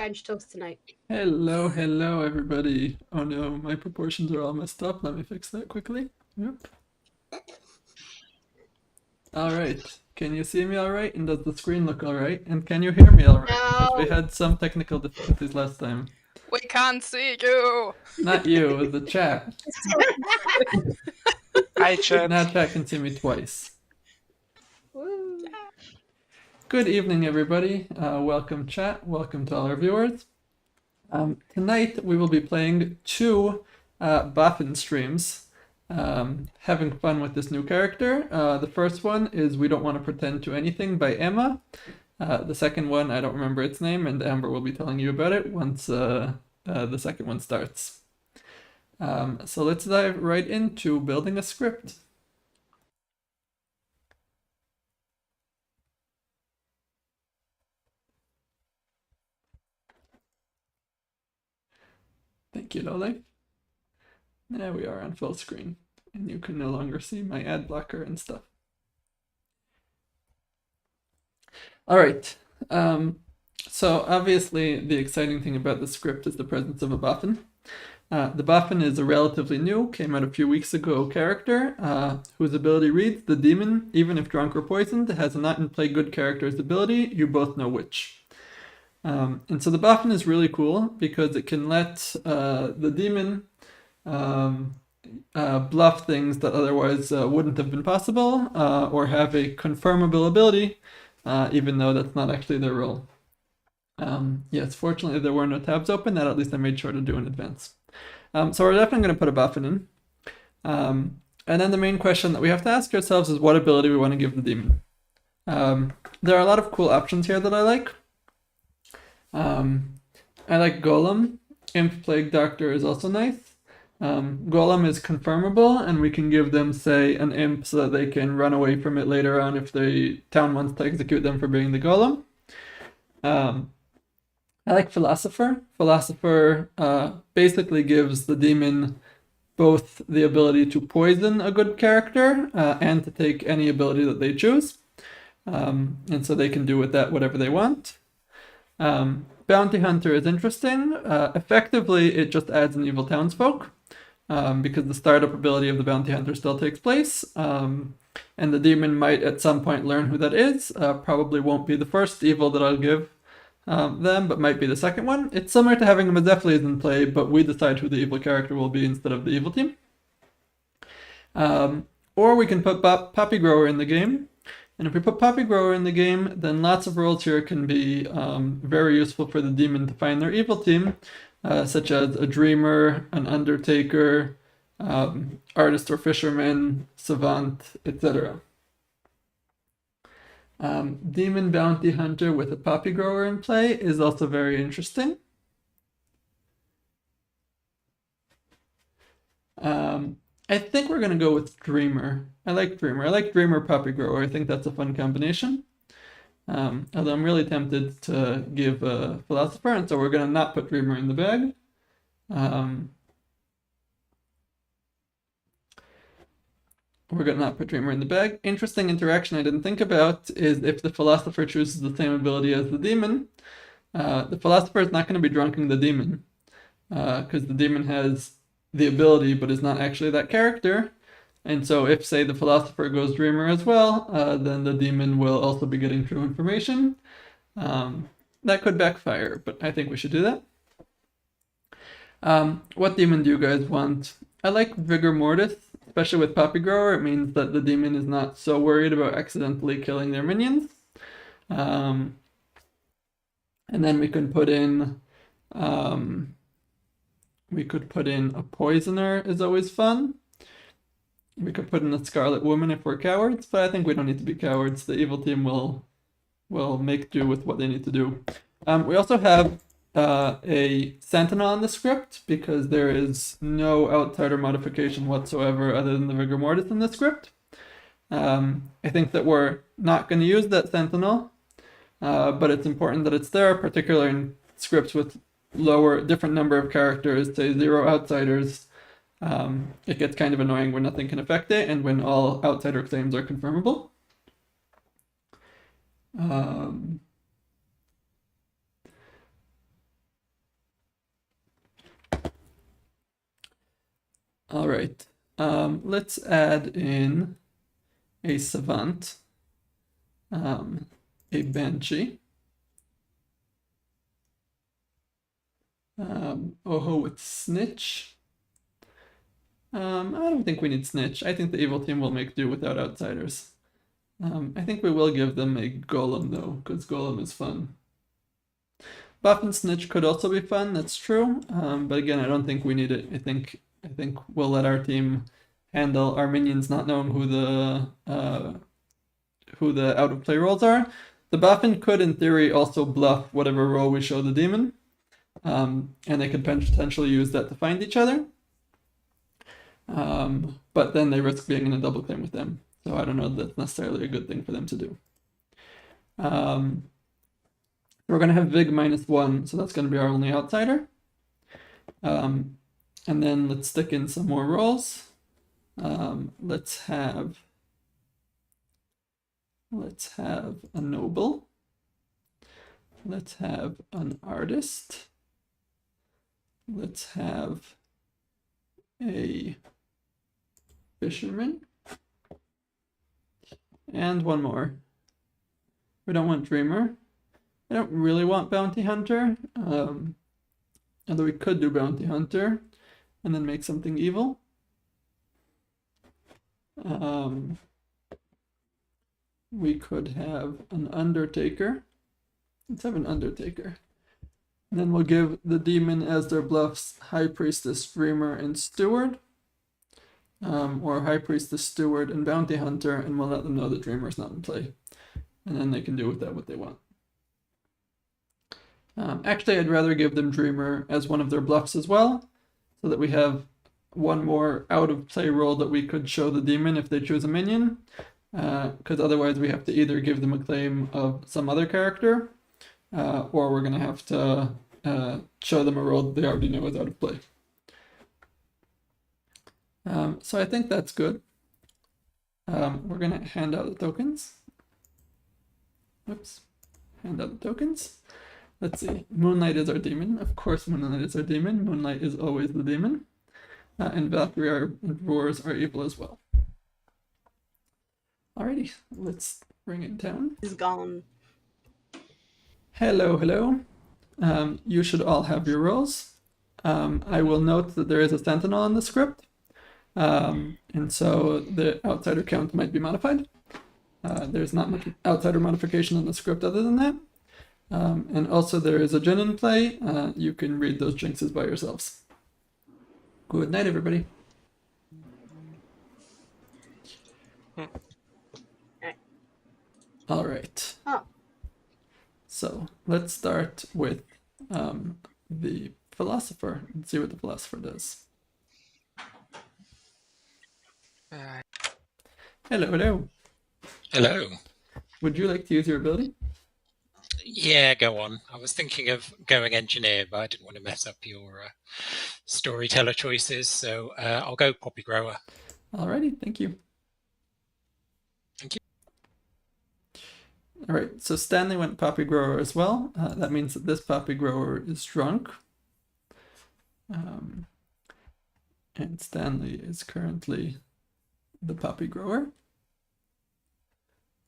French toast tonight. Hello, hello, everybody. Oh no, my proportions are all messed up. Let me fix that quickly. Yep. All right. Can you see me all right? And does the screen look all right? And can you hear me all right? Because we No. had some technical difficulties last time. We can't see you. Not you, the chat. Hi, chat. Now chat can see me twice. Woo. Good evening, everybody. Welcome, chat. Welcome to all our viewers. Tonight we will be playing two Baffin streams. Having fun with this new character. The first one is We Don't Want to Pretend to Anything by Emma. The second one, I don't remember its name, and Amber will be telling you about it once the second one starts. So let's dive right into building a script. Thank you, Lole. There we are on full screen, and you can no longer see my ad blocker and stuff. All right. So obviously the exciting thing about the script is the presence of a Baffin. The Baffin is a relatively new, came out a few weeks ago character whose ability reads, the demon, even if drunk or poisoned, has a not in play good character's ability, you both know which. And so the Baffin is really cool because it can let the demon bluff things that otherwise wouldn't have been possible, or have a confirmable ability, even though that's not actually their role. Yes, fortunately there were no tabs open, that at least I made sure to do in advance. So we're definitely going to put a Baffin in. And then the main question that we have to ask ourselves is what ability we want to give the demon. There are a lot of cool options here that I like. I like Golem. Imp Plague Doctor is also nice. Golem is confirmable, and we can give them, say, an imp so that they can run away from it later on if the town wants to execute them for being the golem. I like Philosopher. Philosopher basically gives the demon both the ability to poison a good character and to take any ability that they choose. And so they can do with that whatever they want. Bounty Hunter is interesting. Effectively, it just adds an evil townsfolk because the startup ability of the Bounty Hunter still takes place. And the demon might at some point learn who that is. Probably won't be the first evil that I'll give them, but might be the second one. It's similar to having a Mezephles in play, but we decide who the evil character will be instead of the evil team. Or we can put Poppy Grower in the game. And if we put Poppy Grower in the game, then lots of roles here can be very useful for the demon to find their evil team, such as a dreamer, an undertaker, artist or fisherman, savant, etc. Demon Bounty Hunter with a Poppy Grower in play is also very interesting. I think we're going to go with Dreamer. I like Dreamer Poppy Grower. I think that's a fun combination. Although I'm really tempted to give a Philosopher, and so we're going to not put Dreamer in the bag. We're going to not put Dreamer in the bag. Interesting interaction I didn't think about is if the Philosopher chooses the same ability as the demon, the Philosopher is not going to be drunking the demon, because the demon has the ability but is not actually that character. And so if, say, the Philosopher goes Dreamer as well, then the demon will also be getting true information. That could backfire, but I think we should do that. What demon do you guys want? I like Vigor Mortis, especially with Poppy Grower. It means that the demon is not so worried about accidentally killing their minions. And then we can put in a Poisoner is always fun. We could put in a Scarlet Woman if we're cowards, but I think we don't need to be cowards. The evil team will make do with what they need to do. We also have a Sentinel in the script because there is no outsider modification whatsoever other than the Vigor Mortis in the script. I think that we're not going to use that Sentinel, but it's important that it's there, particularly in scripts with different number of characters, say 0 outsiders. It gets kind of annoying when nothing can affect it and when all outsider claims are confirmable. All right. Let's add in a savant, a banshee, Oho with snitch. I don't think we need snitch. I think the evil team will make do without outsiders. I think we will give them a golem though, because golem is fun. Buff and snitch could also be fun. That's true. But again, I don't think we need it. I think we'll let our team handle our minions not knowing who the out of play rolls are. The Buffin could, in theory, also bluff whatever roll we show the demon, and they could potentially use that to find each other. But then they risk being in a double claim with them. So I don't know that that's necessarily a good thing for them to do. We're going to have Vig -1, so that's going to be our only outsider. And then let's stick in some more rolls. Let's have a noble. Let's have an artist. Let's have a fisherman. And one more. We don't want dreamer. I don't really want bounty hunter. Although we could do bounty hunter and then make something evil. We could have an undertaker. Let's have an undertaker. And then we'll give the demon as their bluffs high priestess, dreamer, and steward. Or high priestess, steward, and bounty hunter, and we'll let them know that dreamer's not in play. And then they can do with that what they want. Actually, I'd rather give them dreamer as one of their bluffs as well, so that we have one more out of play roll that we could show the demon if they choose a minion. Because otherwise we have to either give them a claim of some other character, or we're going to have to show them a roll that they already know is out of play. So I think that's good. We're going to hand out the tokens. Oops. Hand out the tokens. Let's see. Moonlight is our demon. Of course Moonlight is our demon. Moonlight is always the demon. And Valkyrie and Roars are evil as well. Alrighty, let's bring it down. He's gone. Hello, hello. You should all have your rolls. I will note that there is a sentinel in the script. And so the outsider count might be modified. There's not much outsider modification in the script other than that. And also there is a Jinn in play. You can read those jinxes by yourselves. Good night, everybody. All right. Oh. So let's start with the philosopher and see what the philosopher does. Hello, hello. Hello. Would you like to use your ability? Yeah, go on. I was thinking of going engineer, but I didn't want to mess up your storyteller choices, so I'll go poppy grower. Alrighty, thank you. Thank you. All right, so Stanley went poppy grower as well. That means that this poppy grower is drunk. And Stanley is currently the poppy grower.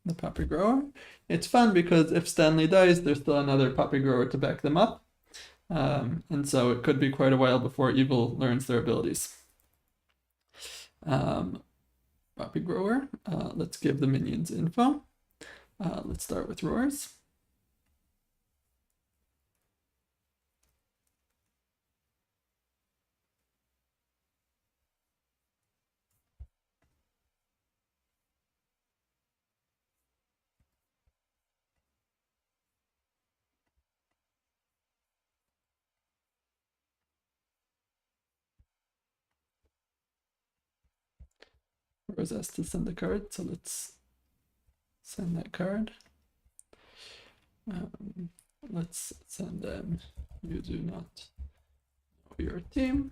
The poppy grower. It's fun because if Stanley dies, there's still another poppy grower to back them up. And so it could be quite a while before evil learns their abilities. Poppy grower. Let's give the minions info. Let's start with Roars. Roars has to send a card, so let's send that card. Let's send them, you do not know your team.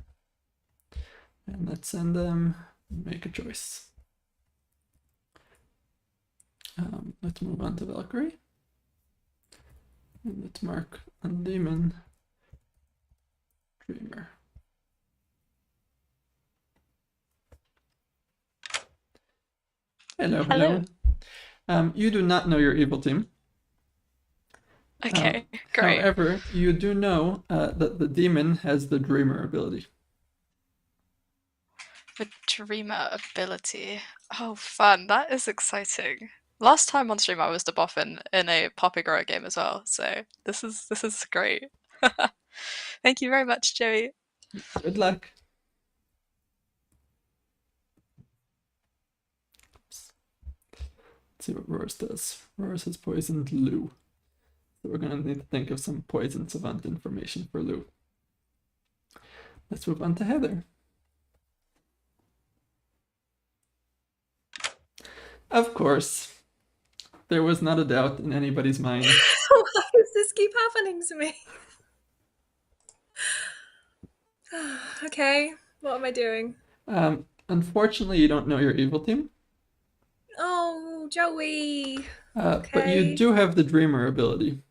And let's send them, make a choice. Let's move on to Valkyrie. And let's mark on demon, dreamer. Hello, Hello. hello. You do not know your evil team. Okay, great. However, you do know that the demon has the dreamer ability. The dreamer ability. Oh, fun. That is exciting. Last time on stream I was the buff in a Poppy Grower game as well, so this is great. Thank you very much, Joey. Good luck. Oops. Let's see what Roars does. Roars has poisoned Lou. So we're gonna need to think of some poison savant information for Lou. Let's move on to Heather. Of course, there was not a doubt in anybody's mind. Why does this keep happening to me? Okay, what am I doing? Unfortunately, you don't know your evil team, Oh, Joey. but Okay. you do have the dreamer ability.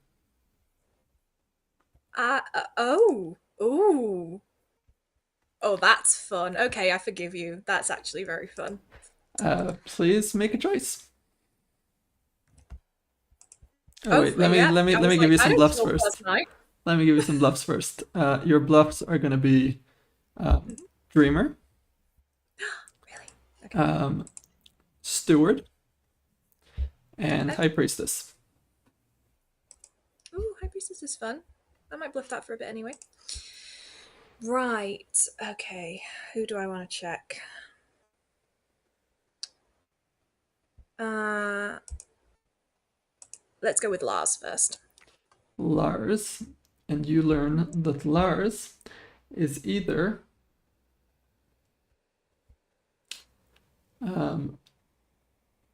Oh. Ooh. Oh, that's fun. Okay, I forgive you. That's actually very fun. Please make a choice. Oh, wait, let me yeah. let me I let me was give you like, I some don't bluffs kill first. first night. Let me give you some bluffs first. Your bluffs are gonna be dreamer, Really? Okay. steward, and Okay. high priestess. Ooh, High Priestess is fun. I might bluff that for a bit anyway. Right. Okay. Who do I want to check? Let's go with Lars first. Lars, and you learn that Lars is either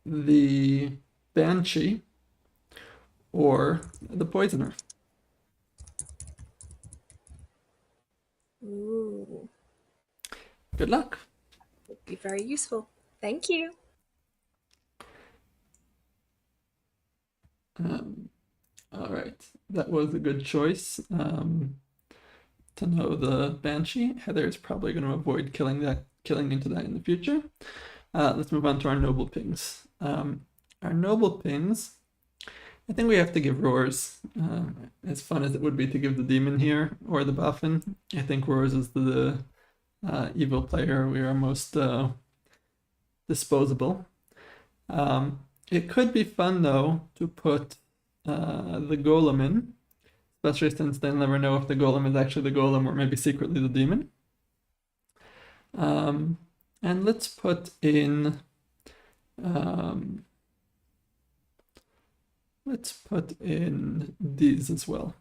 the banshee or the poisoner. Ooh, Good luck. would be very useful. Thank you. All right, that was a good choice. To know the banshee, Heather is probably going to avoid killing into that in the future. Let's move on to our noble pings. Our noble pings, I think we have to give Roars. As fun as it would be to give the demon here or the buffin, I think Roars is the evil player. We are most disposable. It could be fun though to put the golem in, especially since they'll never know if the golem is actually the golem or maybe secretly the demon. And let's put in these as well.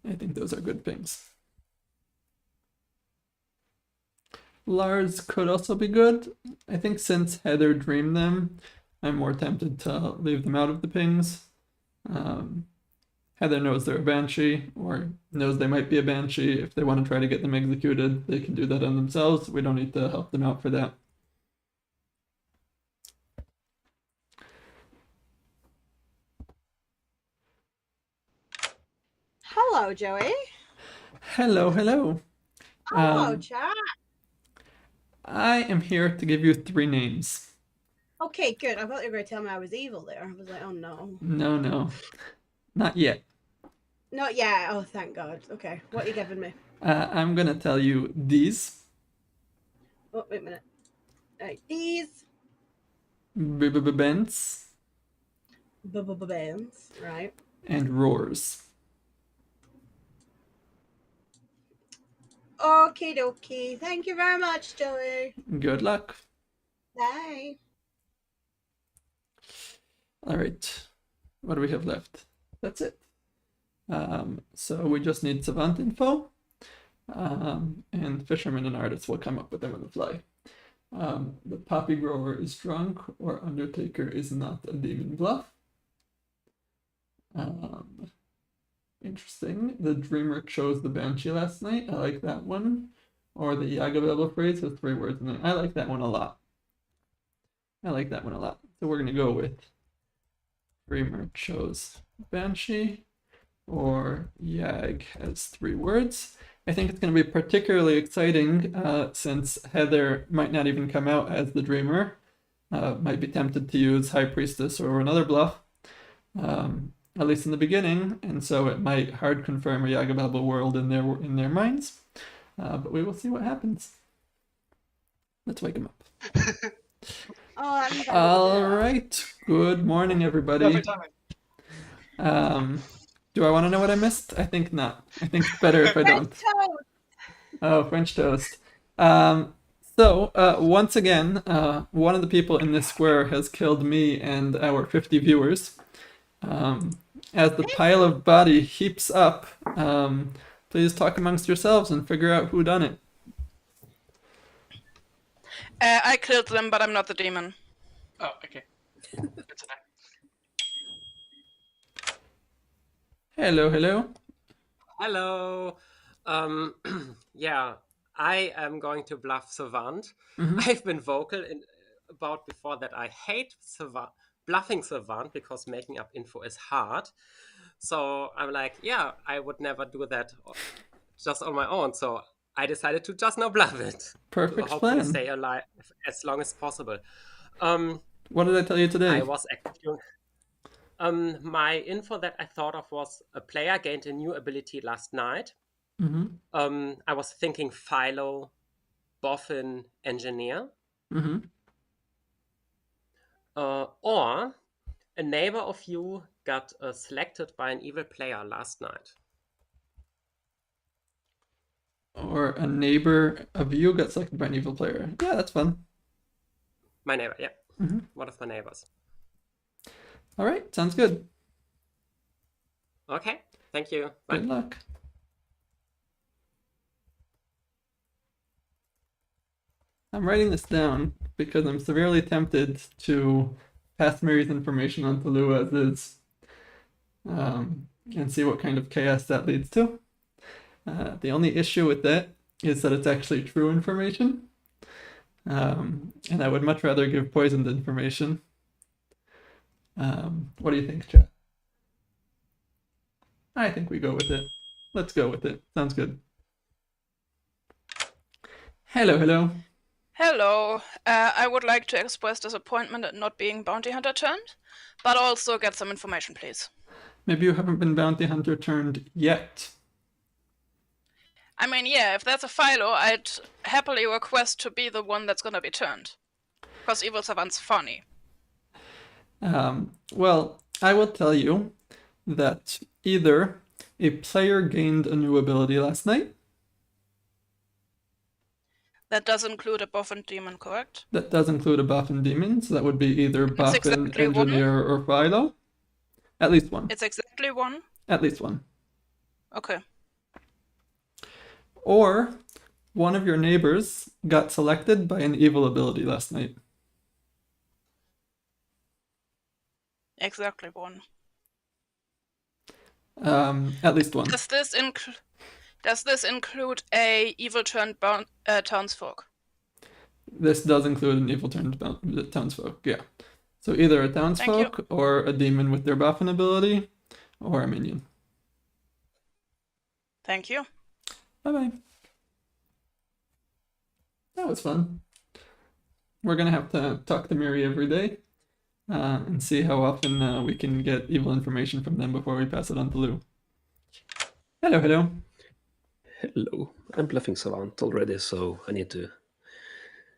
I think those are good pings. Lars could also be good. I think since Heather dreamed them, I'm more tempted to leave them out of the pings. Heather knows they're a banshee, or knows they might be a banshee. If they want to try to get them executed, they can do that on themselves. We don't need to help them out for that. Hello, Joey. Hello, hello. Hello, chat. I am here to give you 3 names. Okay, good. I thought you were going to tell me I was evil there. I was like, oh no. No, not yet. Not yet. Oh, thank God. Okay, what are you giving me? I'm gonna tell you these. Oh, wait a minute. Right, these. Bents. Bands. Right. And roars. Okie dokie. Thank you very much, Joey. Good luck. Bye. All right. What do we have left? That's it. So we just need savant info. And fisherman and artist will come up with them on the fly. The poppy grower is drunk, or undertaker is not a demon bluff. Interesting. The dreamer chose the banshee last night. I like that one. Or the Yagabella phrase has 3 words in it. I like that one a lot. So we're gonna go with dreamer chose banshee, or Yag has 3 words. I think it's going to be particularly exciting since Heather might not even come out as the dreamer. might be tempted to use High Priestess or another bluff, at least in the beginning, and so it might hard confirm a Yagababble world in their minds. But we will see what happens. Let's wake him up. Oh, that means I All right. Good morning, everybody. Perfect timing. Do I want to know what I missed? I think not. I think it's better if I don't. Oh, French toast. So, once again, one of the people in this square has killed me and our 50 viewers. As the pile of body heaps up, please talk amongst yourselves and figure out who done it. I killed them, but I'm not the demon. Oh, okay. Good to know. Hello, hello. Hello. Yeah, I am going to bluff Savant. Mhm. I've been vocal about before that I hate bluffing Savant because making up info is hard. So I'm like, yeah, I would never do that just on my own. So I decided to just now bluff it. Perfect To hopefully plan. stay alive as long as possible. What did I tell you today? I was actually... my info that I thought of was a player gained a new ability last night. Mm-hmm. I was thinking Philo, Boffin, Engineer. Mm-hmm. Or a neighbor of you got selected by an evil player last night. Or a neighbor of you got selected by an evil player. Yeah, that's fun. My neighbor, yeah. Mm-hmm. One of my neighbors. All right, sounds good. Okay, thank you. Bye. Good luck. I'm writing this down because I'm severely tempted to pass Mary's information on to Lou as is, and see what kind of chaos that leads to. The only issue with that is that it's actually true information, and I would much rather give poisoned information. What do you think, chat? I think we go with it. Let's go with it. Sounds good. Hello, hello. Hello. I would like to express disappointment at not being bounty hunter turned, but also get some information, please. Maybe you haven't been bounty hunter turned yet. I mean, yeah, if that's a Philo, I'd happily request to be the one that's gonna be turned. Because Evil Savant's funny. Well, I will tell you that either a player gained a new ability last night. That does include a buff and demon, correct? That does include a buff and demon, so that would be either buff and exactly one. engineer or Philo. At least one. It's exactly one? At least one. Okay. Or one of your neighbors got selected by an evil ability last night. Exactly one. At least one. Does this include a evil turned townsfolk? This does include an evil turned townsfolk, yeah. So either a townsfolk or a demon with their buff and ability, or a minion. Thank you. Bye-bye. That was fun. We're gonna have to talk to Miri every day and see how often we can get evil information from them before we pass it on to Lou. Hello, hello. Hello. I'm bluffing Savant already, so I need to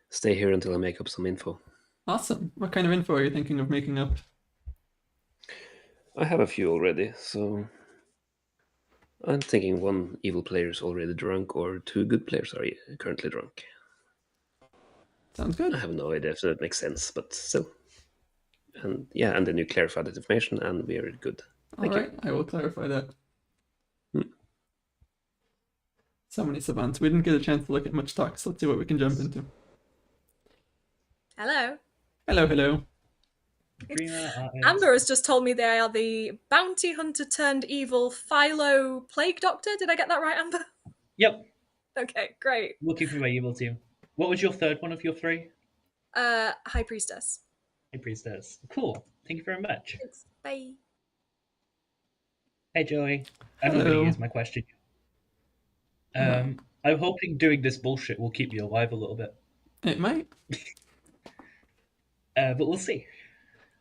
stay here until I make up some info. Awesome. What kind of info are you thinking of making up? I have a few already, so I'm thinking one evil player is already drunk or two good players are currently drunk. Sounds good. I have no idea if that makes sense, but still. And yeah, and then you clarify that information and we are good. Thank you. Alright, I will clarify that. Hmm. So many savants. We didn't get a chance to look at much talk, so let's see what we can jump into. Hello. Hello, hello. Amber has just told me they are the bounty hunter turned evil Philo plague doctor. Did I get that right, Amber? Yep. Okay, great. Looking for my evil team. What was your third one of your three? High priestess. High priestess. Cool. Thank you very much. Thanks. Bye. Hey, Joey. I'm not going Hello. to use my question. I'm hoping doing this bullshit will keep you alive a little bit. It might. But we'll see.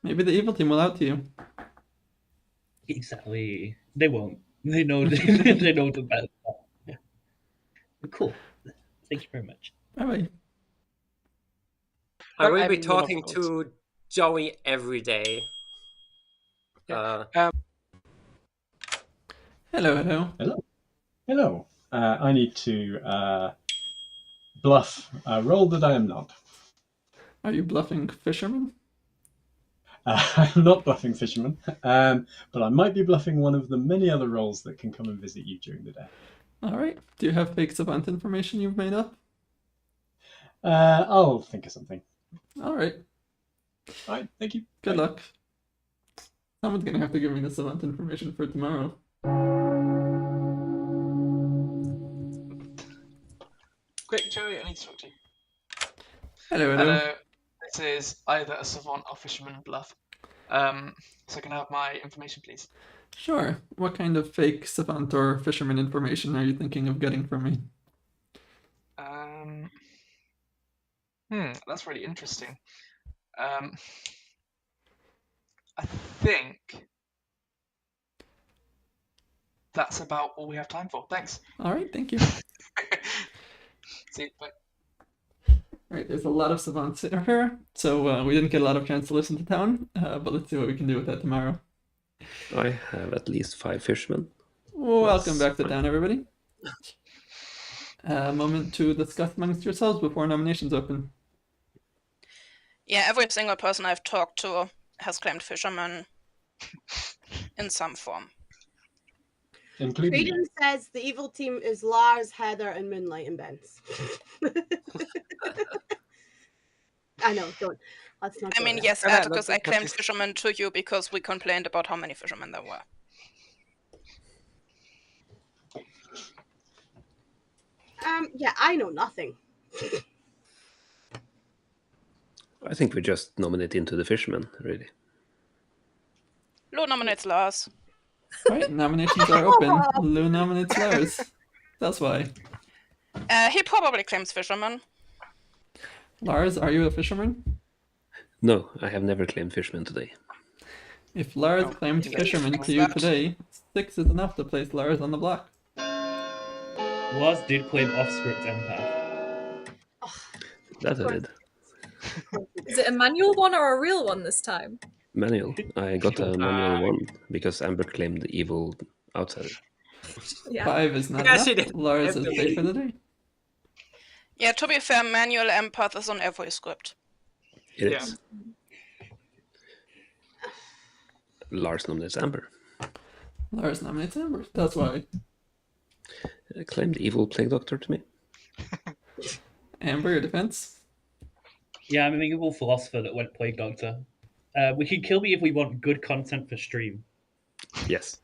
Maybe the evil team will out to you. Exactly. They won't. They know. They know the best. Yeah. Cool. Thank you very much. Bye-bye. I will I'm be one of talking those. to Joey every day. Yeah. Hello, hello. Hello. Hello. I need to bluff a role that I am not. Are you bluffing fisherman? I'm not bluffing fisherman, but I might be bluffing one of the many other roles that can come and visit you during the day. All right. Do you have fake savant information you've made up? I'll think of something. All right. All right, thank you. Good Bye. luck. Someone's gonna have to give me the savant information for tomorrow. Quick, Joey, I need to talk to you. Hello, hello. Hello. This is either a savant or fisherman bluff. So can I have my information, please? Sure. What kind of fake savant or fisherman information are you thinking of getting from me? That's really interesting. I think that's about all we have time for. Thanks. All right, thank you. See you. Bye. Right, there's a lot of savants here, so we didn't get a lot of chance to listen to town, but let's see what we can do with that tomorrow. I have at least 5 fishermen. Welcome back to town, everybody. Moment to discuss amongst yourselves before nominations open. Yeah, every single person I've talked to has claimed fisherman in some form. Including Freedom says the evil team is Lars, Heather, and Moonlight and Benz. I know, don't. Let's not. I mean, there. yes, Yeah, Atticus, I that claimed is- fisherman to you because we complained about how many fishermen there were. Yeah, I know nothing. I think we just nominate into the fishermen, really. Lou nominates Lars. Right, nominations are open. Lou nominates Lars. That's why. He probably claims fisherman. Lars, are you a fisherman? No, I have never claimed fishermen today. If Lars Oh, claimed yes, fisherman what's to you that? today, 6 is enough to place Lars on the block. Lars did claim off-script empath. That I did. Is it a manual one or a real one this time? Manual. I got a manual 1 because Amber claimed the evil outsider. Yeah. 5 is not Yeah, enough. she did. Lars is safe for the day. Yeah, to be fair, manual empath is on every script. It Yeah. is. Lars nominates Amber. Lars nominates Amber. That's why. Claimed evil plague doctor to me. Amber, your defense? Yeah, I'm an evil philosopher that went plague doctor. We can kill me if we want good content for stream. Yes.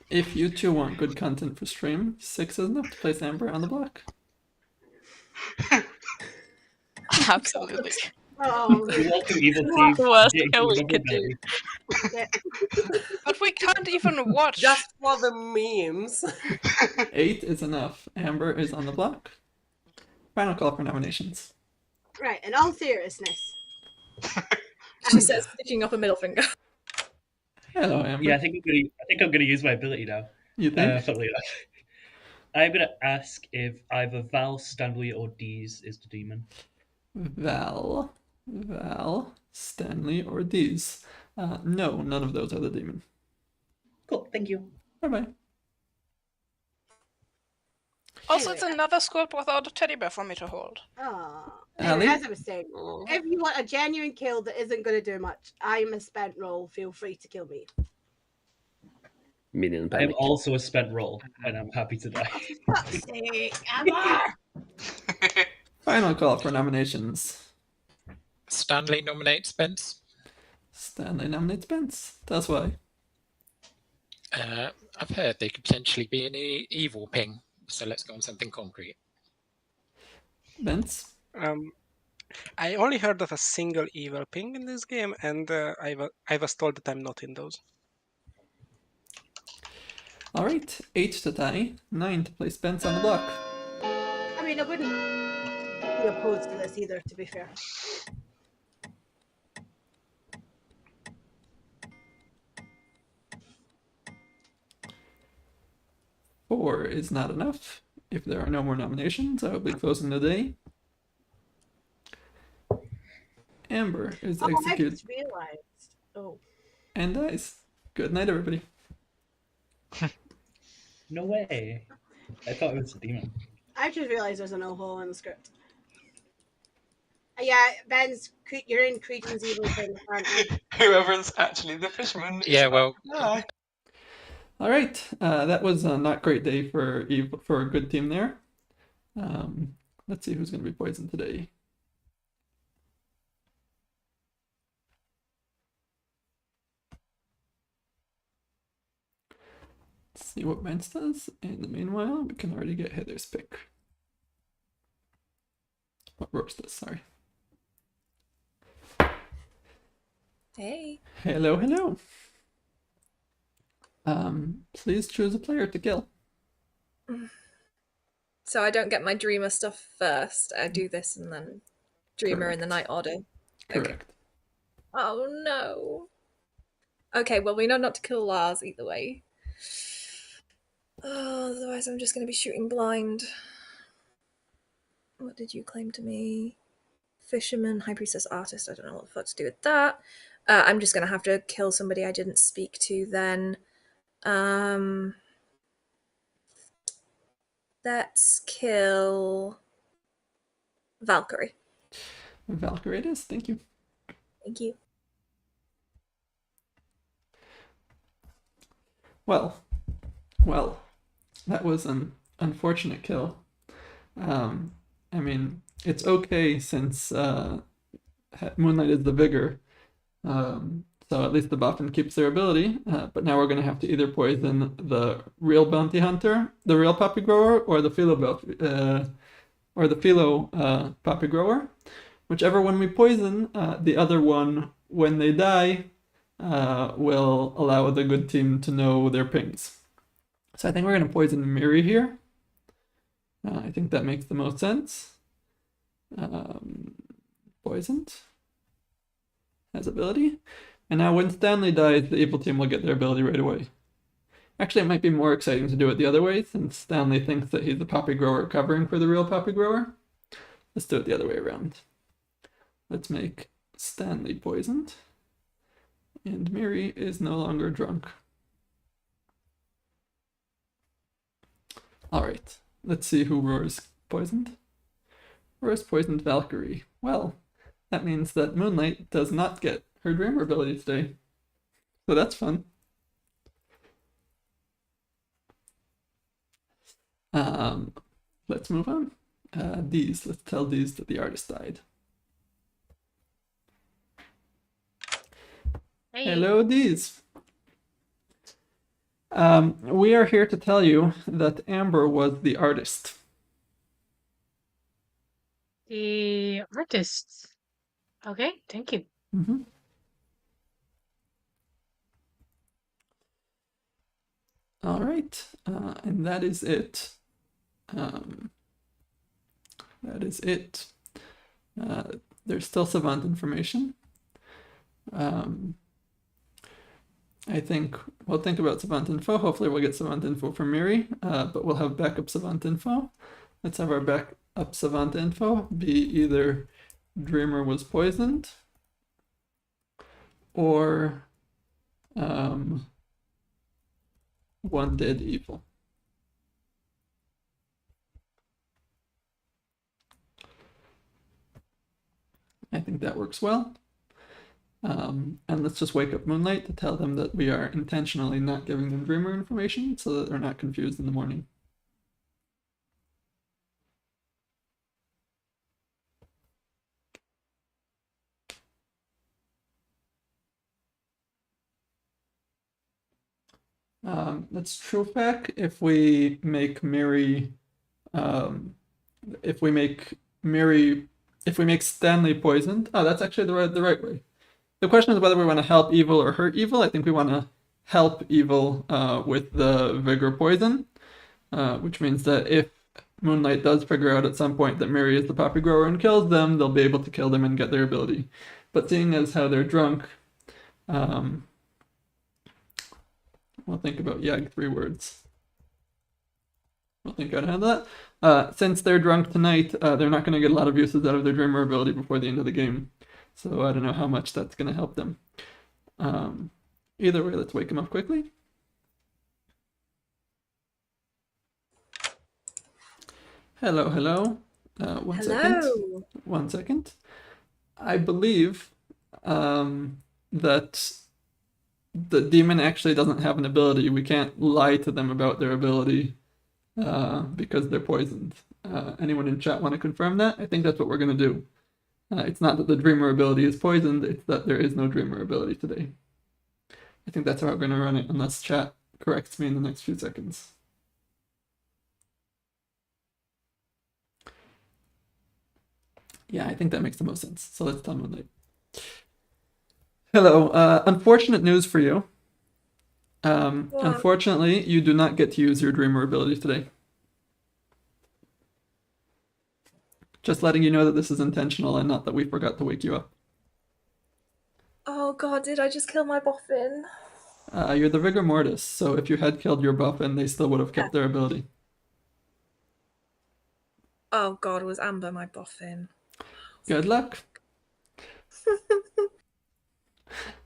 If you two want good content for stream, 6 is enough to place Amber on the block. Absolutely. Oh, You're welcome, evil What team. the worst Yeah, kill we you're could do? yeah. But we can't even watch. Just for the memes. 8 is enough. Amber is on the block. Final call for nominations. Right, in all seriousness. She says, sticking up a middle finger. Hello, Amber. Yeah, I think I'm gonna use my ability now. You think? Funnily enough. I'm gonna ask if either Val, Stanley, or Dees is the demon. Val, Stanley, or Dees? No, none of those are the demon. Cool, thank you. Bye-bye. Also, it's another script without a teddy bear for me to hold. Oh. Ali? As I was saying, if you want a genuine kill that isn't going to do much, I'm a spent roll. Feel free to kill me. Minion I am panic. also a spent roll, and I'm happy to die. Fuck's sake, Amber! Final call for nominations. Stanley nominates Spence. Stanley nominates Spence. That's why. I've heard they could potentially be an evil ping, so let's go on something concrete. Spence? I only heard of a single evil ping in this game, and I was told that I'm not in those. Alright, 8 to tie, 9 to place Spence on the block. I mean, I wouldn't be opposed to this either, to be fair. 4 is not enough. If there are no more nominations, I will be closing the day. Amber is I executed just realised. Oh. and dies. Good night, everybody. No way. I thought it was a demon. I just realised there's a no hole in the script. Yeah, Ben's, you're in Cretan's evil thing, apparently. Whoever's actually the fisherman. Yeah, well. All right, that was a not great day for a good team there. Let's see who's going to be poisoned today. Let's see what Mance does. In the meanwhile, we can already get Heather's pick. What Rose does, sorry. Hey. Hello, hello. Please choose a player to kill. So I don't get my Dreamer stuff first. I do this and then Dreamer in the night order. Correct. Okay. Oh no. Okay, well we know not to kill Lars either way. Oh, otherwise I'm just going to be shooting blind. What did you claim to me? Fisherman, High Priestess, Artist. I don't know what the fuck to do with that. I'm just going to have to kill somebody I didn't speak to then. Let's kill Valkyrie. Valkyrie it is, thank you. Thank you. Well, that was an unfortunate kill. I mean, it's okay since Moonlight is the Vigor, so at least the Boffin keeps their ability, but now we're going to have to either poison the real Bounty Hunter, the real Poppy Grower, or the Philo Poppy Grower. Whichever one we poison, the other one, when they die, will allow the good team to know their pings. So I think we're going to poison Miri here. I think that makes the most sense. Poisoned. Has ability. And now when Stanley dies, the evil team will get their ability right away. Actually, it might be more exciting to do it the other way, since Stanley thinks that he's the Poppy Grower covering for the real Poppy Grower. Let's do it the other way around. Let's make Stanley poisoned. And Miri is no longer drunk. Alright, let's see who Roar's poisoned. Roar's poisoned Valkyrie. Well, that means that Moonlight does not get her Dreamer ability today. So that's fun. Let's move on. Let's tell Deez that the artist died. Hey. Hello, Deez. We are here to tell you that Amber was the artist. The artist. Okay, thank you. Mm-hmm. All right, and that is it. That is it. There's still Savant information. I think we'll think about Savant info. Hopefully we'll get Savant info from Miri, but we'll have backup Savant info. Let's have our backup Savant info be either Dreamer was poisoned or one dead evil. I think that works well. And let's just wake up Moonlight to tell them that we are intentionally not giving them Dreamer information so that they're not confused in the morning. Let's truth back if we make Miri, if we make Stanley poisoned. Oh, that's actually the right way. The question is whether we want to help evil or hurt evil. I think we want to help evil with the Vigor poison, which means that if Moonlight does figure out at some point that Miri is the Poppy Grower and kills them, they'll be able to kill them and get their ability. But seeing as how they're drunk, we'll think about Yag 3 words. we'll think out how to that. Since they're drunk tonight, they're not going to get a lot of uses out of their Dreamer ability before the end of the game. So I don't know how much that's going to help them. Either way, let's wake them up quickly. Hello, hello. One second. 1 second. I believe that the demon actually doesn't have an ability. We can't lie to them about their ability because they're poisoned. Anyone in chat want to confirm that? I think that's what we're going to do. It's not that the Dreamer ability is poisoned, it's that there is no Dreamer ability today. I think that's how we're going to run it, unless chat corrects me in the next few seconds. Yeah, I think that makes the most sense. So let's tell them late. Hello. Unfortunate news for you. Unfortunately, you do not get to use your Dreamer ability today. Just letting you know that this is intentional and not that we forgot to wake you up. Oh god, did I just kill my boffin? You're the Vigor Mortis, so if you had killed your boffin, they still would have kept their ability. Oh god, was Amber my boffin? Good luck.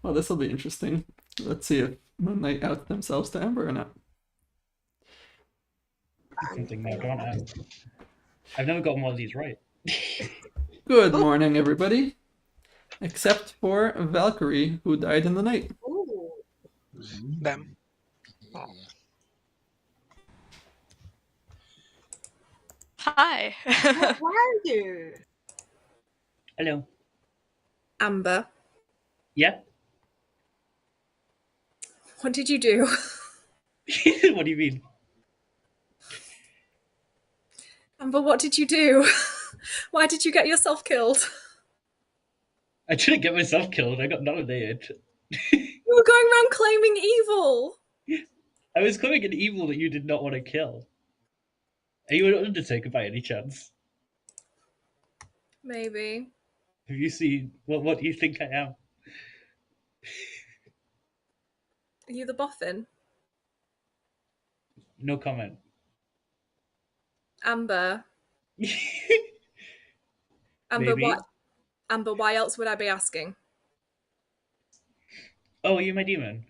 Well, this will be interesting. Let's see if Moon Knight out themselves to Amber or not. Something now, don't I? I've never gotten one of these right. Good morning, everybody. Except for Valkyrie, who died in the night. Them. Hi. Where are you? Hello. Amber, Yeah? what did you do? What do you mean? Amber, what did you do? Why did you get yourself killed? I didn't get myself killed. I got nominated. You were going around claiming evil. I was claiming an evil that you did not want to kill. Are you an Undertaker by any chance? Maybe. Have you seen what do you think I am? Are you the boffin? No comment. Amber. Amber, Maybe. what? Amber, why else would I be asking? Oh, are you my demon?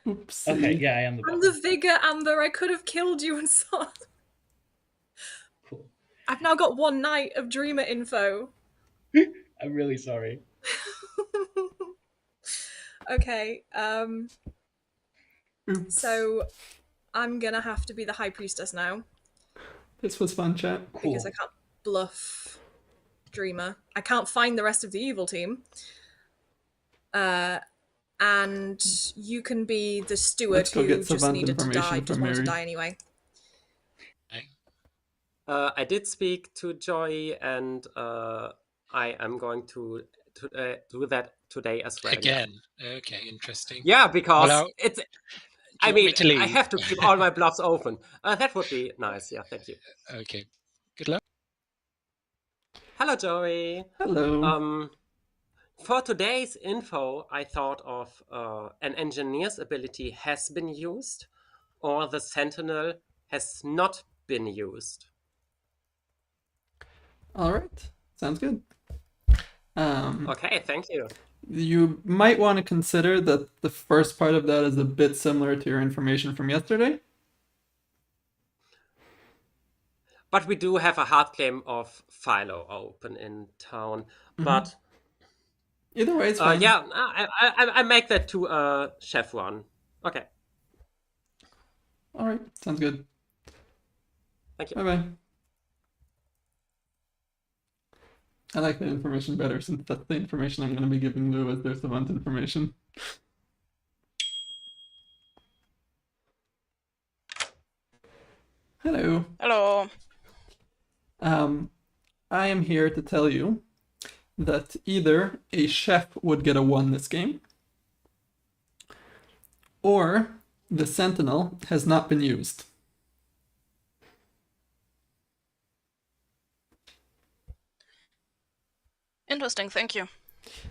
Oops. Okay, yeah, I am the I'm boss. the Vigor, Amber. I could have killed you and so. Cool. I've now got one night of Dreamer info. I'm really sorry. Okay, Oops. so I'm gonna have to be the High Priestess now. This was fun, chat. Cool. Because I can't bluff Dreamer. I can't find the rest of the evil team. And you can be the steward Let's go who get just savant needed to information die, from just wanted to Mary. die anyway. I did speak to Joy, and I am going to do that today as well. Again. Okay, interesting. Yeah, because Well, it's. do I you want me mean, to leave? I have to keep all my bluffs open. That would be nice. Yeah, thank you. Okay. Good luck. Hello, Joey. Hello. For today's info, I thought of an engineer's ability has been used, or the sentinel has not been used. All right. Sounds good. Okay, thank you. You might want to consider that the first part of that is a bit similar to your information from yesterday. But we do have a hard claim of Philo open in town. But either way, it's fine. yeah, I make that to Chef one. Okay. All right. Sounds good. Thank you. Bye-bye. I like that information better since that's the information I'm going to be giving Lou as their savant information. Hello. Hello. I am here to tell you that either a chef would get a 1 this game, or the sentinel has not been used. Interesting, thank you.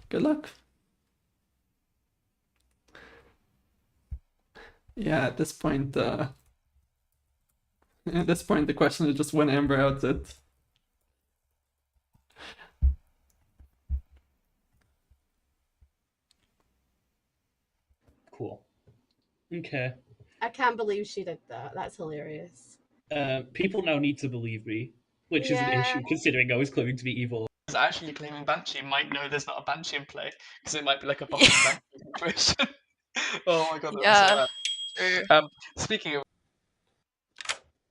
Good luck. Yeah, at this point, the question is just when Amber outs it. Cool. Okay. I can't believe she did that. That's hilarious. People now need to believe me, which is an issue considering I was claiming to be evil. Actually claiming Banshee might know there's not a Banshee in play because it might be like a buffing Banshee situation. Oh my god, that was so bad. True. Speaking of,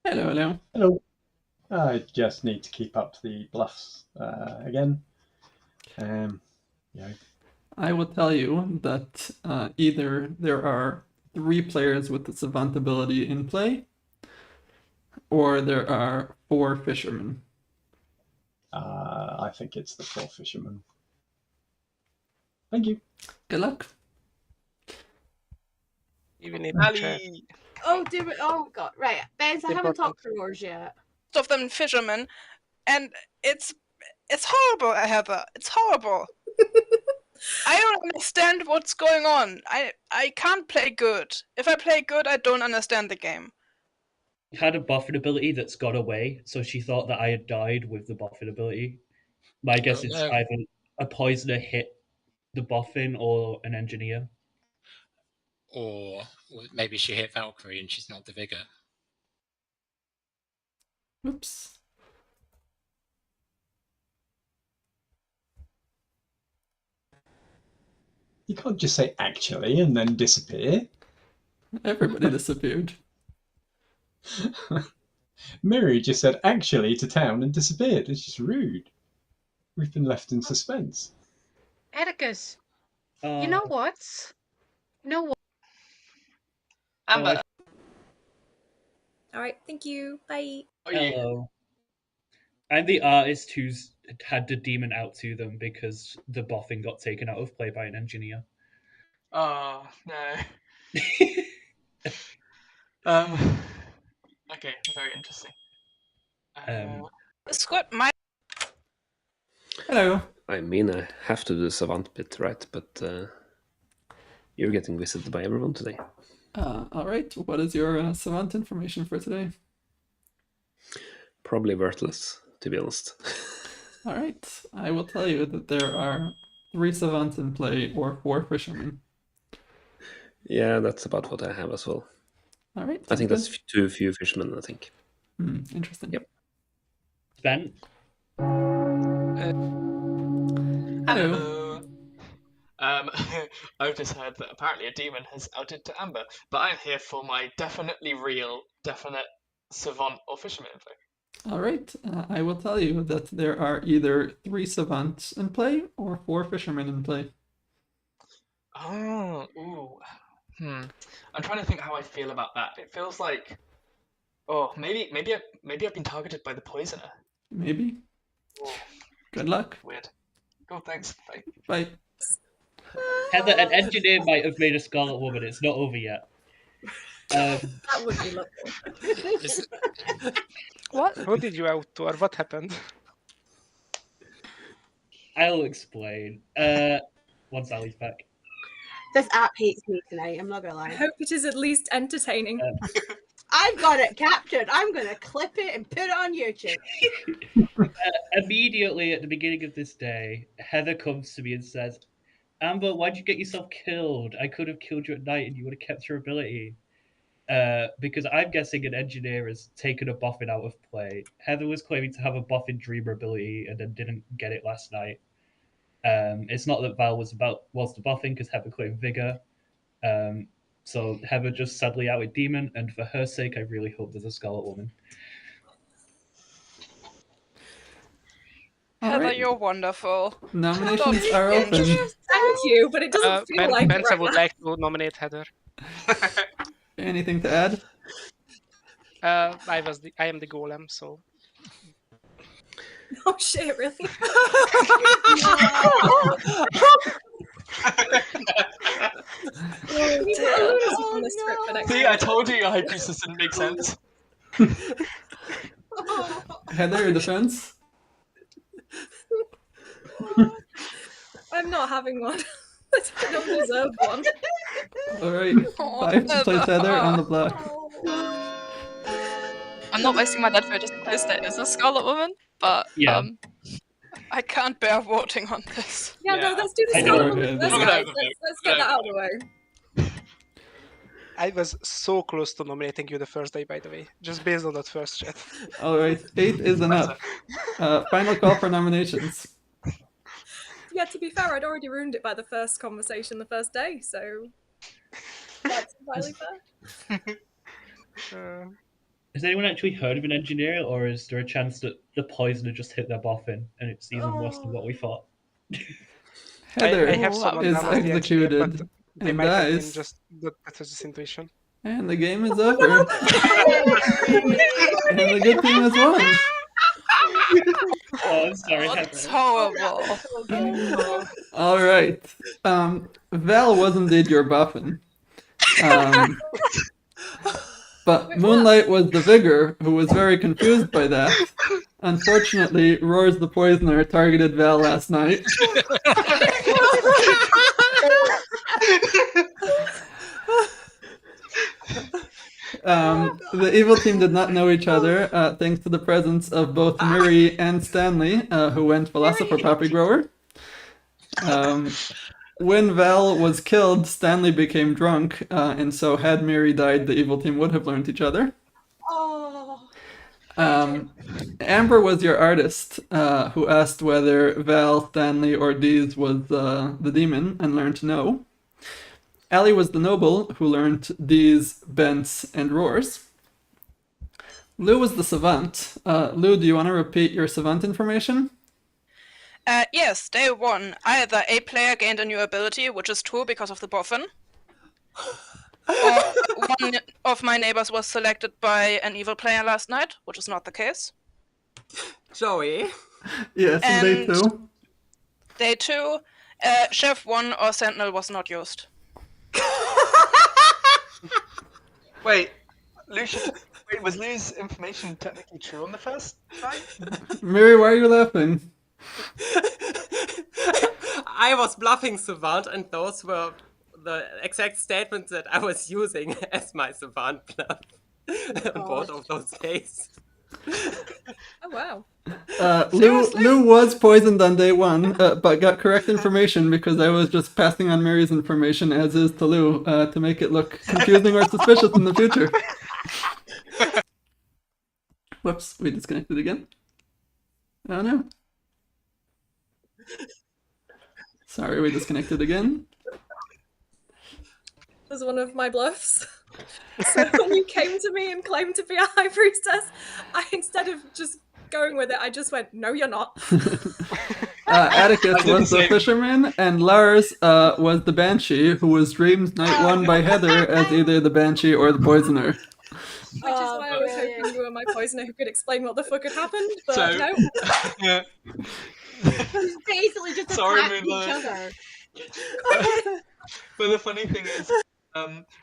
Hello. Hello. I just need to keep up the bluffs again. Yeah. I will tell you that either there are 3 players with the savant ability in play, or there are 4 fishermen. I think it's the 4 fishermen. Thank you. Good luck. Even if Ali. Oh, oh god, right. Benz, I haven't talked to Roars yet. Of them fishermen, and it's horrible, Heather. It's horrible. I don't understand what's going on. I can't play good. If I play good, I don't understand the game. Had a buffing ability that's got away, so she thought that I had died with the buffing ability. My guess is either a poisoner hit the buffing or an engineer. Or maybe she hit Valkyrie and she's not the vigor. Oops. You can't just say actually and then disappear. Everybody disappeared. Miri just said actually to town and disappeared. It's just rude. We've been left in suspense. Atticus, you know what? Amber. All right, thank you. Bye. Hello. I'm the artist who's had the demon out to them because the buffing got taken out of play by an engineer. Oh no. Okay, very interesting. Scott, my. Hello. I mean, I have to do the savant bit, right? But you're getting visited by everyone today. All right. What is your savant information for today? Probably worthless, to be honest. All right. I will tell you that there are 3 savants in play or 4 fishermen. Yeah, that's about what I have as well. All right. I think that's too few fishermen, I think. Interesting. Yep. Ben? Hello. I've just heard that apparently a demon has outed to Amber, but I'm here for my definitely real, definite savant or fisherman in play. All right. I will tell you that there are either 3 savants in play or 4 fishermen in play. Oh, ooh. I'm trying to think how I feel about that. It feels like, maybe I've been targeted by the poisoner. Maybe. Oh, Good luck. weird. Cool, thanks. Bye. Bye. Heather, an engineer might have made a Scarlet Woman. It's not over yet. That would be lovely. What? Who did you out to, or what happened? I'll explain. Once Ali's back. This app hates me tonight, I'm not gonna lie. I hope it is at least entertaining. I've got it captured. I'm gonna clip it and put it on YouTube. Immediately at the beginning of this day, Heather comes to me and says, Amber, why'd you get yourself killed? I could have killed you at night and you would have kept your ability. Because I'm guessing an engineer has taken a buffing out of play. Heather was claiming to have a buffing dreamer ability and then didn't get it last night. It's not that Val was the buffing because Heather claimed vigor. So Heather just sadly outed demon, and for her sake, I really hope there's a Scarlet Woman. Heather, you're wonderful. Nominations are open. Thank you, but it doesn't feel like Benza right would now. like to nominate Heather. Anything to add? I am the golem, so. Oh shit, really? See, I told you your high priestess didn't make sense. Heather, your defense? I'm not having one. I don't deserve one. Alright, 5 to place Heather on the block. I'm not wasting my dead vote just in case there is a Scarlet Woman, but Yeah. I can't bear voting on this. Yeah, no, let's do the I Scarlet know. Woman. Okay, Let's get that out of the way. I was so close to nominating you the first day, by the way, just based on that first chat. Alright, 8 is enough. Final call for nominations. Yeah, to be fair, I'd already ruined it by the first conversation the first day, so that's entirely fair. Has anyone actually heard of an engineer, or is there a chance that the poisoner just hit their boffin and it's even worse than what we thought? Heather I have someone is down as the engineer, executed but they and might have been dies. just that was just intuition. And the game is over. And the good team has won. Oh, I'm sorry. It's horrible. Alright. Val was indeed your buffin. But Moonlight was the Vigor, who was very confused by that. Unfortunately, Roars the Poisoner targeted Val last night. The evil team did not know each other, thanks to the presence of both Miri and Stanley, who went Philosopher Poppy Grower. When Val was killed, Stanley became drunk, and so had Miri died, the evil team would have learned each other. Oh. Amber was your artist, who asked whether Val, Stanley, or Dees was the demon, and learned no. Allie was the noble, who learned Dees, Bents, and Roars. Lou was the savant. Lou, do you want to repeat your savant information? Yes, day 1. Either a player gained a new ability, which is true because of the boffin, or one of my neighbors was selected by an evil player last night, which is not the case. Joey? Yes, and day 2. Day 2, Chef 1 or Sentinel was not used. Wait, Lucius. Wait, was Lou's information technically true on the first time? Miri, why are you laughing? I was bluffing Savant, and those were the exact statements that I was using as my Savant bluff on both of those days. Oh wow. Lou was poisoned on day 1, but got correct information because I was just passing on Mary's information as is to Lou to make it look confusing or suspicious in the future. Whoops, we disconnected again. Oh no. Sorry, we disconnected again. Was one of my bluffs. So when you came to me and claimed to be a high priestess, I, instead of just going with it, I just went, no, you're not. Atticus was the fisherman, and Lars was the banshee, who was dreamed night 1 by Heather as either the banshee or the poisoner. Which is why I was hoping you were my poisoner who could explain what the fuck had happened, but So, no. yeah. Basically just attack each other. But the funny thing is,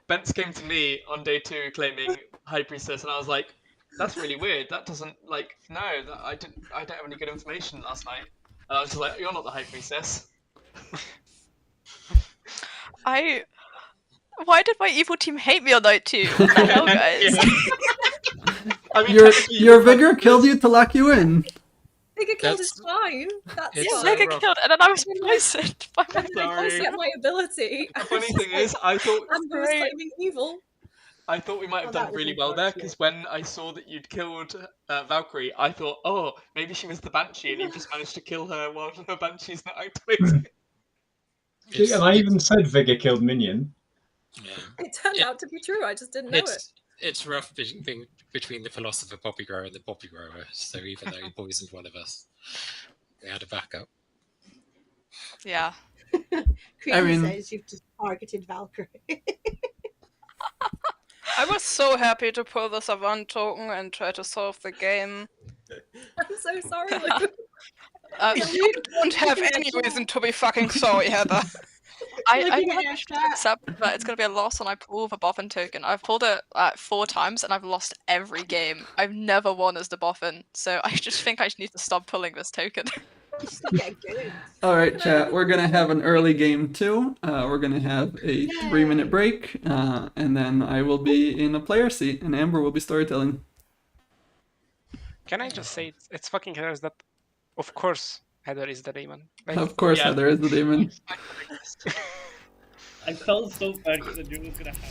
Bence came to me on day 2 claiming High Priestess, and I was like, that's really weird. That doesn't, like, no, I don't have any good information last night. And I was just like, you're not the High Priestess. Why did my evil team hate me on night 2? What the hell, guys? I mean, your Vigor killed you to lock you in. Vigor killed is fine. That's Yeah, fine. Vigor killed, and then I was poisoned by my I get my ability. The funny thing is, I thought Amber was claiming evil. I thought we might have done really well there, because when I saw that you'd killed Valkyrie, I thought, oh, maybe she was the Banshee, and you just managed to kill her while her Banshee's not activated. And I even said Vigor killed Minion. It turned out to be true. I just didn't know it. It's rough between the Philosopher Poppy Grower and the Poppy Grower, so even though he poisoned one of us, we had a backup. Yeah. Creamy says you've just targeted Valkyrie. I was so happy to pull the Savant token and try to solve the game. I'm so sorry, Lou. You don't have any reason to be fucking sorry, Heather. I have to accept that it's going to be a loss when I pull the boffin token. I've pulled it 4 times and I've lost every game. I've never won as the boffin, so I just think I need to stop pulling this token. Just to get good. All right, chat. We're gonna have an early game too. We're gonna have a 3-minute break, and then I will be in a player seat, and Amber will be storytelling. Can I just say it's fucking hilarious that, of course, Heather is the demon. Like, Of course, yeah. Heather is the demon. I felt so bad because I knew it was gonna happen.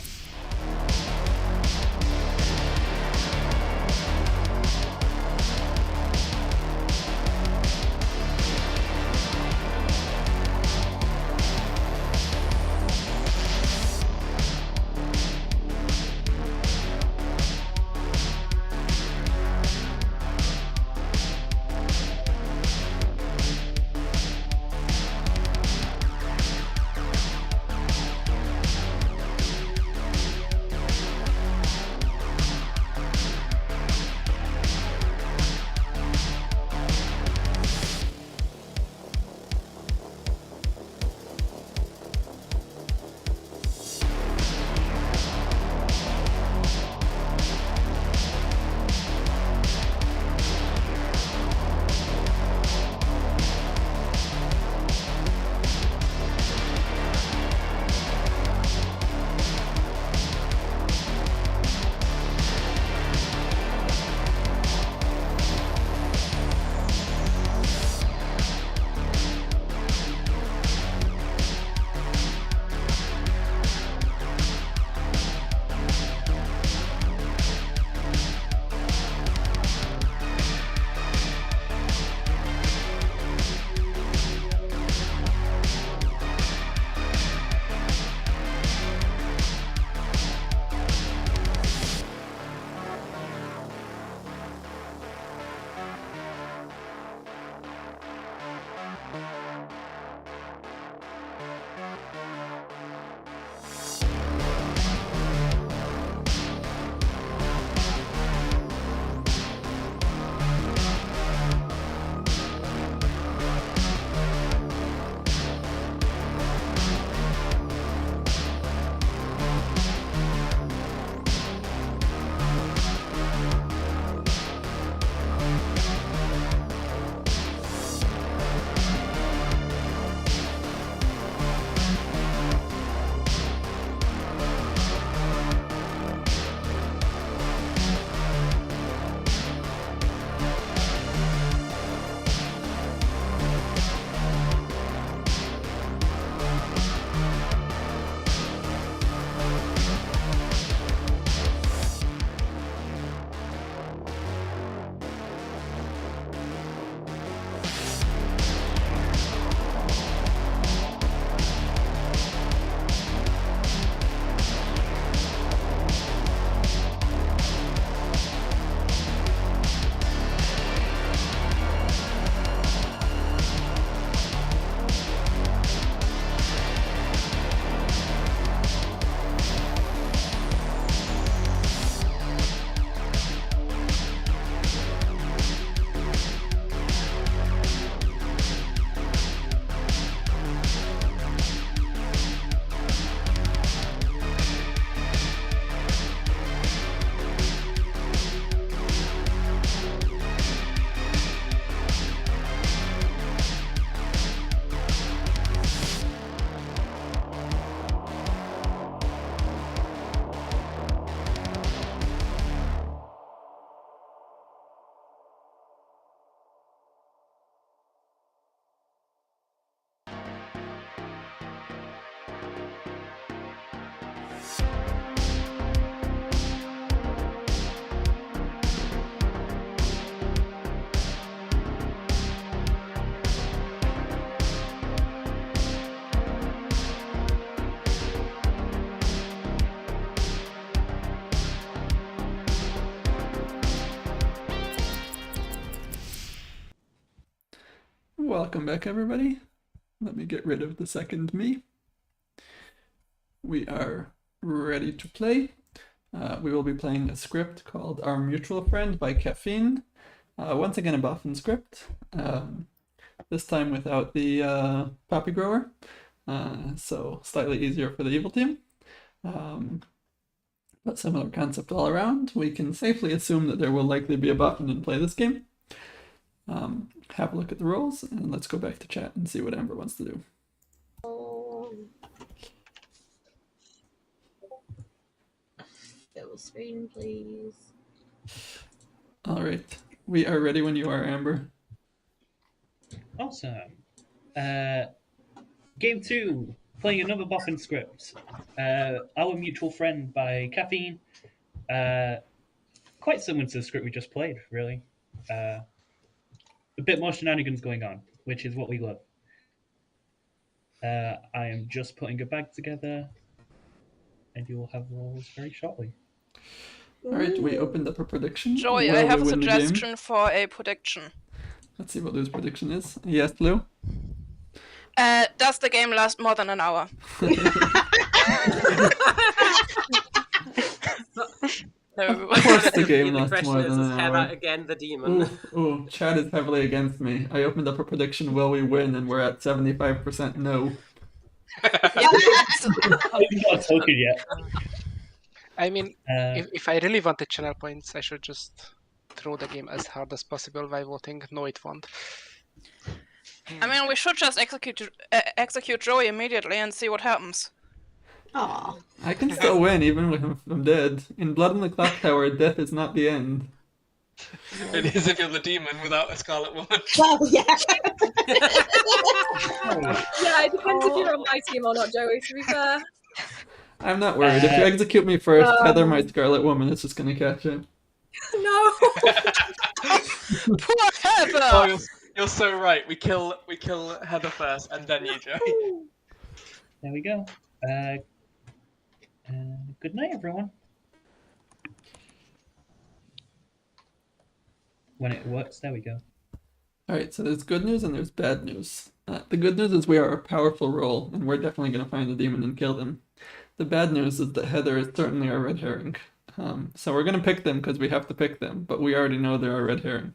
Welcome back, everybody. Let me get rid of the second me. We are ready to play. We will be playing a script called Our Mutual Friend by Caffeine. Once again, a Boffin script. This time without the poppy grower, so slightly easier for the evil team. But similar concept all around. We can safely assume that there will likely be a Boffin in play this game. have a look at the rolls, and let's go back to chat and see what Amber wants to do. Full screen, please. All right, we are ready when you are, Amber. Awesome. Game 2, playing another Boffin script. Our Mutual Friend by Caffeine. Quite similar to the script we just played, really. A bit more shenanigans going on, which is what we love. I am just putting a bag together, and you will have rolls very shortly. All right, we opened up a prediction. Joy, Will I have we a win the game? suggestion for a prediction. Let's see what Lou's prediction is. Yes, Lou? Does the game last more than an hour? No. Of course the game The lasts question more is, than is an Heather hour. again the demon? Ooh, Chad is heavily against me. I opened up a prediction, will we win? And we're at 75% no. I haven't got a token yet. I mean, if I really wanted channel points, I should just throw the game as hard as possible by voting no, it won't. I mean, we should just execute Joey immediately and see what happens. Aww. I can still win even if I'm dead. In Blood on the Clocktower, death is not the end. It is if you're the demon without a Scarlet Woman. Well, yeah. Yeah, it depends if you're on my team or not, Joey, to be fair. I'm not worried. If you execute me first, Heather, my Scarlet Woman, is just gonna catch it. No! Poor Heather! Oh, you're so right. We kill Heather first, and then you, Joey. There we go. Good night, everyone. When it works, there we go. Alright, so there's good news and there's bad news. The good news is we are a powerful roll, and we're definitely going to find the demon and kill them. The bad news is that Heather is certainly our red herring. So we're going to pick them because we have to pick them, but we already know they're our red herring.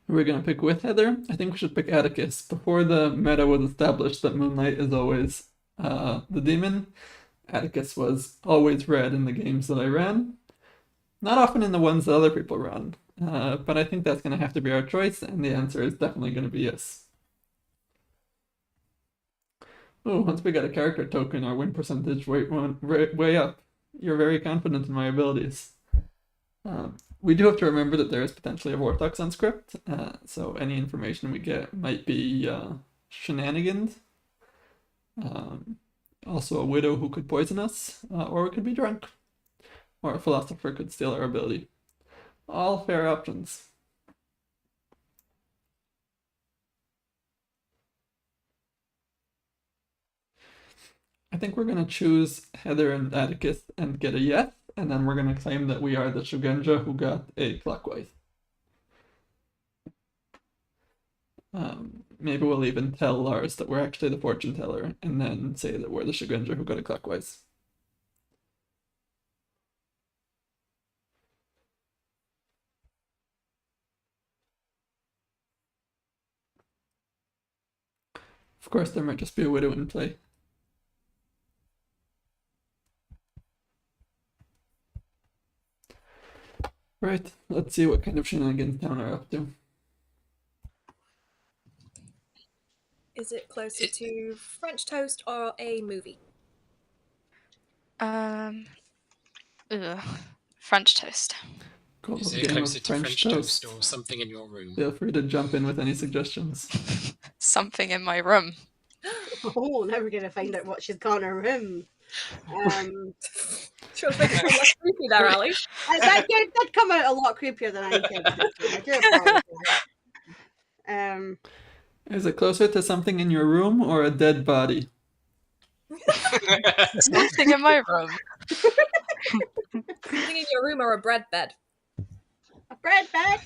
We're going to pick with Heather. I think we should pick Atticus. Before the meta was established that Moonlight is always the demon, Atticus was always red in the games that I ran. Not often in the ones that other people run, but I think that's going to have to be our choice, and the answer is definitely going to be yes. Oh, once we got a character token, our win percentage went way up. You're very confident in my abilities. We do have to remember that there is potentially a Vortex on script, so any information we get might be shenanigans. Also a widow who could poison us, or we could be drunk. Or a philosopher could steal our ability. All fair options. I think we're going to choose Heather and Atticus and get a yes, and then we're going to claim that we are the Shugenja who got a clockwise. Maybe we'll even tell Lars that we're actually the fortune teller, and then say that we're the Shugenja who got a clockwise. Of course, there might just be a widow in play. Right, let's see what kind of shenanigans town are up to. Is it closer to French toast or a movie? French toast. Cool. Is Game it of closer to French toast or something in your room? Feel free to jump in with any suggestions. Something in my room. Oh, now we're going to find out what she's got in her room. She was making it less creepy there, Ali. That did come out a lot creepier than I intended it to. I do apologize. Is it closer to something in your room or a dead body? Something in my room. Something in your room or a bread bed? A bread bed?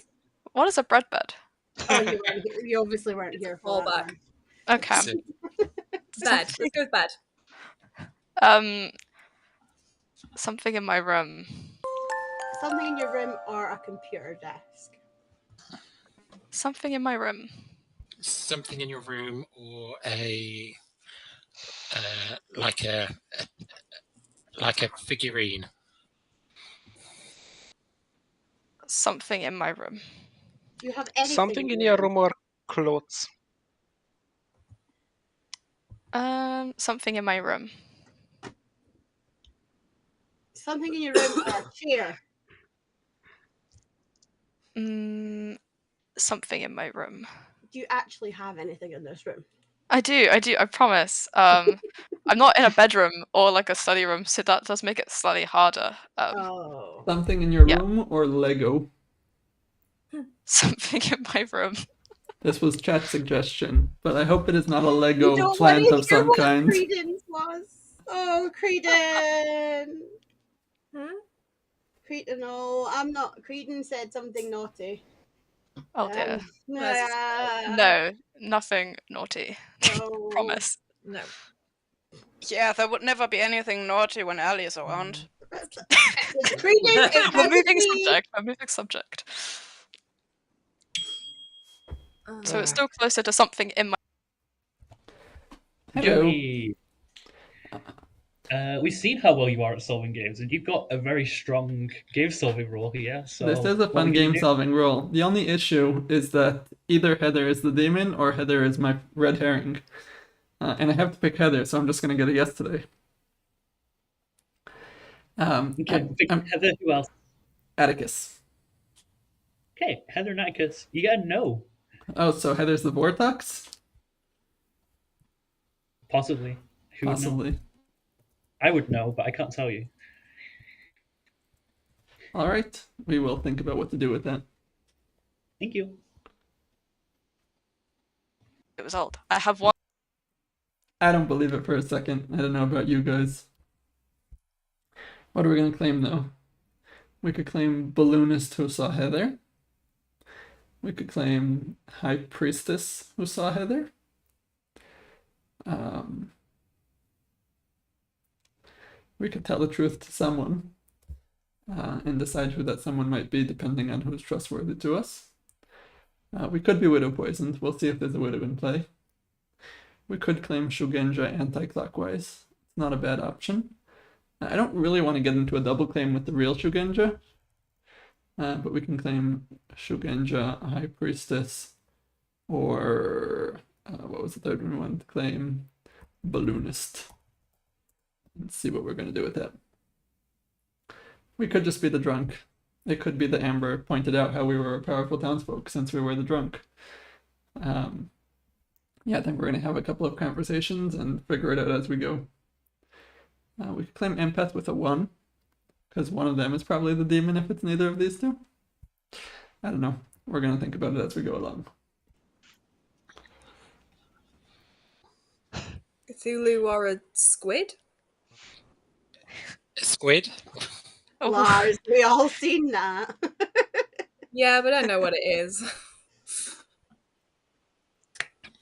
What is a bread bed? Oh, you obviously weren't here for that. Back. Okay. Bed. Let's go with bed. Something in my room. Something in your room or a computer desk? Something in my room. Something in your room or a like a figurine. Something in my room. Do you have anything? Something in your room or clothes? Something in my room. Something in your room or a chair? Something in my room. Do you actually have anything in this room? I do, I promise. I'm not in a bedroom or like a study room, so that does make it slightly harder. Oh. Something in your room or Lego? Something in my room. This was chat suggestion, but I hope it is not a You Lego don't plant want to of hear some what kind. Credence was. Oh, Credence. Credence, no, I'm not. Credence said something naughty. Oh dear. Nah. No, nothing naughty. No. Promise. No. Yeah, there would never be anything naughty when Ali is around. Credence, it We're has moving to be... subject. We're moving subject. So it's still closer to something in my. Hello. Joey. We've seen how well you are at solving games, and you've got a very strong game-solving role here. So This is a fun game-solving role. The only issue is that either Heather is the demon or Heather is my red herring. And I have to pick Heather, so I'm just going to get a yes today. Heather, who else? Atticus. Okay, Heather and Atticus. You gotta know. Oh, so Heather's the Vortex? Possibly. Who would know? Possibly. I would know, but I can't tell you. All right, we will think about what to do with that. Thank you. It was old. I have one. I don't believe it for a second. I don't know about you guys. What are we going to claim, though? We could claim Balloonist who saw Heather. We could claim High Priestess who saw Heather. We could tell the truth to someone and decide who that someone might be depending on who's trustworthy to us. We could be Widow poisoned. We'll see if there's a Widow in play. We could claim Shugenja anti-clockwise. It's not a bad option. I don't really want to get into a double claim with the real Shugenja, but we can claim Shugenja, High Priestess, or what was the third one we wanted to claim? Balloonist. Let's see what we're going to do with that. We could just be the drunk. It could be that Amber pointed out how we were powerful townsfolk since we were the drunk. Yeah, I think we're going to have a couple of conversations and figure it out as we go. We could claim Empath with a 1, because one of them is probably the demon if it's neither of these two. I don't know. We're going to think about it as we go along. Cthulhu or a squid? A squid? Lars, we all seen that. Yeah, but I know what it is.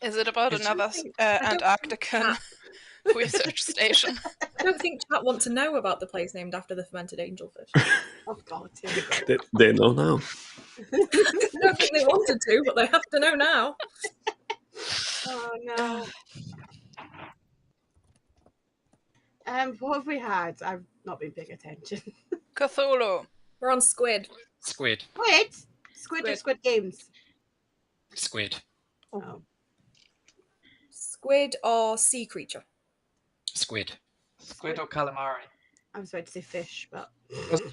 Is it about another Antarctican research station? I don't think chat want to know about the place named after the fermented angelfish. Oh God, They know now. I don't think they wanted to, but they have to know now. Oh no. What have we had? I've not been paying attention. Cthulhu. We're on squid. Squid. Squid or Squid Games? Squid. Oh. Squid or sea creature? Squid. Squid or calamari? I was about to say fish, but Squid.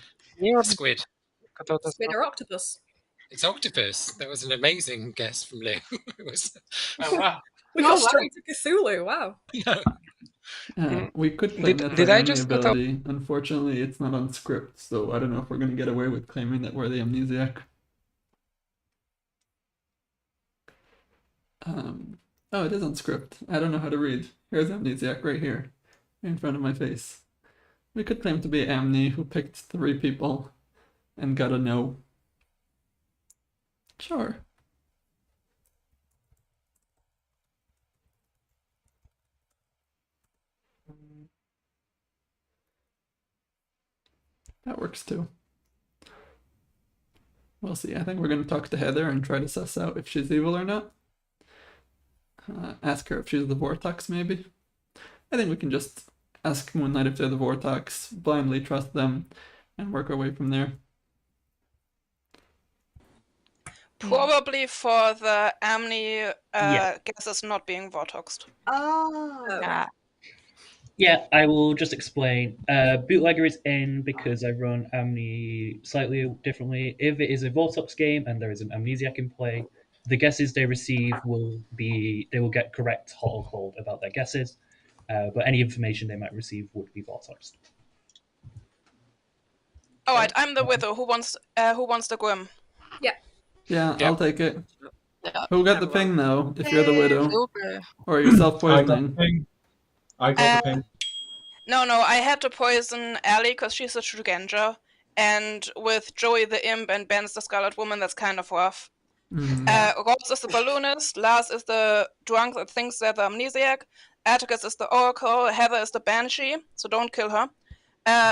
Squid or octopus? It's octopus. That was an amazing guess from Lou. It was... Oh wow. We got straight to Cthulhu. Wow. We could claim that did for I any just put ability. Unfortunately, it's not on script, so I don't know if we're going to get away with claiming that we're the amnesiac. Oh, it is on script. I don't know how to read. Here's amnesiac right here, in front of my face. We could claim to be Amni who picked 3 people and got a no. Sure. That works too. We'll see. I think we're going to talk to Heather and try to suss out if she's evil or not. Ask her if she's the Vortex, maybe. I think we can just ask Moonlight if they're the Vortex, blindly trust them, and work our way from there. Probably for the Amni Yeah. guesses not being Vortoxed. Oh. Yeah, I will just explain. Bootlegger is in because I run Amni slightly differently. If it is a Vortox game and there is an Amnesiac in play, the guesses they receive they will get correct hot or cold about their guesses, but any information they might receive would be Vortoxed. All right, I'm the Wither. Who wants the Grim? Yeah. Yeah, Yep. I'll take it. Yeah. Who got the ping now? If you're the widow, Silver. or are you self-poisoning? I got the ping. No, I had to poison Allie because she's a Shugenja, and with Joey the Imp and Ben's the Scarlet Woman, that's kind of rough. Rose is the balloonist, Lars is the drunk that thinks they're the amnesiac, Atticus is the oracle, Heather is the banshee, so don't kill her.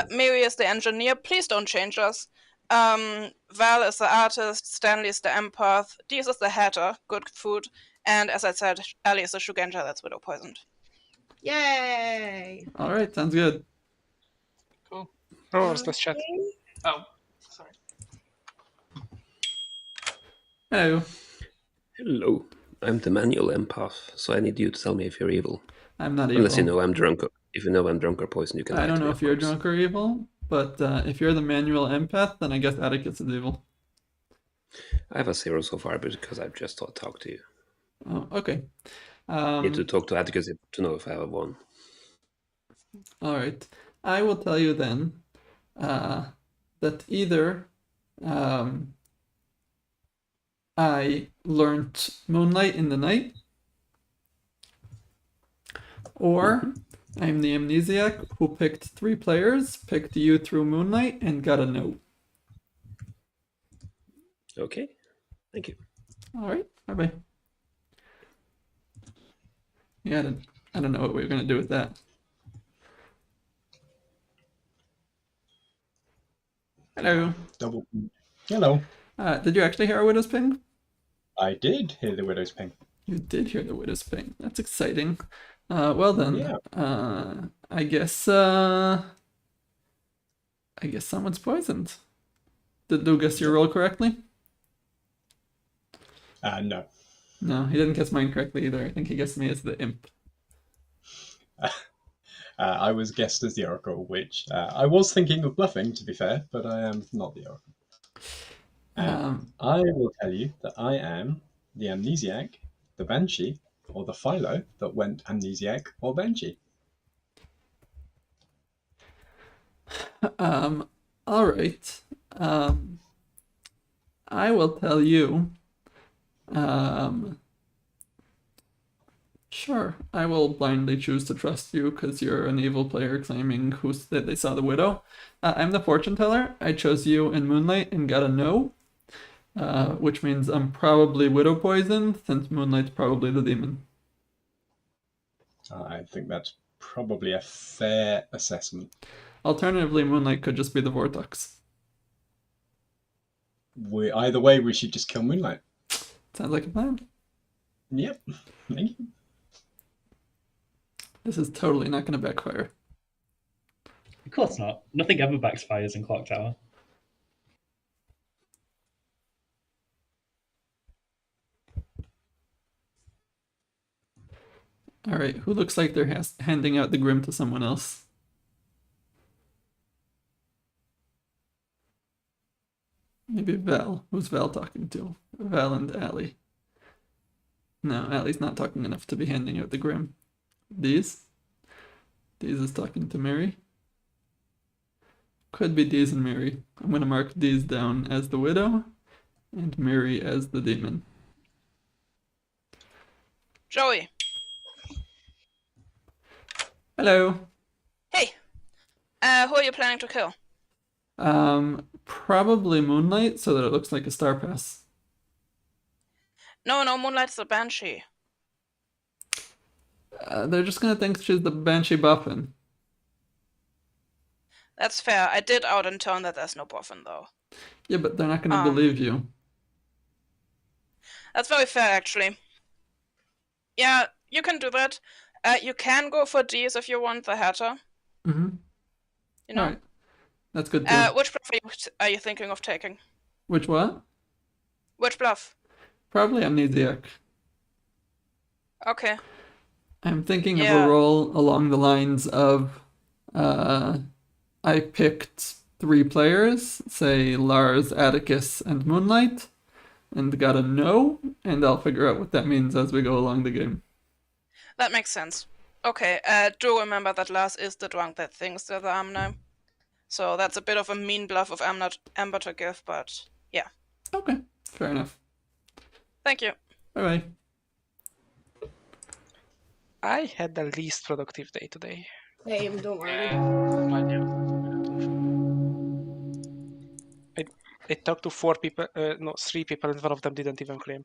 Mary is the engineer, please don't change us. Val is the artist, Stanley is the empath, Deez is the hatter, good food, and as I said, Allie is the Shugenja, that's widow poisoned. Yay! All right, sounds good. Cool. Roars, let's chat. Oh, sorry. Hello. Hello. I'm the manual empath, so I need you to tell me if you're evil. I'm not evil. Unless you know I'm drunk. If you know I'm drunk or poisoned, you can. I don't know if you're drunk or evil, but if you're the manual empath, then I guess Atticus is evil. I have a 0 so far because I've just talked to you. Oh, okay. Need to talk to Atticus to know if I have a 1. All right. I will tell you then that either I learnt Moonlight in the night, or I'm the amnesiac who picked 3 players, picked you through Moonlight, and got a no. Okay. Thank you. All right. Bye-bye. Yeah, I don't know what we were going to do with that. Hello. Double. Hello. Did you actually hear our widow's ping? I did hear the widow's ping. You did hear the widow's ping. That's exciting. Well then, Yeah. I guess someone's poisoned. Did Lou guess your roll correctly? No. No, he didn't guess mine correctly either. I think he guessed me as the imp. I was guessed as the Oracle, which I was thinking of bluffing, to be fair, but I am not the Oracle. I will tell you that I am the Amnesiac, the Banshee, or the Philo that went Amnesiac or Banshee. All right. I will tell you. Sure, I will blindly choose to trust you because you're an evil player claiming that they saw the widow. I'm the fortune teller. I chose you in Moonlight and got a no, which means I'm probably widow poisoned since Moonlight's probably the demon. I think that's probably a fair assessment. Alternatively, Moonlight could just be the Vortex. Either way, we should just kill Moonlight. Sounds like a plan. Yep. Thank you. This is totally not going to backfire. Of course not. Nothing ever backfires in Clocktower. All right, who looks like they're handing out the Grim to someone else? Maybe Val. Who's Val talking to? Val and Allie. No, Allie's not talking enough to be handing out the Grim. Deez is talking to Mary. Could be Deez and Mary. I'm going to mark Deez down as the widow and Mary as the demon. Joey. Hello. Hey. Who are you planning to kill? Probably Moonlight so that it looks like a star pass. No, Moonlight's a banshee. They're just gonna think she's the Banshee Buffin. That's fair. I did out and turn that there's no Buffin, though. Yeah, but they're not gonna believe you. That's very fair, actually. Yeah, you can do that. You can go for Deez if you want the Hatter. Mm-hmm. You know? Alright. That's good too. Which bluff are you thinking of taking? Which what? Which bluff? Probably amnesiac. Okay. I'm thinking of Yeah. a role along the lines of I picked 3 players, say Lars, Atticus, and Moonlight, and got a no, and I'll figure out what that means as we go along the game. That makes sense. Okay, do remember that Lars is the drunk that thinks they're the Amno. So that's a bit of a mean bluff of Amber to give, but yeah. Okay, fair enough. Thank you. Bye-bye. I had the least productive day today. Same, don't worry. I talked to 4 people, no, 3 people, and one of them didn't even claim.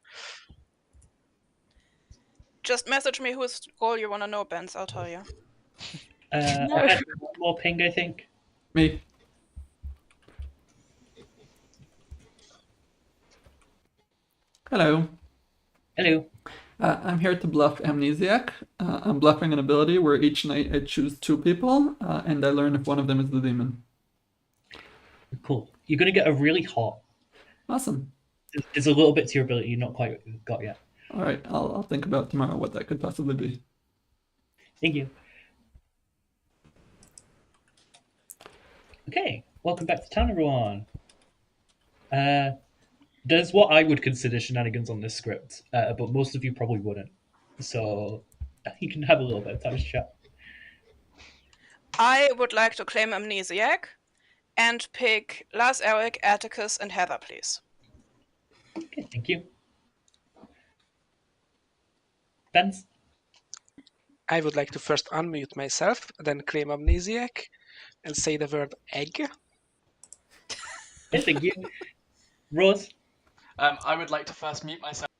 Just message me whose role you want to know, Benz. I'll tell you. I had one more ping, I think. Me. Hello. Hello. I'm here to bluff amnesiac. I'm bluffing an ability where each night I choose 2 people, and I learn if one of them is the demon. Cool. You're going to get a really hot. Awesome. There's a little bit to your ability you've not quite got yet. All right, I'll think about tomorrow what that could possibly be. Thank you. Okay, welcome back to town, everyone. There's what I would consider shenanigans on this script, but most of you probably wouldn't. So you can have a little bit of time to chat. I would like to claim amnesiac and pick Lars, Eric, Atticus, and Heather, please. Okay, thank you. Benz? I would like to first unmute myself, then claim amnesiac, and say the word egg. Thank you. Rose? I would like to first mute myself.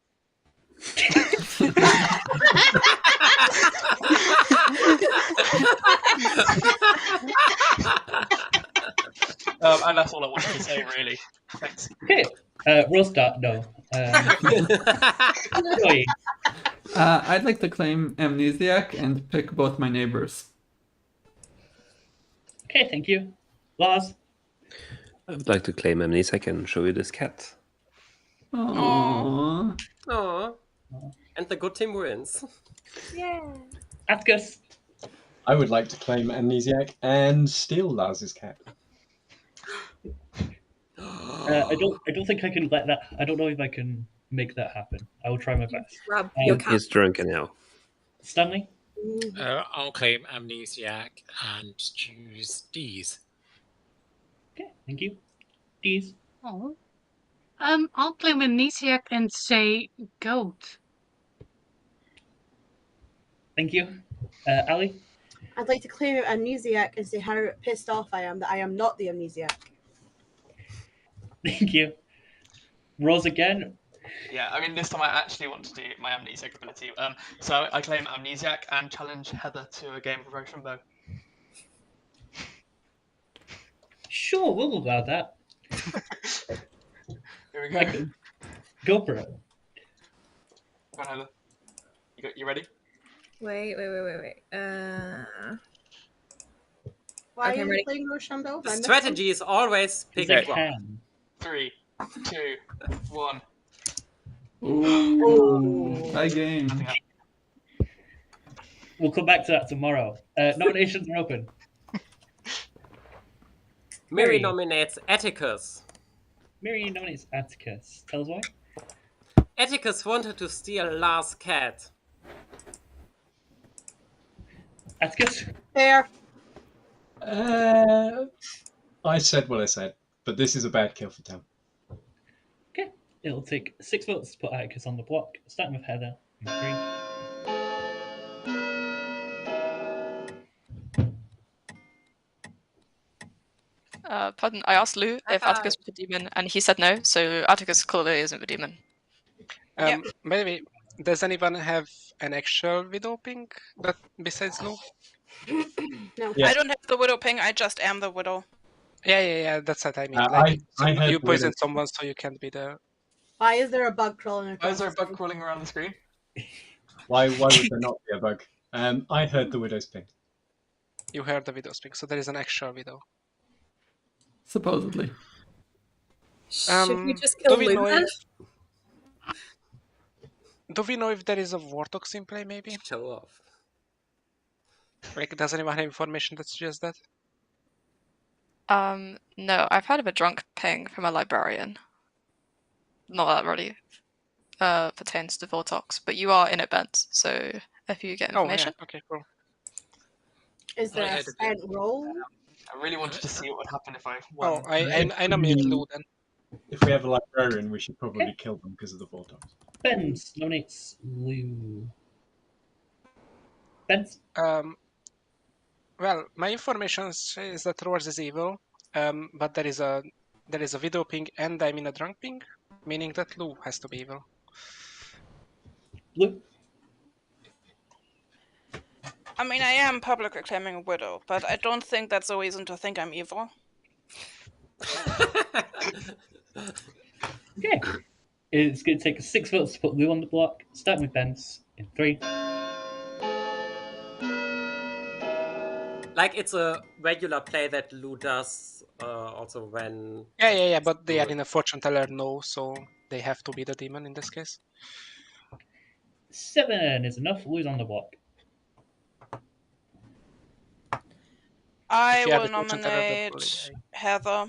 And that's all I wanted to say, really. Thanks. Okay. Rose start, no. I'd like to claim amnesiac and pick both my neighbors. Okay, thank you. Lars? I would like to claim amnesiac and show you this cat. Aww. Aww. And the good team wins. Yeah. Atticus? I would like to claim amnesiac and steal Lars's cat. I don't think I can let that. I don't know if I can make that happen. I will try my best. Grab your cat. He's drunk now. Stanley? I'll claim amnesiac and choose D's. Okay, thank you. D's? Oh. I'll claim amnesiac and say goat. Thank you. Ali? I'd like to claim amnesiac and say how pissed off I am that I am not the amnesiac. Thank you. Rose again? Yeah, I mean, this time I actually want to do my amnesiac ability. So I claim amnesiac and challenge Heather to a game of Ocean Bow. Sure, we'll allow that. Here we go. Go for it. Go on, Heather. You ready? Wait. Why Okay, are I'm you ready. playing Rochambeau? The strategy is always pick You it wrong. can. 3, 2, 1. Ooh, tie game. We'll come back to that tomorrow. Nominations are open. Miri nominates Atticus. Miri nominates Atticus. Tell us why. Atticus wanted to steal Lars' cat. Atticus? Fair. I said what I said, but this is a bad kill for Tam. Okay. It'll take 6 votes to put Atticus on the block, starting with Heather. 3. Pardon, I asked Lou if Atticus was a demon, and he said no, so Atticus clearly isn't a demon. By the way, does anyone have an actual widow ping that besides Lou? No. Yes. I don't have the widow ping, I just am the widow. Yeah, that's what I mean. I heard you the poison widow. someone, so you can't be there. Why is there a bug crawling Why across? is there a bug crawling around the screen? Why would there not be a bug? I heard the widow's ping. You heard the widow's ping, so there is an actual widow. Supposedly. Should we just kill do we Lou know then? Do we know if there is a Vortex in play, maybe? Show off. Like, does anyone have information that suggests that? No, I've heard of a drunk ping from a librarian. Not that really pertains to Vortox, but you are in it, Bent, so if you get information. Oh, yeah, okay, cool. Is there a spent roll? I really wanted to see what would happen if I Oh, won. I nominate Lou then. If we have a librarian, we should probably kill them because of the Vortex. Benz nominates Lou. Benz? Well, my information says that Roars is evil, but there is a video ping and I'm in a drunk ping, meaning that Lou has to be evil. Lou? I mean, I am publicly claiming a widow, but I don't think that's a reason to think I'm evil. Okay. It's going to take 6 votes to put Lou on the block. Starting with Benz in 3. Like, it's a regular play that Lou does also when... Yeah, but they are in a fortune teller no, so they have to be the demon in this case. 7 is enough. Lou's on the block. I will nominate Heather.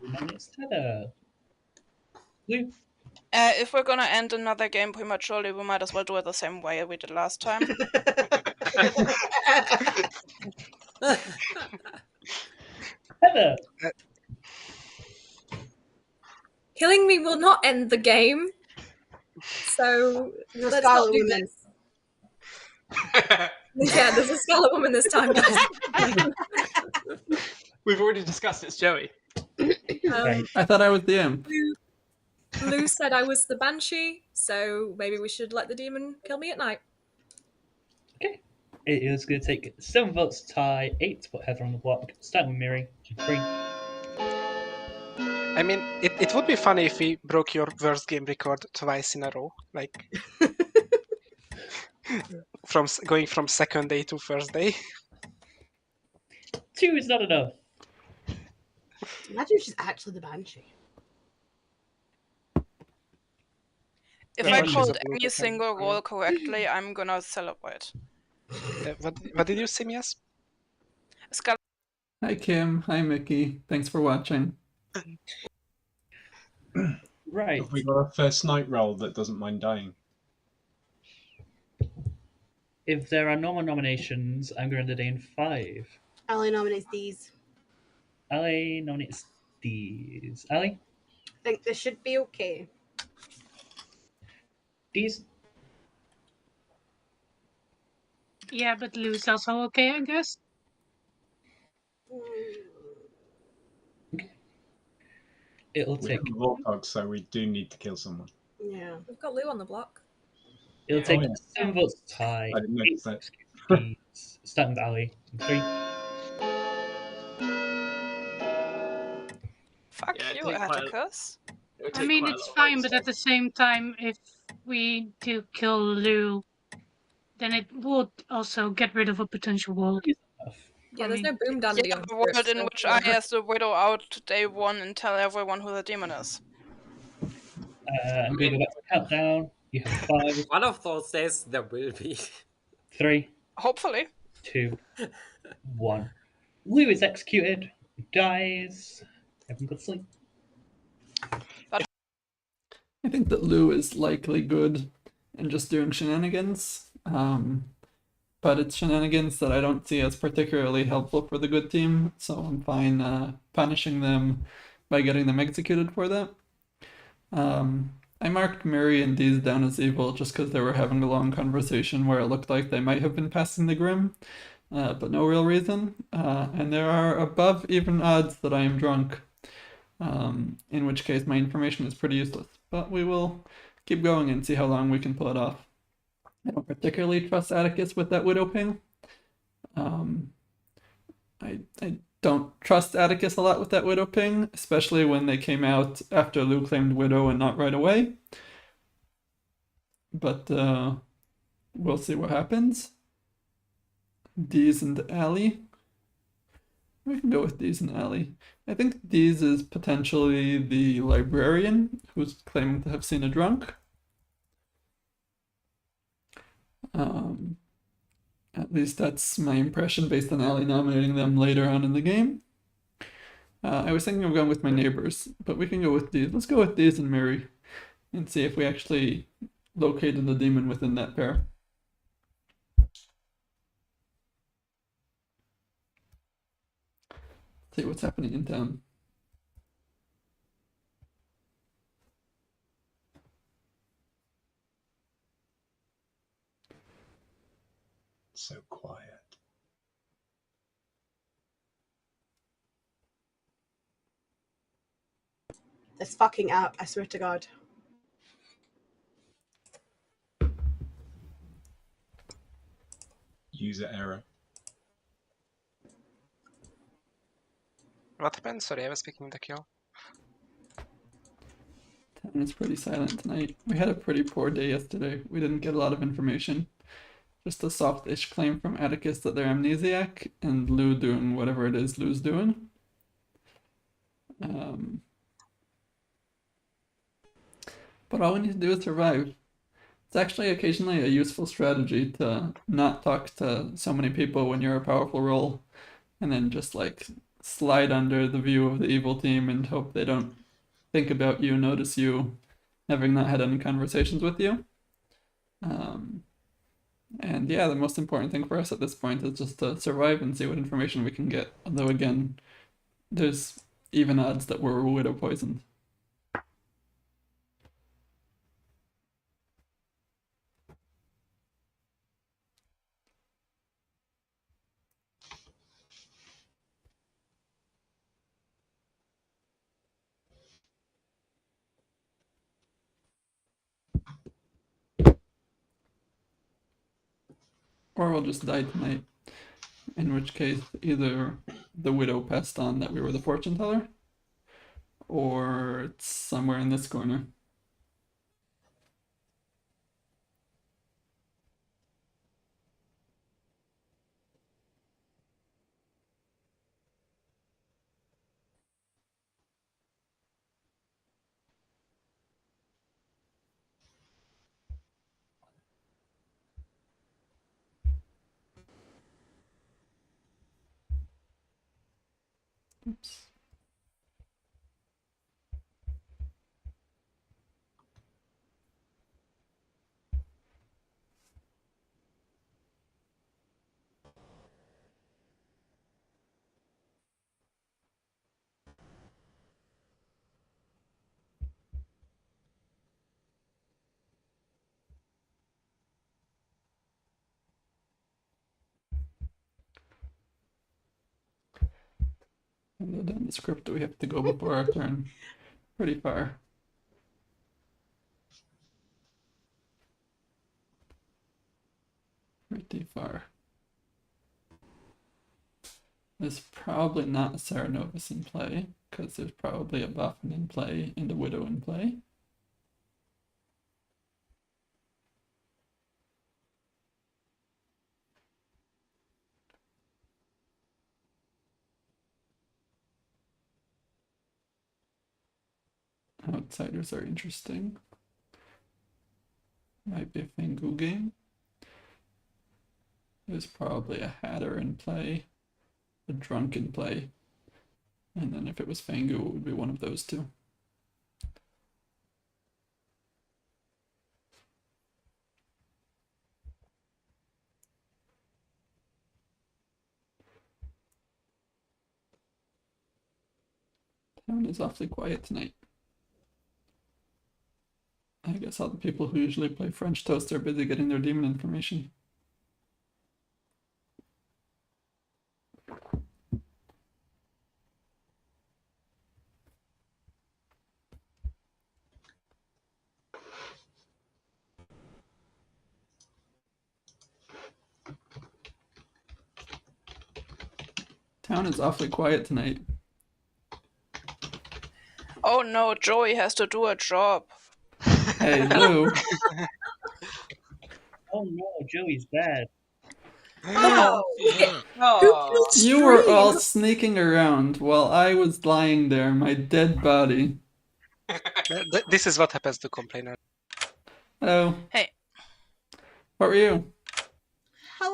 Nominates Heather. Lou? If we're gonna end another game prematurely, we might as well do it the same way we did last time. Heather! Killing me will not end the game. So The let's Scarlet not do Woman. this. Yeah, there's a Scarlet Woman this time, guys. We've already discussed it's Joey. I thought I was the imp. Lou said I was the Banshee, so maybe we should let the demon kill me at night. Okay. It is going to take 7 votes to tie, 8 to put Heather on the block. Starting with Miri, 3. I mean, it would be funny if we broke your worst game record twice in a row, like going from second day to first day. 2 is not enough. Imagine if she's actually the Banshee. If I called any single roll correctly, I'm gonna celebrate. What did you say, Mias? Hi Kim, hi Mickey, thanks for watching. Right. Have we got a first night roll that doesn't mind dying? If there are no more nominations, I'm going to entertain 5. Ali nominates these. Ali nominates these. Ali? I think this should be okay. These? Yeah, but Lou's also okay, I guess. It'll We take. have a Vortex, so we do need to kill someone. Yeah. We've got Lou on the block. It'll take yeah. 7 votes to tie. I didn't notice that. Starting with Ali in 3. Fuck Yeah, you, Atticus. I mean, it's fine, but at the same time, if we do kill Lou, then it would also get rid of a potential wall. Yeah, there's no boom dandy Yeah, on the world first, in so which I as the widow out day 1 and tell everyone who the demon is. I'm going to go back to the countdown. You have 5. One of those days there will be. 3. Hopefully. 2. 1. Lou is executed. Dies. Everyone go to sleep. I think that Lou is likely good and just doing shenanigans. But it's shenanigans that I don't see as particularly helpful for the good team, so I'm fine punishing them by getting them executed for that. I marked Mary and Deez down as evil just because they were having a long conversation where it looked like they might have been passing the Grim, but no real reason. And there are above even odds that I am drunk, in which case my information is pretty useless. But we will keep going and see how long we can pull it off. I don't particularly trust Atticus with that widow ping. I don't trust Atticus a lot with that widow ping, especially when they came out after Lou claimed widow and not right away. But we'll see what happens. Deez and Ali. We can go with Deez and Ali. I think Deez is potentially the librarian who's claiming to have seen a drunk. At least that's my impression based on Ali nominating them later on in the game. I was thinking of going with my neighbors, but we can go with these. Let's go with these and Mary and see if we actually located the demon within that pair. See what's happening in town. So quiet. This fucking app, I swear to God. User error. What happened? Sorry, I was picking the kill. Town is pretty silent tonight. We had a pretty poor day yesterday. We didn't get a lot of information. Just a soft-ish claim from Atticus that they're amnesiac, and Lou doing whatever it is Lou's doing. But all we need to do is survive. It's actually occasionally a useful strategy to not talk to so many people when you're a powerful role, and then just like slide under the view of the evil team and hope they don't think about you, notice you, having not had any conversations with you. And yeah, the most important thing for us at this point is just to survive and see what information we can get. Although again, there's even odds that we're widow poisoned. Or we'll just die tonight. In which case, either the widow passed on that we were the fortune teller, or it's somewhere in this corner. Oops. Although down the script we have to go before our turn. Pretty far. Pretty far. There's probably not a Ceranovus in play, because there's probably a Boffin in play and a Widow in play. Outsiders are interesting. Might be a Fangu game. There's probably a Hatter in play, a Drunk in play, and then if it was Fangu, it would be one of those two. Town is awfully quiet tonight. I guess all the people who usually play French Toast are busy getting their demon information. Town is awfully quiet tonight. Oh no, Joey has to do a job. Hey, Lou. Oh no, Joey's bad. Oh! Oh. You were all sneaking around while I was lying there, my dead body. This is what happens to complainer. Hello. Hey. What were you?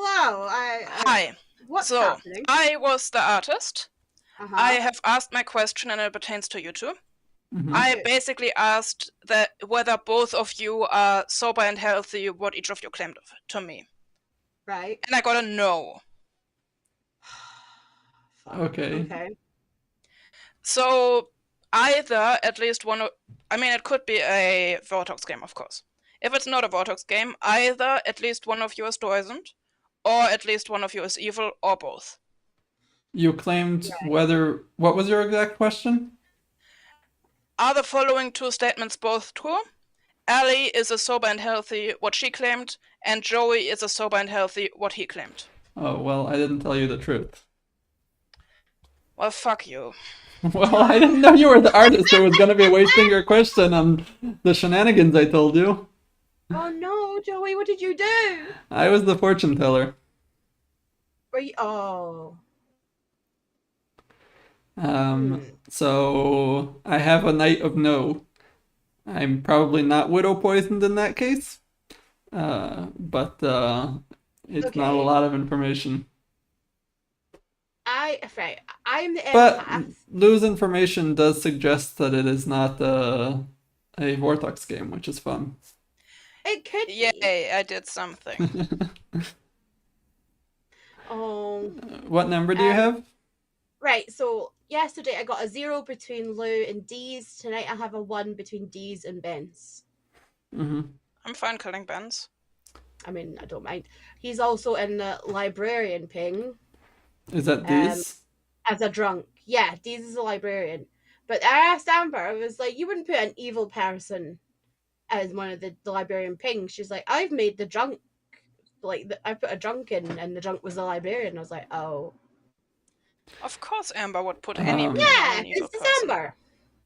hello. Hi. What's So, happening? I was the artist. Uh-huh. I have asked my question and it pertains to you two. Mhm. I basically asked that whether both of you are sober and healthy, what each of you claimed to me. Right. And I got a no. Okay. Okay. So either at least one of, I mean, it could be a Vortex game, of course. If it's not a Vortex game, either at least one of you is poisoned, or at least one of you is evil, or both. You claimed whether. What was your exact question? Are the following two statements both true? Ellie is a sober and healthy, what she claimed, and Joey is a sober and healthy, what he claimed. Oh, well, I didn't tell you the truth. Well, fuck you. Well, I didn't know you were the artist who was going to be wasting your question on the shenanigans I told you. Oh no, Joey, what did you do? I was the fortune teller. Were you... Oh. So I have a night of no. I'm probably not widow poisoned in that case. But it's not a lot of information. I'm the But empath. lose information does suggest that it is not a Vortex game, which is fun. It could be. Yay, I did something. Oh. What number do you have? Right, so yesterday I got a 0 between Lou and Dee's. Tonight I have a 1 between Dee's and Ben's. Mm-hmm. I'm fine killing Ben's. I mean, I don't mind. He's also in the librarian ping. Is that Dee's? As a drunk. Yeah, Dee's is a librarian. But I asked Amber, I was like, you wouldn't put an evil person as one of the librarian pings. She's like, I've made the drunk. Like, I put a drunk in, and the drunk was the librarian. I was like, oh. Of course Amber would put any Yeah, an evil this is person. Amber.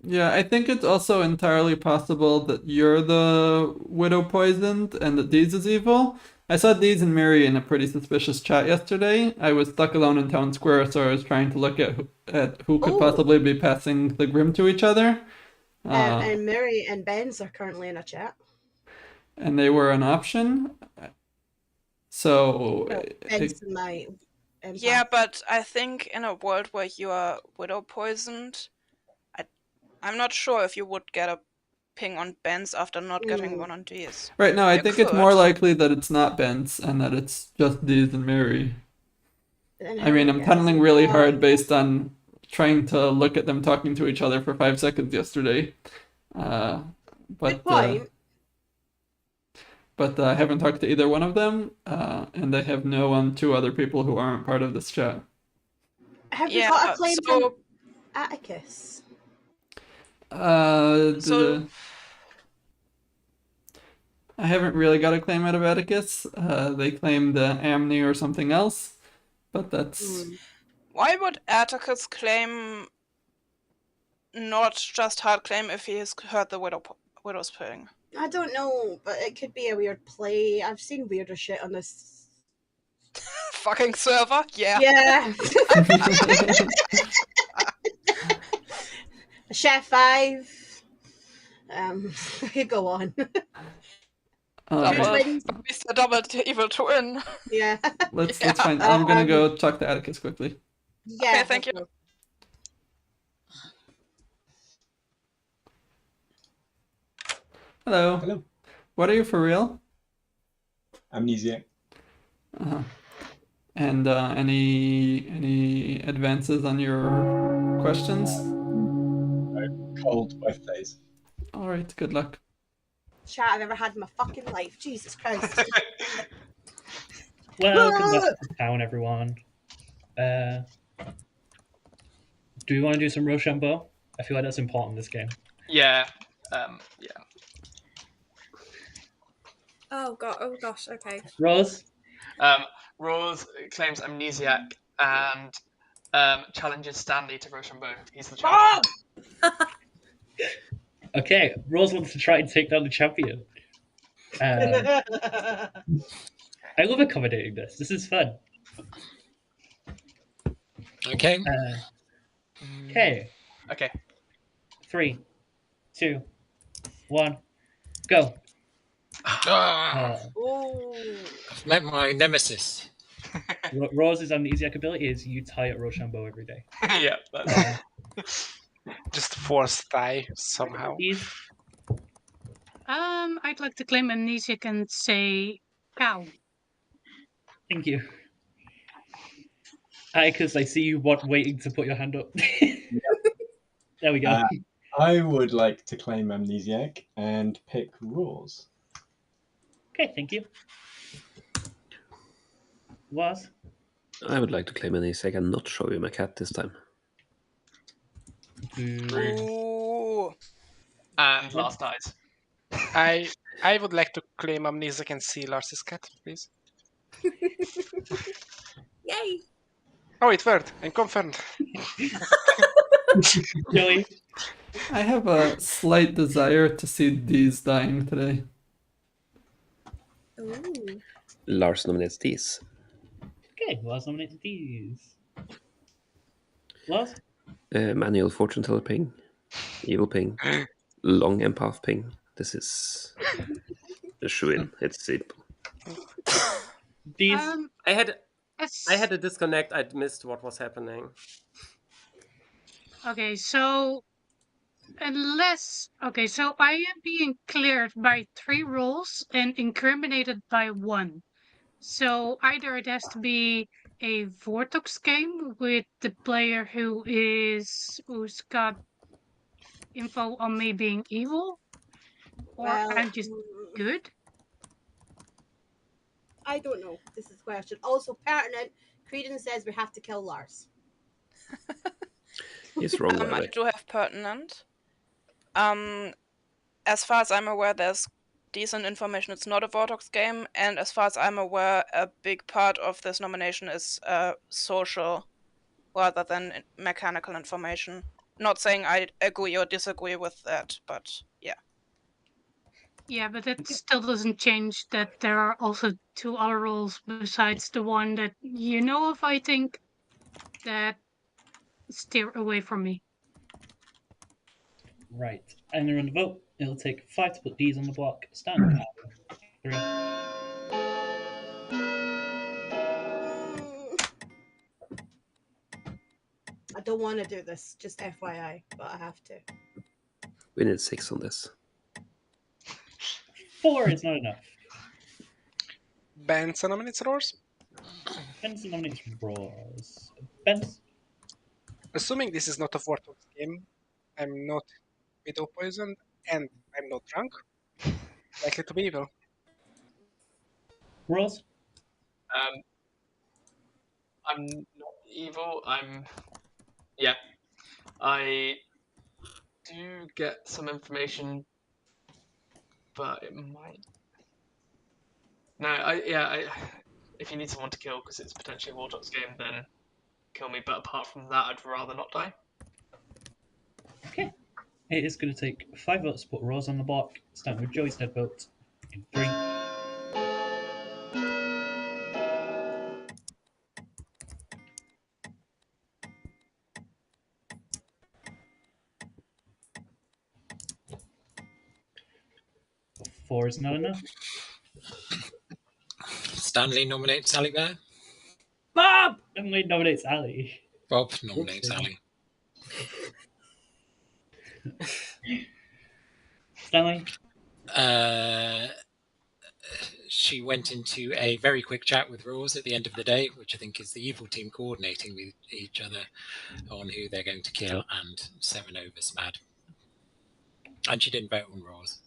Yeah, I think it's also entirely possible that you're the widow poisoned and that Deez is evil. I saw Deez and Mary in a pretty suspicious chat yesterday. I was stuck alone in town square, so I was trying to look at who could possibly be passing the Grim to each other. And Mary and Ben's are currently in a chat. And they were an option. So Ben's my Yeah, but I think in a world where you are widow poisoned, I'm not sure if you would get a ping on Ben's after not getting one on D's. Right, no, I You think it's could. more likely that it's not Ben's and that it's just Deez and Mary. I mean, I'm tunneling really hard based on trying to look at them talking to each other for 5 seconds yesterday. But Good point. But I haven't talked to either one of them, and I have no on 2 other people who aren't part of this chat. Have you got a claim from Atticus? I haven't really got a claim out of Atticus. They claimed Amni or something else, but that's... Why would Atticus claim not just hard claim if he has heard the widow's ping? I don't know, but it could be a weird play. I've seen weirder shit on this fucking server. Yeah. Yeah. Chef 5. You go on. Double evil twin. Yeah. Let's find. I'm gonna go talk to Atticus quickly. Yeah. Okay, thank you. Hello. Hello. What are you for real? Amnesiac. And any advances on your questions? Cold both days. All right. Good luck. Chat I've ever had in my fucking life. Jesus Christ. Welcome back to town, everyone. Do we want to do some Rochambeau? I feel like that's important in this game. Yeah. Yeah. Oh gosh, okay. Rose? Rose claims amnesiac and challenges Stanley to Rochambeau. He's the champion. Okay, Rose wants to try and take down the champion. I love accommodating this. This is fun. Okay. Okay. Okay. 3, 2, 1, go. I've met my nemesis. Rose's amnesiac ability is you tie at Rochambeau every day. Yeah, that's Just force die somehow. Please. I'd like to claim amnesiac and say cow. Thank you. Because I see you waiting to put your hand up. There we go. I would like to claim amnesiac and pick Rose. Okay, thank you. Was? I would like to claim amnesiac and not show you my cat this time. Ooh. and last night. I would like to claim amnesiac and see Lars's cat, please. Yay! Oh, it worked. I'm confirmed. Joey? I have a slight desire to see Dees dying today. Ooh. Lars nominates Dees. Okay, Lars nominates these. Lars? Manual fortune teller ping, evil ping, long empath ping. This is a shoe-in. It's simple. These. I had a disconnect. I missed what was happening. Okay, so so I am being cleared by 3 rolls and incriminated by 1. So either it has to be a Vortex game with the player who's got info on me being evil, or I'm just good. I don't know. This is the question. Also pertinent. Creedon says we have to kill Lars. He's wrong, by the I way. do have pertinent. As far as I'm aware, there's decent information. It's not a Vortex game, and as far as I'm aware, a big part of this nomination is social rather than mechanical information. Not saying I agree or disagree with that, but yeah. Yeah, but that still doesn't change that there are also 2 other roles besides the one that you know of, I think, that steer away from me. Right. I'm going to run the vote. It'll take 5 to put these on the block. Stand. 3. I don't want to do this, just FYI, but I have to. We need 6 on this. 4 is not enough. Benson nominates Roars. Benson nominates Roars. Benson? Assuming this is not a Vortex game, I'm not widow poisoned, and I'm not drunk. Likely to be evil. Roars? I'm not evil. Yeah. I do get some information, but it might. No, if you need someone to kill because it's potentially a Vortex game, then kill me. But apart from that, I'd rather not die. Okay. It is going to take 5 votes to put Rose on the block, starting with Joey's dead vote in 3. Four is not enough. Stanley nominates Sally Bear. Bob! Stanley nominates Ali. Bob nominates Ali. Stanley? She went into a very quick chat with Rose at the end of the day, which I think is the evil team coordinating with each other on who they're going to kill, and 7 over's mad. And she didn't vote on Rose.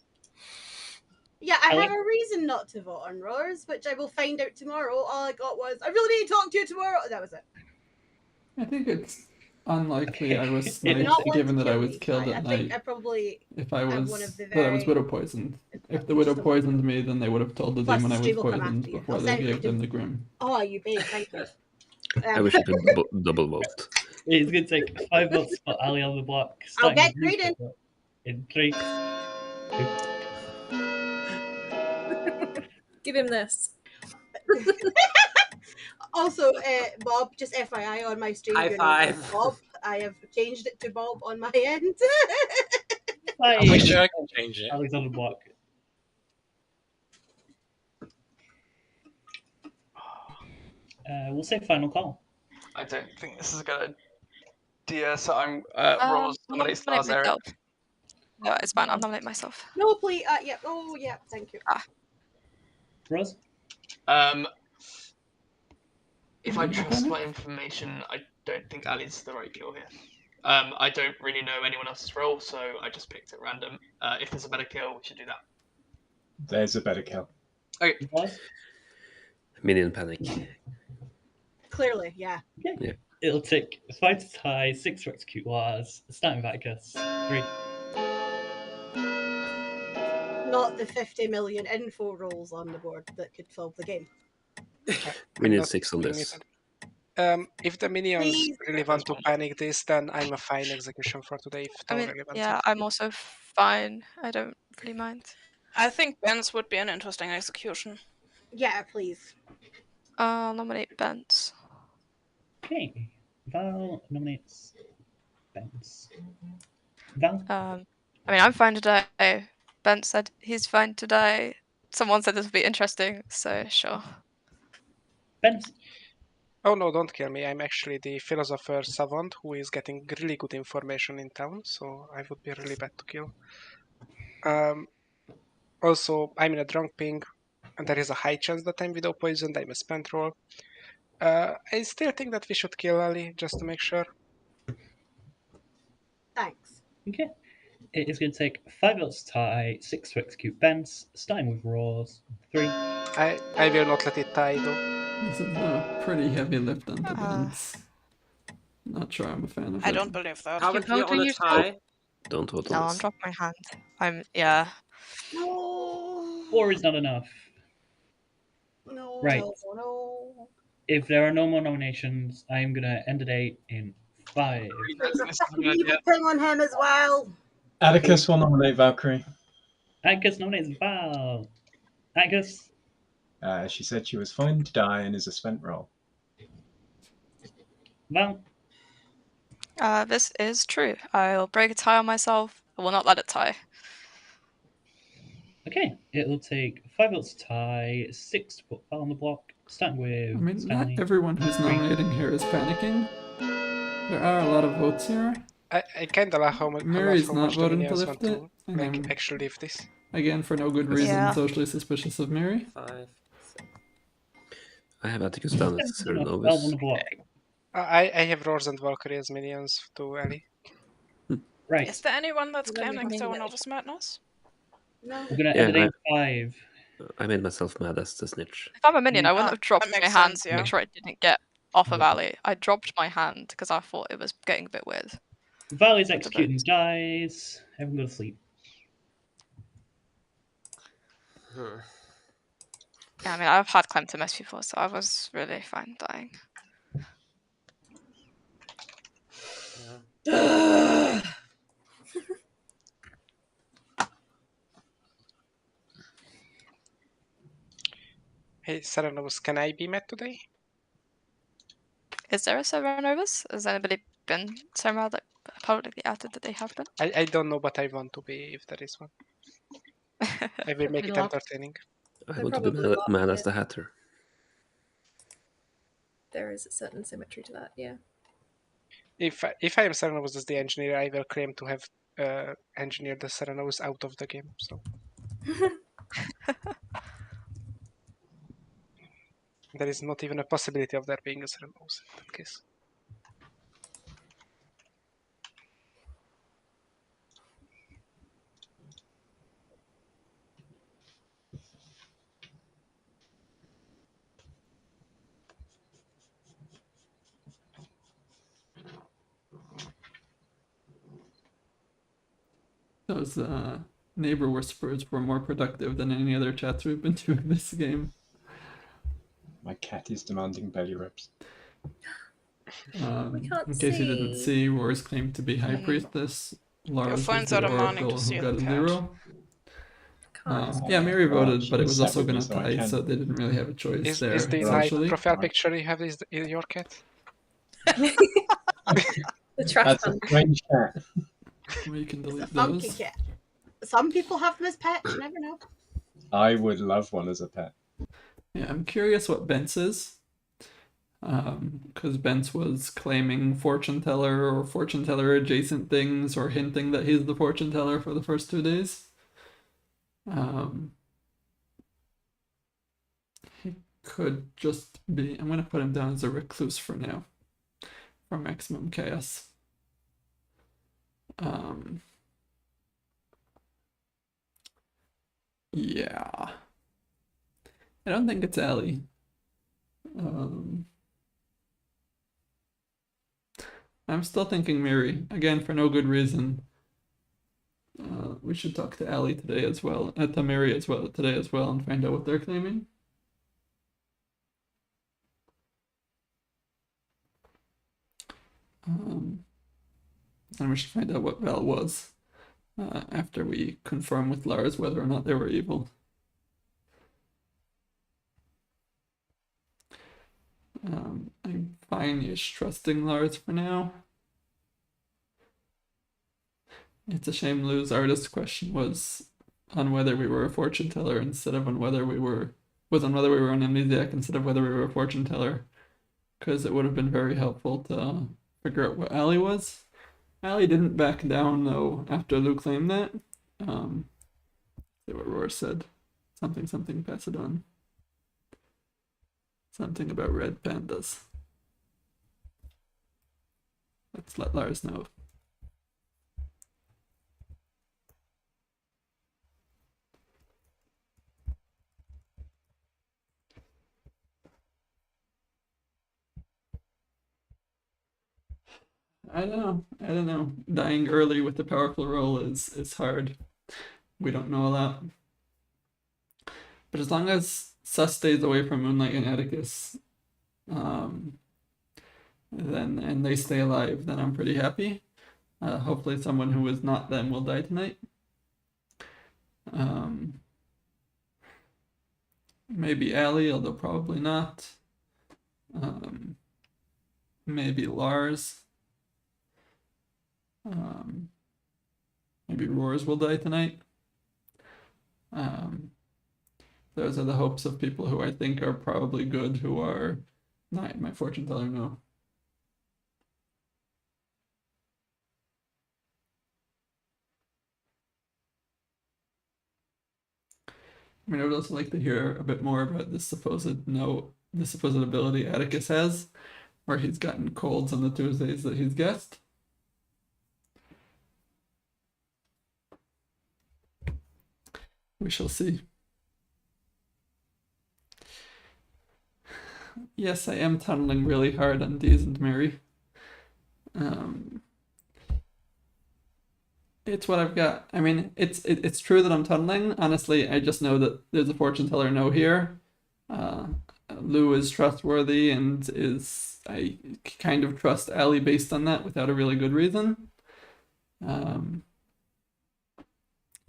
Yeah, I have a reason not to vote on Roars, which I will find out tomorrow. All I got was, I really need to talk to you tomorrow. That was it. I think it's unlikely I was You're sniped, not one given to that I kill was me. killed I at think night. I probably If I am was one of the that I was very- widow poisoned. If the widow poisoned me, then they would have told the Plus, demon I the was stream will come poisoned after you. before I'll they send it gave to- them the grim. Oh, you babe, thank you. I wish you could double vote. It's going to take 5 votes to put Ali on the block. I'll starting get with Ruth Creedon. in 3. 2. Give him this. Also, Bob, just FYI, on my stream, High your name is five. Bob. I have changed it to Bob on my end. I wish I could change it. Ali's on the block. We'll say final call. I don't think this is a good idea, so I'm I'll Rolls nominate nominate stars, Eric. myself. No, it's fine. I'll nominate myself. No, please. Yeah. Oh, yeah. Thank you. Rose? If I trust my information, I don't think Ali's the right kill here. I don't really know anyone else's role, so I just picked at random. If there's a better kill, we should do that. There's a better kill. Okay. Minion panic. Clearly, yeah. Yeah. It'll take 5 to tie, 6 to execute wars. Starting with Atticus. 3. Not the 50 million info rolls on the board that could solve the game. We need 6 on this. If the minions Please. really want to panic this, then I'm a fine execution for today. If I mean, really wants yeah, it. I'm also fine. I don't really mind. I think Ben's would be an interesting execution. Yeah, please. I'll nominate Bence. Okay. Val nominates Bence. Val? I mean, I'm fine today. Ben said he's fine today. Someone said this would be interesting, so sure. Bence? Oh no, don't kill me. I'm actually the philosopher savant who is getting really good information in town, so I would be really bad to kill. Also, I'm in a drunk ping, and there is a high chance that I'm widow poisoned. I'm a spent roll. I still think that we should kill Ali, just to make sure. Thanks. Okay. It is going to take 5 votes to tie, 6 to execute Bence, starting with Rose. 3. I will not let it tie, though. This is a pretty heavy lift onto Bence. Not sure I'm a fan of it. I don't believe that. How about we on a tie? Don't vote No, on I'm this. dropping my hand. Yeah. No. 4 is not enough. No. Right. No. If there are no more nominations, I am going to end the day in 5. There's a fucking evil thing on him as well. Atticus will nominate Valkyrie. Atticus nominates Val. Atticus? She said she was fine to die and is a spent roll. Val? This is true. I'll break a tie on myself. I will not let it tie. Okay, it'll take 5 votes to tie, 6 to put Val on the block, starting with I mean, Stanley. not everyone who's nominating here is panicking. There are a lot of votes here. I kind of like how much Mary's how not much the voting to minions lift want it. to like, actually leave this. Again, for no good reason, Yeah. socially suspicious of Mary. 5, 6. I have Atticus down as Val on Serenovus. the block. I have Rose and Valkyrie as minions to Ali. Right, Is there anyone that's Let me claiming think. Serenovus madness? No. we're going to Yeah, end the day in 5. I made myself mad as the snitch. If I'm a minion, I wouldn't have dropped that my makes hand sense, to yeah. make sure it didn't get off of Ali. I dropped my hand because I thought it was getting a bit weird. Val is executing dies. Everyone go to sleep. Yeah, I mean, I've had Clem to mess before, so I was really fine dying. Hey, Serenovus, can I be met today? Is there a Serenovus? Has anybody been somewhere that publicly outed that they have been? I don't know, but I want to be if there is one. I will make it entertaining. I want to be mad as the Hatter. There is a certain symmetry to that, yeah. If I am Serenovus as the engineer, I will claim to have engineered the Serenovus out of the game. So there is not even a possibility of there being a Serenovus in that case. Those neighbor whispers were more productive than any other chats we've been doing this game. My cat is demanding belly rubs. We can't In case you didn't see, Roars claimed to be High Priestess. Lars was friends the are demanding Oracle to see who the got a cat. 0. Can't. Yeah, Mary voted, but it was she's also sat with going me, to so I tie, can. so they didn't really have a choice there. Is the essentially. profile picture you have is your cat? The trash That's a can. strange cat. We can delete Funky those. cat. Some people have them as pets, you never know. I would love one as a pet. Yeah, I'm curious what Bence is. because Bence was claiming fortune teller or fortune teller adjacent things or hinting that he's the fortune teller for the first 2 days. He could just be. I'm going to put him down as a recluse for now, for maximum chaos. Yeah. I don't think it's Allie. I'm still thinking Mary, again for no good reason. We should talk to Allie today as well, to Mary as well today as well, and find out what they're claiming. And we should find out what Val was after we confirm with Lars whether or not they were evil. I'm fine-ish trusting Lars for now. It's a shame Lou's artist question was on whether we were a fortune teller instead of on whether we were an amnesiac instead of whether we were a fortune teller, because it would have been very helpful to figure out what Allie was. Allie didn't back down though after Lou claimed that. See what Roar said. Something pass it on. Something about red pandas. Let's let Lars know. I don't know. Dying early with a powerful roll is hard. We don't know a lot. But as long as Sus stays away from Moonlight and Atticus, then and they stay alive, then I'm pretty happy. Hopefully someone who is not them will die tonight. Maybe Allie, although probably not. Maybe Lars. Maybe Roars will die tonight. Those are the hopes of people who I think are probably good, who are not in my fortune teller, no. I mean, I would also like to hear a bit more about this supposed ability Atticus has, where he's gotten colds on the Tuesdays that he's guessed. We shall see. Yes, I am tunneling really hard on Deez and Mary. It's what I've got. I mean, it's true that I'm tunneling. Honestly, I just know that there's a fortune teller no here. Lou is trustworthy and I kind of trust Allie based on that without a really good reason. And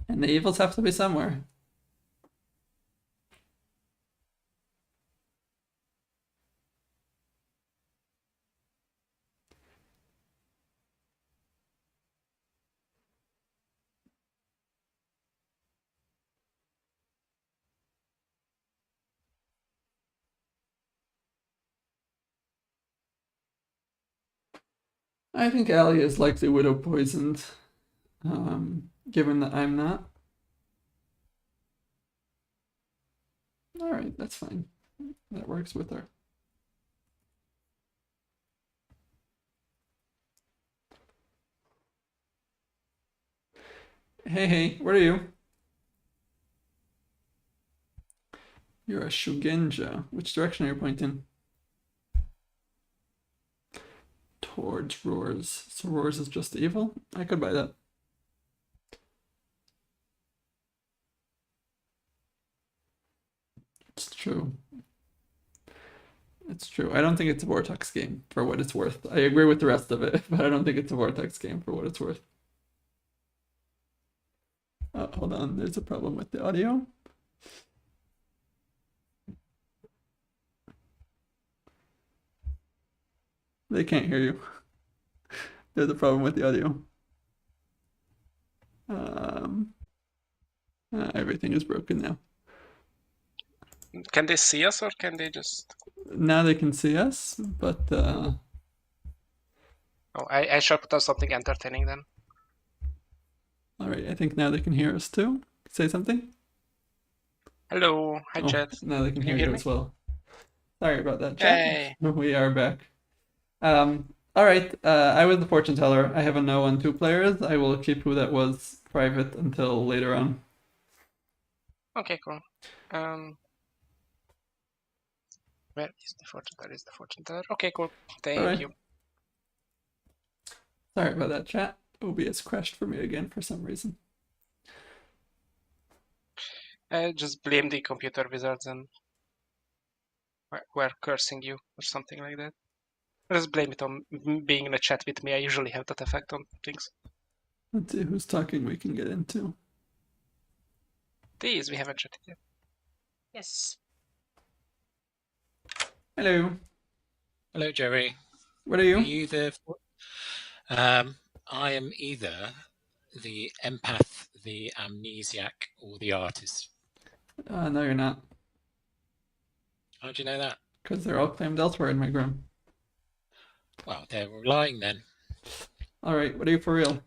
the evils have to be somewhere. I think Allie is likely widow poisoned, given that I'm not. All right, that's fine. That works with her. Hey, where are you? You're a Shugenja. Which direction are you pointing? Towards Roars. So Roars is just evil? I could buy that. It's true. It's true. I don't think it's a Vortex game for what it's worth. I agree with the rest of it, but I don't think it's a Vortex game for what it's worth. Oh, hold on. There's a problem with the audio. They can't hear you. There's a problem with the audio. Everything is broken now. Can they see us or can they just? now they can see us, but Oh, I shall put out something entertaining then. all right. I think now they can hear us too. Say something. Hello, hi chat. Now they can hear you you me? as well. Sorry about that, chat. Hey. We are back. All right. I was the fortune teller. I have a no on 2 players. I will keep who that was private until later on. Okay, cool. Where is the fortune teller? Is the fortune teller? Okay, cool. Thank you. Sorry about that, chat. OBS crashed for me again for some reason. Just blame the computer wizards and we're cursing you or something like that. Just blame it on being in a chat with me. I usually have that effect on things. Let's see who's talking we can get into. These we haven't chatted yet. Yes. Hello. Hello, Jerry. What are you? Are you the... I am either the empath, the amnesiac, or the artist. No, you're not. How do you know that? Because they're all claimed elsewhere in my grim. Well, they're lying then. All right, what are you for real?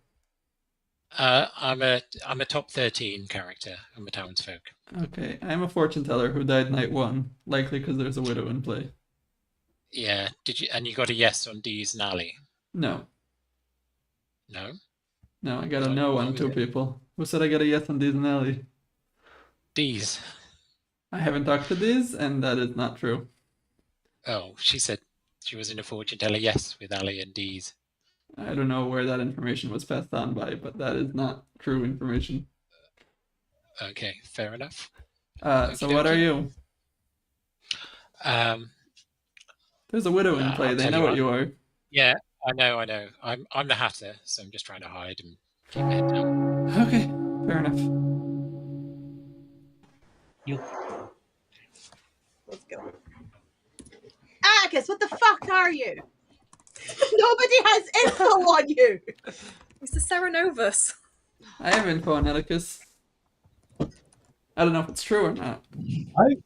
I'm a top 13 character. I'm a townsfolk. Okay, I'm a fortune teller who died night 1, likely because there's a widow in play. Yeah. Did you? And you got a yes on Dee's and Ali? No. No. No, I got a no on 2 people. Who said I got a yes on Dee's and Ali? Dee's. I haven't talked to Dee's, and that is not true. Oh, she said she was in a fortune teller yes with Ali and Dee's. I don't know where that information was passed on by, but that is not true information. Okay, fair enough. So what are you? There's a widow in play. They know what you are. Yeah, I know. I'm the Hatter, so I'm just trying to hide and keep my head down. Okay, fair enough. Let's go. Atticus, what the fuck are you? Nobody has info on you. It's the Serenovus. I have info on Atticus. I don't know if it's true or not.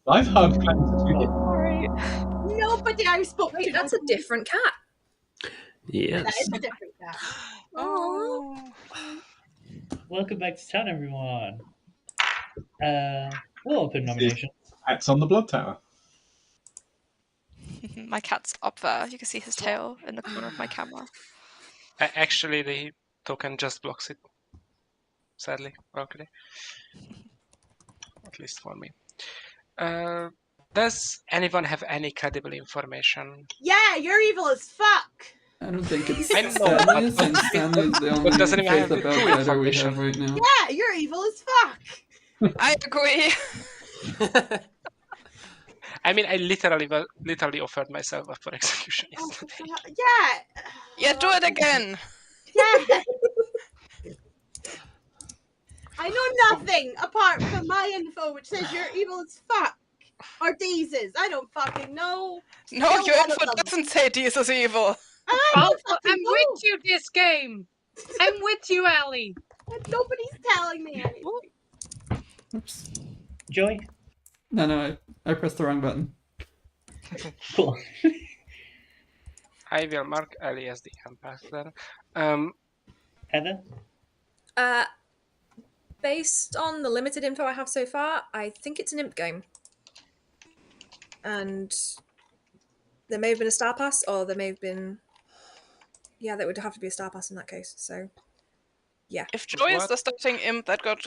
I've heard claims that you did. Sorry. Nobody I spoke to. That's a different cat. Yes. That is a different cat. Oh. Welcome back to town, everyone. We'll open nominations. Cat's on the blood tower. My cat's up there. You can see his tail in the corner of my camera. Actually, the token just blocks it. Sadly, luckily. At least for me. Does anyone have any credible information? Yeah, you're evil as fuck. I don't think it's I know, Stanley, but- since Stanley is the only doesn't even face have about true better we information. have right now. Yeah, you're evil as fuck. I agree. I mean, I literally offered myself up for execution yesterday. Yeah. Yeah, do it again. Yeah. I know nothing apart from my info, which says you're evil as fuck. Or Deez's. I don't fucking know. No, Kill your one of info them. doesn't say Deez is evil. I don't Alpha, fucking I'm know. with you this game. I'm with you, Ellie. Nobody's telling me anything. Oops. Joy? No, I pressed the wrong button. Cool. I will mark Ali as the empath then. Heather? Based on the limited info I have so far, I think it's an imp game. And there may have been a star pass, or there may have been... Yeah, that would have to be a star pass in that case, so... Yeah. If Joy is the starting imp that got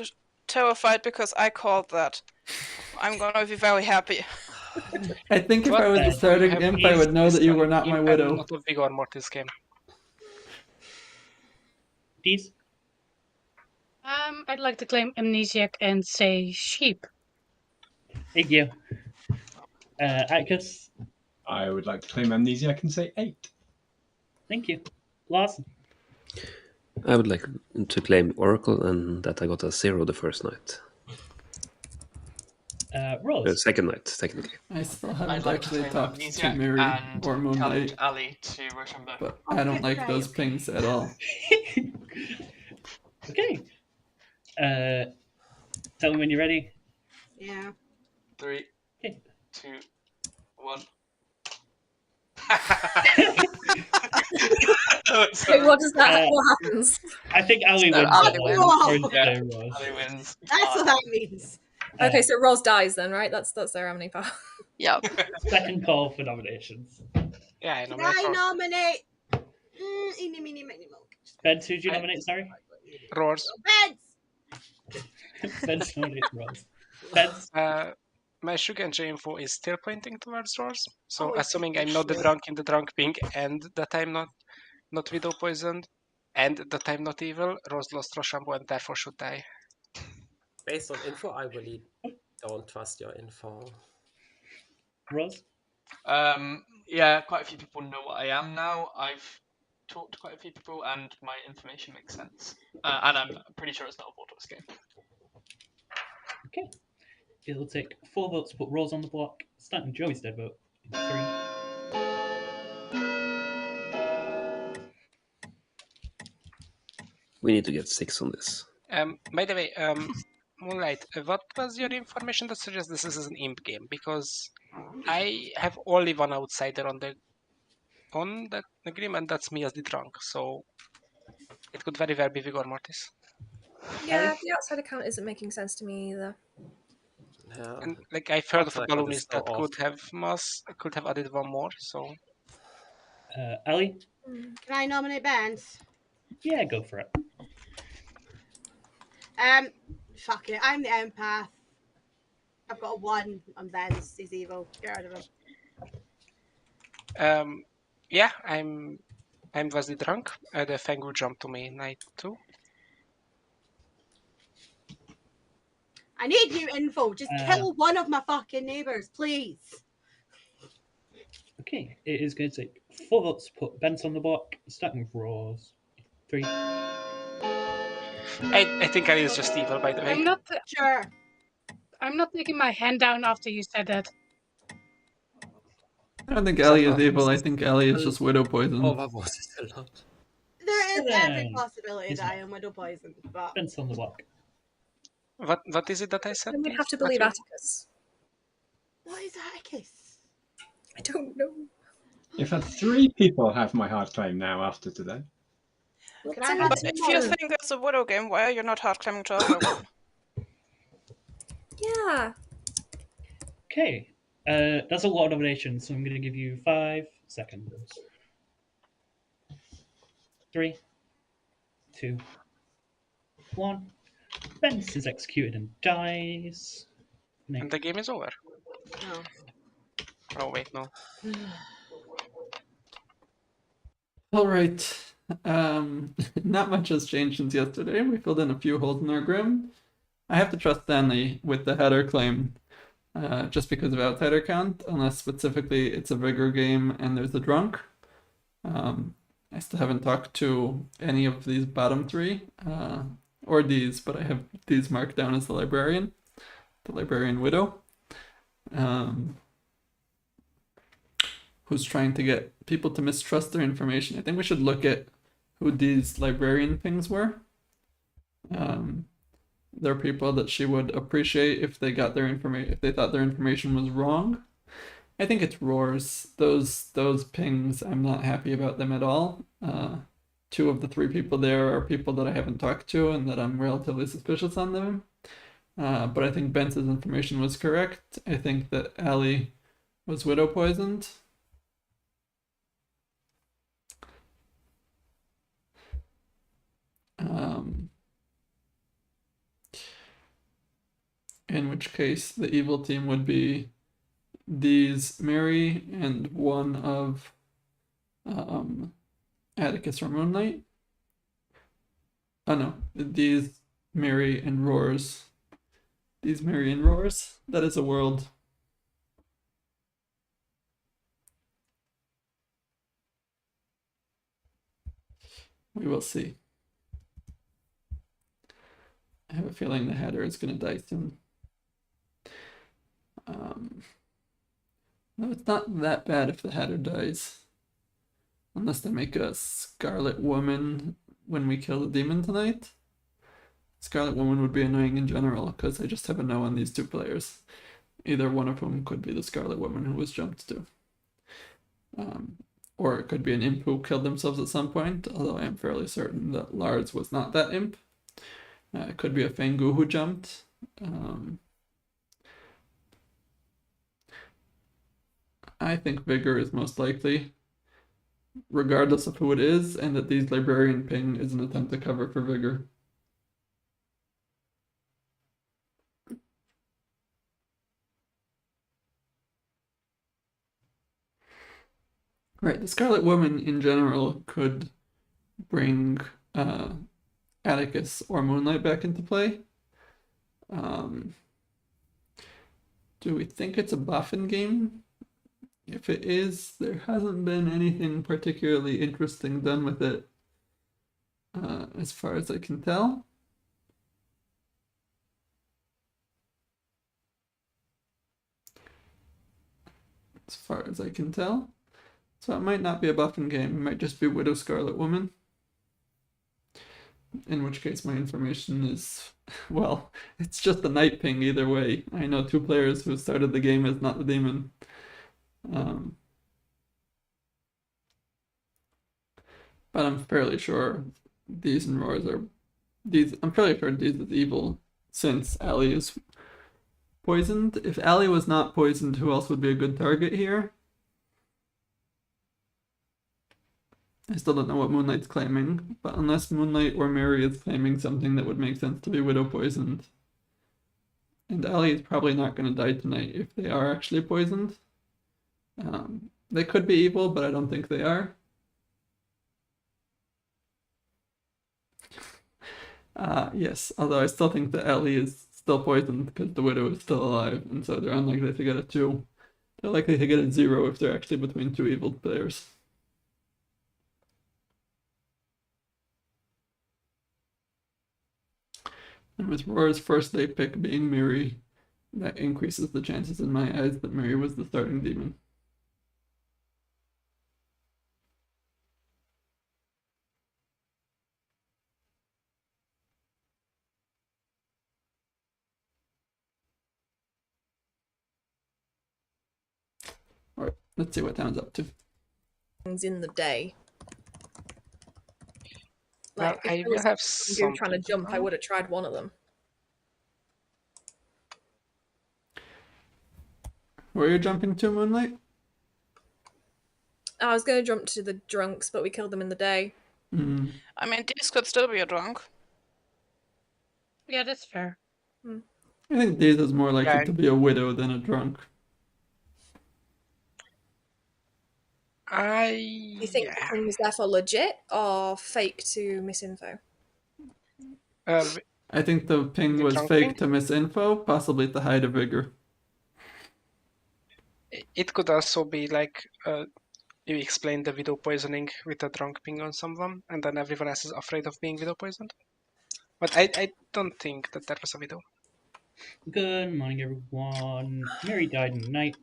terrified because I called that, I'm gonna be very happy. I think if I was the starting imp, I would know that you were not my widow. Not a Vigor Mortis game. Deez? I'd like to claim amnesiac and say sheep. Thank you. Atticus? I would like to claim amnesiac and say 8. Thank you. Lawson? I would like to claim Oracle and that I got a 0 the first night. Rose? Second night, technically. I still I'd haven't like to actually claim talked to Amnesiac Mary and or Moonlight, Ali to Rochambeau. but I don't like those pings at all. Okay. Tell me when you're ready. Yeah. 3, Okay. 2, 1. Wait, what does that? What happens? I think Ali So wins. Ali that wins. one. Whoa. Sorry to Yeah. say, Rose. Ali wins. That's what that means. Okay, so Rose dies then, right? That's their only power. Yep. Second call for nominations. Yeah, I Can nominate I Roar. nominate? Eeny, meeny, miny, moe. Ben, who did you nominate? Sorry, Roars. Beds! Ben nominates Rose. Ben, My sugar and info is still pointing towards Roars. So Oh, it's assuming I'm not the shit. drunk in the drunk ping and that I'm not widow poisoned and that I'm not evil, Rose lost Rochambeau and therefore should die. Based on info, I really don't trust your info. Rose. Yeah, quite a few people know what I am now. I've talked to quite a few people, and my information makes sense. And I'm pretty sure it's not a Vortex game. Okay. It'll take 4 votes to put Rose on the block. Starting Joey's dead vote. 3. We need to get 6 on this. By the way, Moonlight, what was your information that suggests this is an imp game? Because I have only one outsider on the Grim, and that's me as the drunk. So it could very well be Vigor Mortis. Yeah, the outside account isn't making sense to me either. Yeah. And like I've heard of a Outside account balloonist is so that could have added one more. So Ali. Can I nominate bands? Yeah, go for it. Fuck it. I'm the empath. I've got a 1 on Ben's. He's evil. Get rid of him. Yeah, I was the drunk. The Fang will jump to me night 2. I need new info. Just kill one of my fucking neighbours, please. Okay, it is going to take 4 votes to put Bent on the block. Starting with Rose. 3. I think Ali is just evil, by the way. Sure. I'm not taking my hand down after you said that. I don't think Ali is evil. I think Ali is just widow poisoned. Overvoted a lot. There is every 7. possibility that I am widow poisoned, but Bent's on the block. What is it that I said? Then we'd have to please? believe Matthew? Atticus. what is Atticus? I don't know. You've had 3 people have my hard claim now after today. Can I have But 2 if more? you think it's a widow game, why are you not hard claiming to everyone? Yeah. Okay, that's a lot of nominations, so I'm going to give you 5 seconds. 3, 2, 1. Bent is executed and dies. And the game is over. No. Oh wait, no. All right. Not much has changed since yesterday. We filled in a few holes in our Grim. I have to trust Stanley with the header claim, just because of outsider count, unless specifically it's a vigor game and there's a drunk. I still haven't talked to any of these bottom 3, or these, but I have these marked down as the librarian widow, who's trying to get people to mistrust their information. I think we should look at who these librarian things were. They're people that she would appreciate if they got their information, if they thought their information was wrong. I think it's roars. Those pings, I'm not happy about them at all. 2 of the 3 people there are people that I haven't talked to and that I'm relatively suspicious on them. But I think Bent's information was correct. I think that Ali was widow poisoned. In which case the evil team would be these Mary and one of Atticus or Moonlight. Oh no, these Mary and Roars. These Mary and Roars. That is a world. We will see. I have a feeling the Hatter is going to die soon. No, it's not that bad if the Hatter dies. Unless they make a Scarlet Woman when we kill the demon tonight. Scarlet Woman would be annoying in general, because I just have a no on these 2 players. Either one of whom could be the Scarlet Woman who was jumped to. Or it could be an imp who killed themselves at some point, although I am fairly certain that Lars was not that imp. It could be a Fengu who jumped. I think Vigor is most likely, regardless of who it is, and that these Librarian ping is an attempt to cover for Vigor. Right, the Scarlet Woman in general could bring Atticus or Moonlight back into play. Do we think it's a buffing game? If it is, there hasn't been anything particularly interesting done with it, as far as I can tell. As far as I can tell. So it might not be a buffing game, it might just be Widow Scarlet Woman. In which case my information is, well, it's just a night ping either way. I know 2 players who started the game as not the demon. But I'm fairly sure these and roars are these. I'm fairly sure these is evil, since Allie is poisoned. If Allie was not poisoned, who else would be a good target here? I still don't know what Moonlight's claiming, but unless Moonlight or Mary is claiming something that would make sense to be Widow poisoned. And Allie is probably not going to die tonight if they are actually poisoned. They could be evil, but I don't think they are. Yes, although I still think that Ellie is still poisoned because the Widow is still alive, and so they're unlikely to get a 2. They're likely to get a 0 if they're actually between 2 evil players. And with Roar's first day pick being Miri, that increases the chances in my eyes that Miri was the starting demon. Alright, let's see what Town's up to. In the day. Well, Like, if I there will was have someone trying to something. jump, I would have tried one of them. Where are you jumping to, Moonlight? I was going to jump to the drunks, but we killed them in the day. I mean, these could still be a drunk. Yeah, that's fair. I think these is more likely to be a widow than a drunk. Do you think the thing was therefore legit or fake to misinfo? I think the ping the was drunk fake ping? to misinfo, possibly to hide a vigor. It could also be like you explain the widow poisoning with a drunk ping on someone, and then everyone else is afraid of being widow poisoned. But I don't think that there was a widow. Good morning, everyone. Mary died in the night.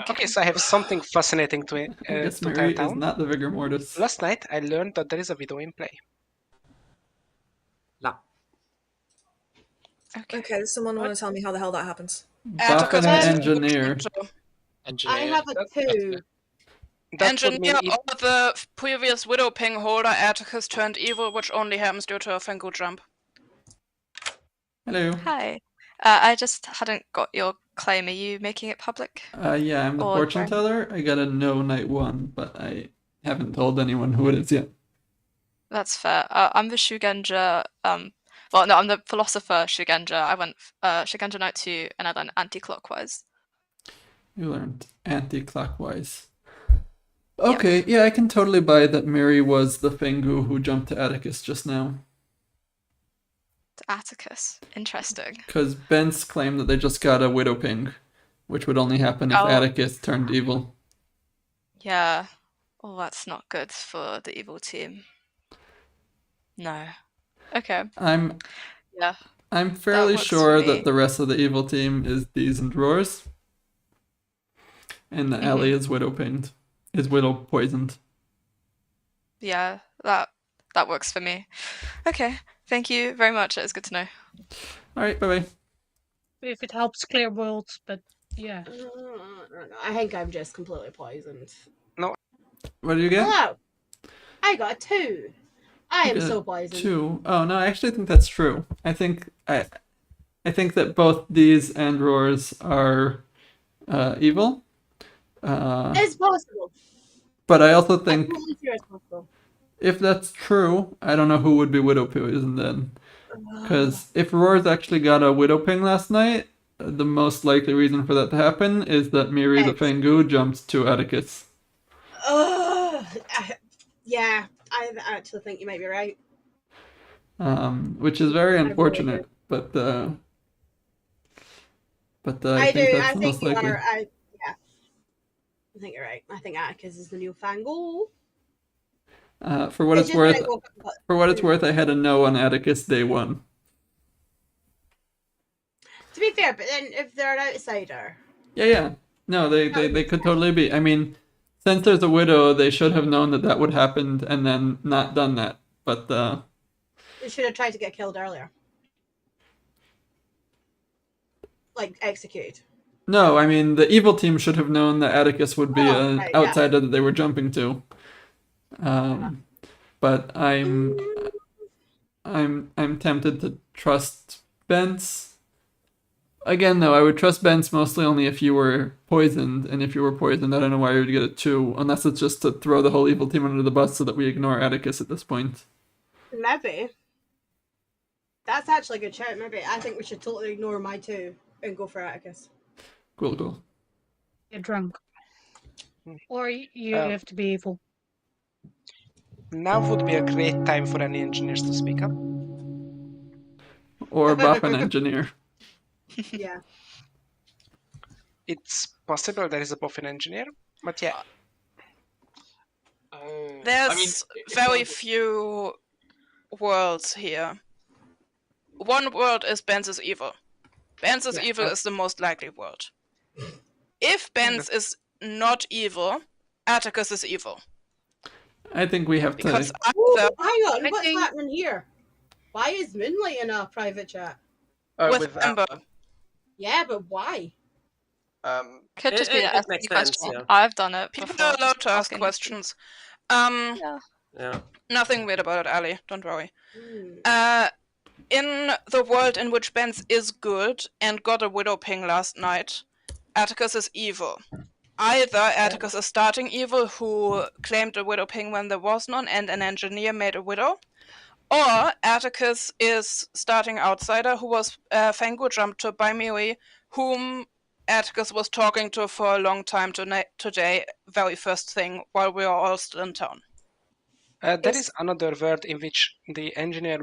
Okay, so I have something fascinating to I guess to Mary tell is down. not the vigor mortis. Last night I learned that there is a widow in play. Okay, does someone want to tell me how the hell that happens? Buffing an engineer. I have a 2. Engineer or the previous widow ping holder Atticus turned evil, which only happens due to a Fengu jump. Hello. Hi. I just hadn't got your claim. Are you making it public? Yeah, I'm the fortune teller. I got a no night 1, but I haven't told anyone who it is yet. That's fair. I'm the Shugenja. Well, no, I'm the philosopher Shugenja. I went Shugenja night 2, and I learned anti-clockwise. You learned anti-clockwise. Okay, yeah, I can totally buy that Mary was the Fengu who jumped to Atticus just now. To Atticus. Interesting. Because Ben's claimed that they just got a widow ping, which would only happen if Atticus turned evil. Yeah. Oh, that's not good for the evil team. No. Okay. I'm that fairly works sure for me. that the rest of the evil team is D's and Roars. And that Ellie is widow pinged. Is widow poisoned. Yeah, that works for me. Okay. Thank you very much. It was good to know. Alright, bye-bye. If it helps clear worlds, but Yeah. I think I'm just completely poisoned. What do you get? Hello. I got a 2. I You am get so poisoned. 2. Oh no, I actually think that's true. I think that both these and roars are evil. It's possible. But I also I'm think totally sure it's possible. if that's true, I don't know who would be Widow Poison then. Because if Roar's actually got a Widow Ping last night, the most likely reason for that to happen is that Miri the Fangu jumped to Atticus. Yeah, I actually think you might be right. Which is very I really unfortunate, do. but I I think do. that's I the think most you likely. are. Yeah. I think you're right. I think Atticus is the new Fango. For what it's just when I worth, woke up, I had a no on Atticus day 1. To be fair, but then if they're an outsider, Yeah. No, they could totally be. I mean, since there's a widow, they should have known that that would happen and then not done that. But they should have tried to get killed earlier, like executed. no, I mean the evil team should have known that Atticus would be an right, outsider that they were jumping to. But I'm tempted to trust Bence. Again, though, I would trust Bence mostly only if you were poisoned, and if you were poisoned, I don't know why you would get a 2, unless it's just to throw the whole evil team under the bus so that we ignore Atticus at this point. Maybe. That's actually a good shout. Maybe I think we should totally ignore my 2 and go for Atticus. Cool. Get drunk. Or you have to be evil. Now would be a great time for any engineers to speak up. Or buff an engineer. Yeah. It's possible there is a buff in engineer, but yeah. There's very few worlds here. One world is Ben's evil. Ben's evil is the most likely world. If Ben's is not evil, Atticus is evil. I think we have because to. Hang on, what's happening here? Why is Moonlight in a private chat? With Amber. Yeah, but why? Could just be it makes sense, yeah. I've done it. People are allowed to ask questions. Nothing weird about it, Ali. Don't worry. In the world in which Benz is good and got a widow ping last night, Atticus is evil. Either Atticus is starting evil, who claimed a widow ping when there was none, and an engineer made a widow, or Atticus is starting outsider, who was Fangu jumped to by Miri, whom Atticus was talking to for a long time today, very first thing, while we are all still in town. There is another word in which the engineer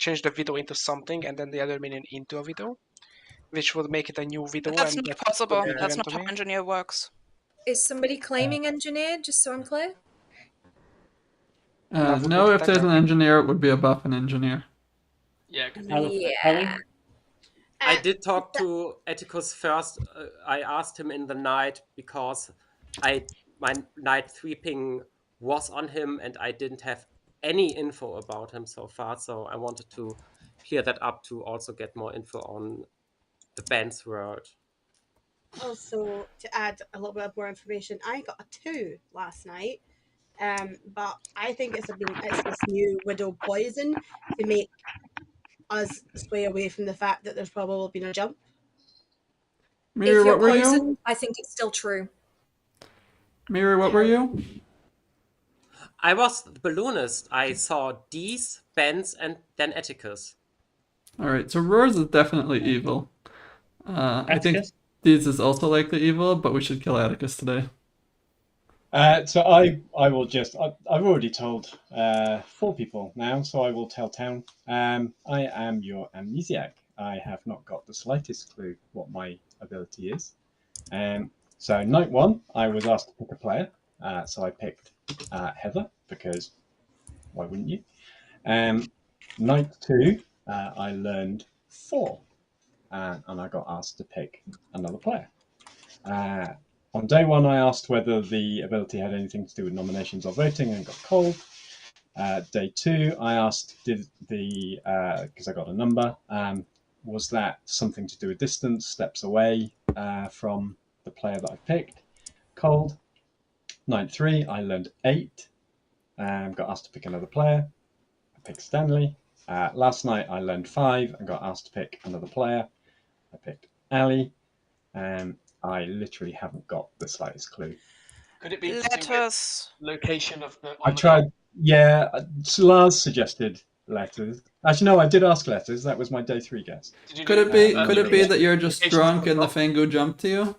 changed the widow into something, and then the other made it into a widow, which would make it a new widow. That's not possible. That's not how engineer works. Is somebody claiming engineer, just so I'm clear? No, if there's an engineer, it would be a buff an engineer. Yeah. I did talk to Atticus first. I asked him in the night because my night 3 ping was on him and I didn't have any info about him so far. So I wanted to clear that up to also get more info on the band's world. Also, to add a little bit more information, I got a 2 last night. But I think it's this new widow poison to make us sway away from the fact that there's probably been a jump. Miri, if you're what were poisoned, you? I think it's still true. Miri, what were you? I was the balloonist. I saw Dees, Benz, and then Atticus. Alright, so Roars is definitely evil. I think Dees is also likely evil, but we should kill Atticus today. So I will just, I've already told 4 people now, so I will tell town. I am your amnesiac. I have not got the slightest clue what my ability is. So night 1, I was asked to pick a player. So I picked Heather, because why wouldn't you? Night 2, I learned 4. And I got asked to pick another player. On day 1, I asked whether the ability had anything to do with nominations or voting and got cold. Day 2, I asked because I got a number, was that something to do with distance, steps away from the player that I picked? Cold. Night 3, I learned 8 and got asked to pick another player. I picked Stanley. Last night, I learned 5 and got asked to pick another player. I picked Ali. I literally haven't got the slightest clue. Could it be Letters? Location of the? I tried. Yeah, Lars suggested letters. Actually, no, I did ask letters. That was my day 3 guess. Could it be that you're just drunk and the Fengu jumped to you?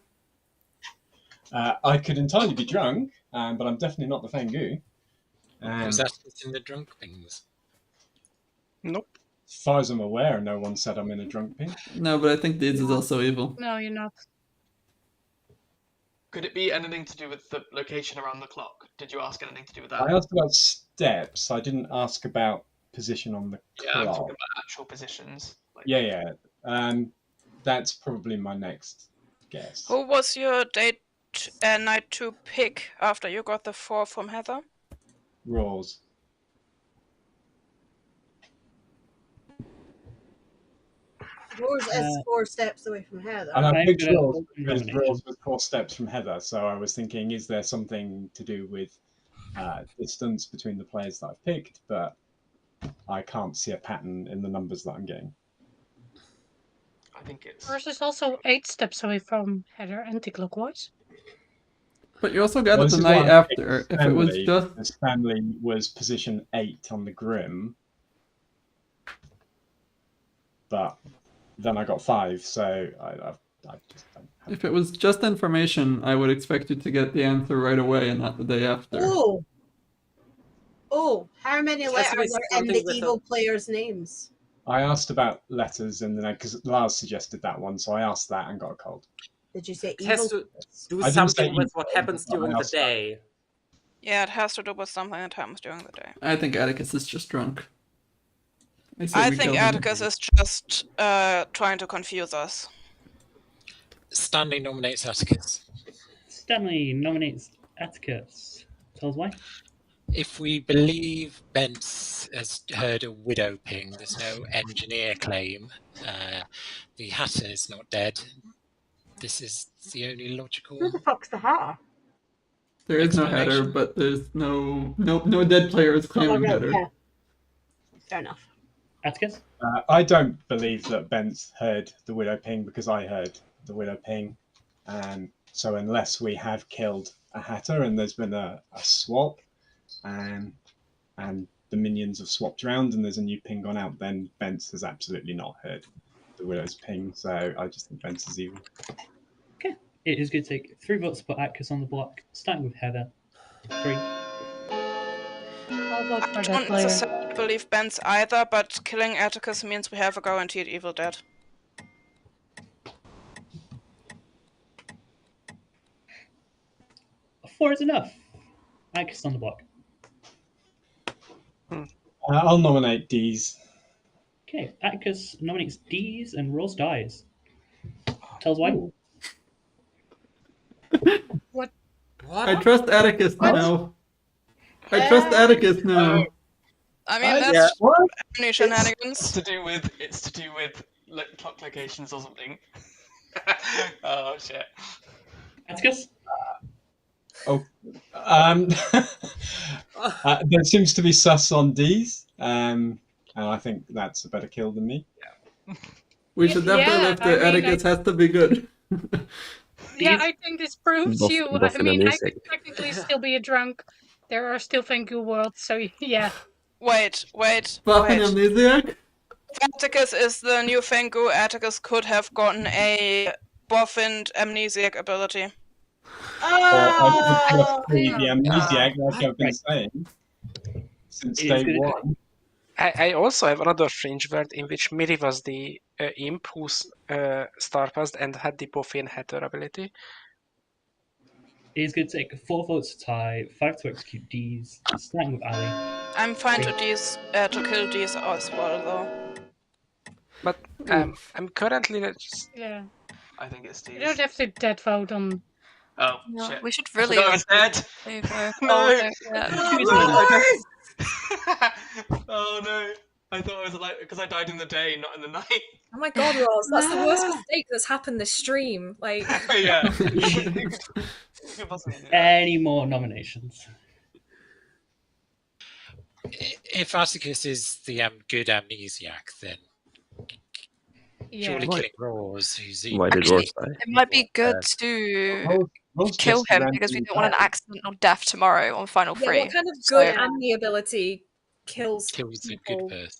I could entirely be drunk, but I'm definitely not the Fengu. Was that in the drunk things? Nope. As far as I'm aware, no one said I'm in a drunk ping. No, but I think Deeds is also evil. No, you're not. Could it be anything to do with the location around the clock? Did you ask anything to do with that? I asked about steps. I didn't ask about position on the clock. I'm talking about actual positions. Like... Yeah. That's probably my next guess. Who was your night 2 pick after you got the 4 from Heather? Rawls. Rawls is 4 steps away from Heather. And I picked Rawls because Rawls was 4 steps from Heather, so I was thinking, is there something to do with distance between the players that I've picked? But I can't see a pattern in the numbers that I'm getting. I think it's... Yours is also 8 steps away from Heather, anti-clockwise. But you also got it the night after. If it was just... Stanley was position 8 on the Grim. But then I got 5, so I just don't have... If it was just information, I would expect you to get the answer right away and not the day after. Oh, how many letters are in the evil players' names? I asked about letters in the name because Lars suggested that one, so I asked that and got a cold. Did you say It has evil? to do something with what happens during the day. Yeah, it has to do with something that happens during the day. I think Atticus is just drunk. I think Atticus is just trying to confuse us. Stanley nominates Atticus. Stanley nominates Atticus. Tell us why. If we believe Bence has heard a widow ping, there's no engineer claim. The Hatter is not dead. This is the only logical... Who the fuck's the Hatter? There is no Hatter, but there's no dead players claiming Hatter. Yeah. Fair enough. Atticus? I don't believe that Bence heard the widow ping because I heard the widow ping. So unless we have killed a Hatter and there's been a swap, and the minions have swapped around and there's a new ping gone out, then Bence has absolutely not heard the widow's ping. So I just think Bence is evil. Okay. It is going to take 3 votes to put Atticus on the block, starting with Heather. 3. I'll vote for I that don't player. necessarily believe Bence either, but killing Atticus means we have a guaranteed evil dead. 4 is enough. Atticus on the block. I'll nominate Dees. Okay, Atticus nominates Dees and Rose dies. Tell us why. What? I trust Atticus now. I trust Atticus now. I mean, that's any shenanigans. It's to do with clock locations or something. Oh shit. Atticus? There seems to be sus on D's, and I think that's a better kill than me. We should definitely lift it. Atticus has to be good. Yeah, I think this proves you. Buff I mean, I amazing. could technically still be a drunk. There are still Fengu worlds, so yeah. Wait. Buffing amnesiac? Atticus is the new Fengu. Atticus could have gotten a buffined amnesiac ability. The amnesiac, like I've been saying since day 1. I also have another fringe world in which Miri was the imp who's star passed and had the Buffin Hatter ability. It is going to take 4 votes to tie, 5 to execute D's, starting with Ali. I'm fine to kill these as well, though. But I'm currently just... Yeah. I think it's Steve. You don't have to dead vote on. Oh, No, shit. we should I really. forgot I was dead. There you go. No. Oh, yeah. Oh no. I thought it was like because I died in the day, not in the night. Oh my god, Ross, that's the worst mistake that's happened this stream. Like, Yeah. You could possibly do that. Any more nominations? If Atticus is the good amnesiac, then Yeah. surely Why- killing Roars, who's Why did Actually, Roars die? it might be good to Rose kill just him because we randomly don't want an died. accidental death tomorrow on Final yeah, Three. what kind of So- good Yeah. Amni ability kills kills a good people? person.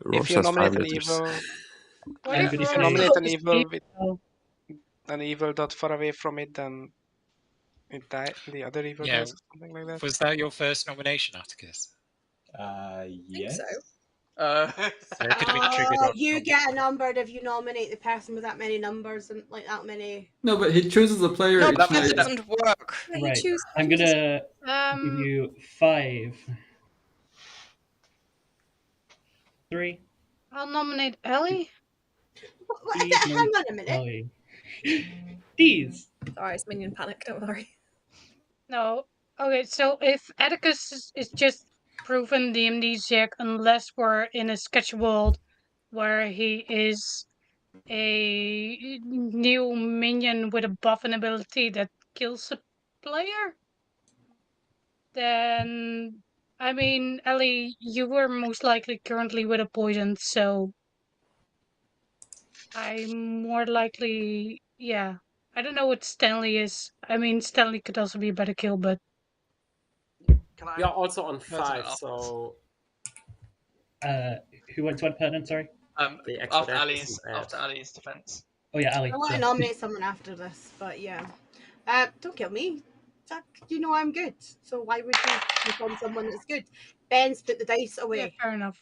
Roars If you has 5 nominate an letters. evil, What I'm if gonna if say- you Ross nominate an is evil with evil? an evil dot far away from it, then it die. The other evil Yeah. dies or something like that. Was that your first nomination, Atticus? Yes. so. So it could have been triggered on. You get numbered if you nominate the person with that many numbers and like that many. No, but he chooses a player No, each but night. that doesn't work. Yeah, he Right. chooses- I'm gonna give Um, you 5, 3. I'll nominate Ellie. Hang on a minute. Ellie. These. Sorry, it's minion panic, don't worry. No. Okay, so if Atticus is just proven the amnesiac, unless we're in a sketch world where he is a new minion with a buff ability that kills a player, then I mean, Ellie, you were most likely currently with a poison, so I'm more likely, yeah. I don't know what Stanley is. I mean, Stanley could also be a better kill, but Can I You're also on Pertinent 5, afterwards? so Who went to add pertinent, sorry? the after expert Ali's doesn't add. defense. Oh yeah, Ali. I want to yeah. nominate someone after this, but yeah. Don't kill me. Jack, you know I'm good. So why would you pick on someone that's good? Ben's put the dice yeah, away. fair enough.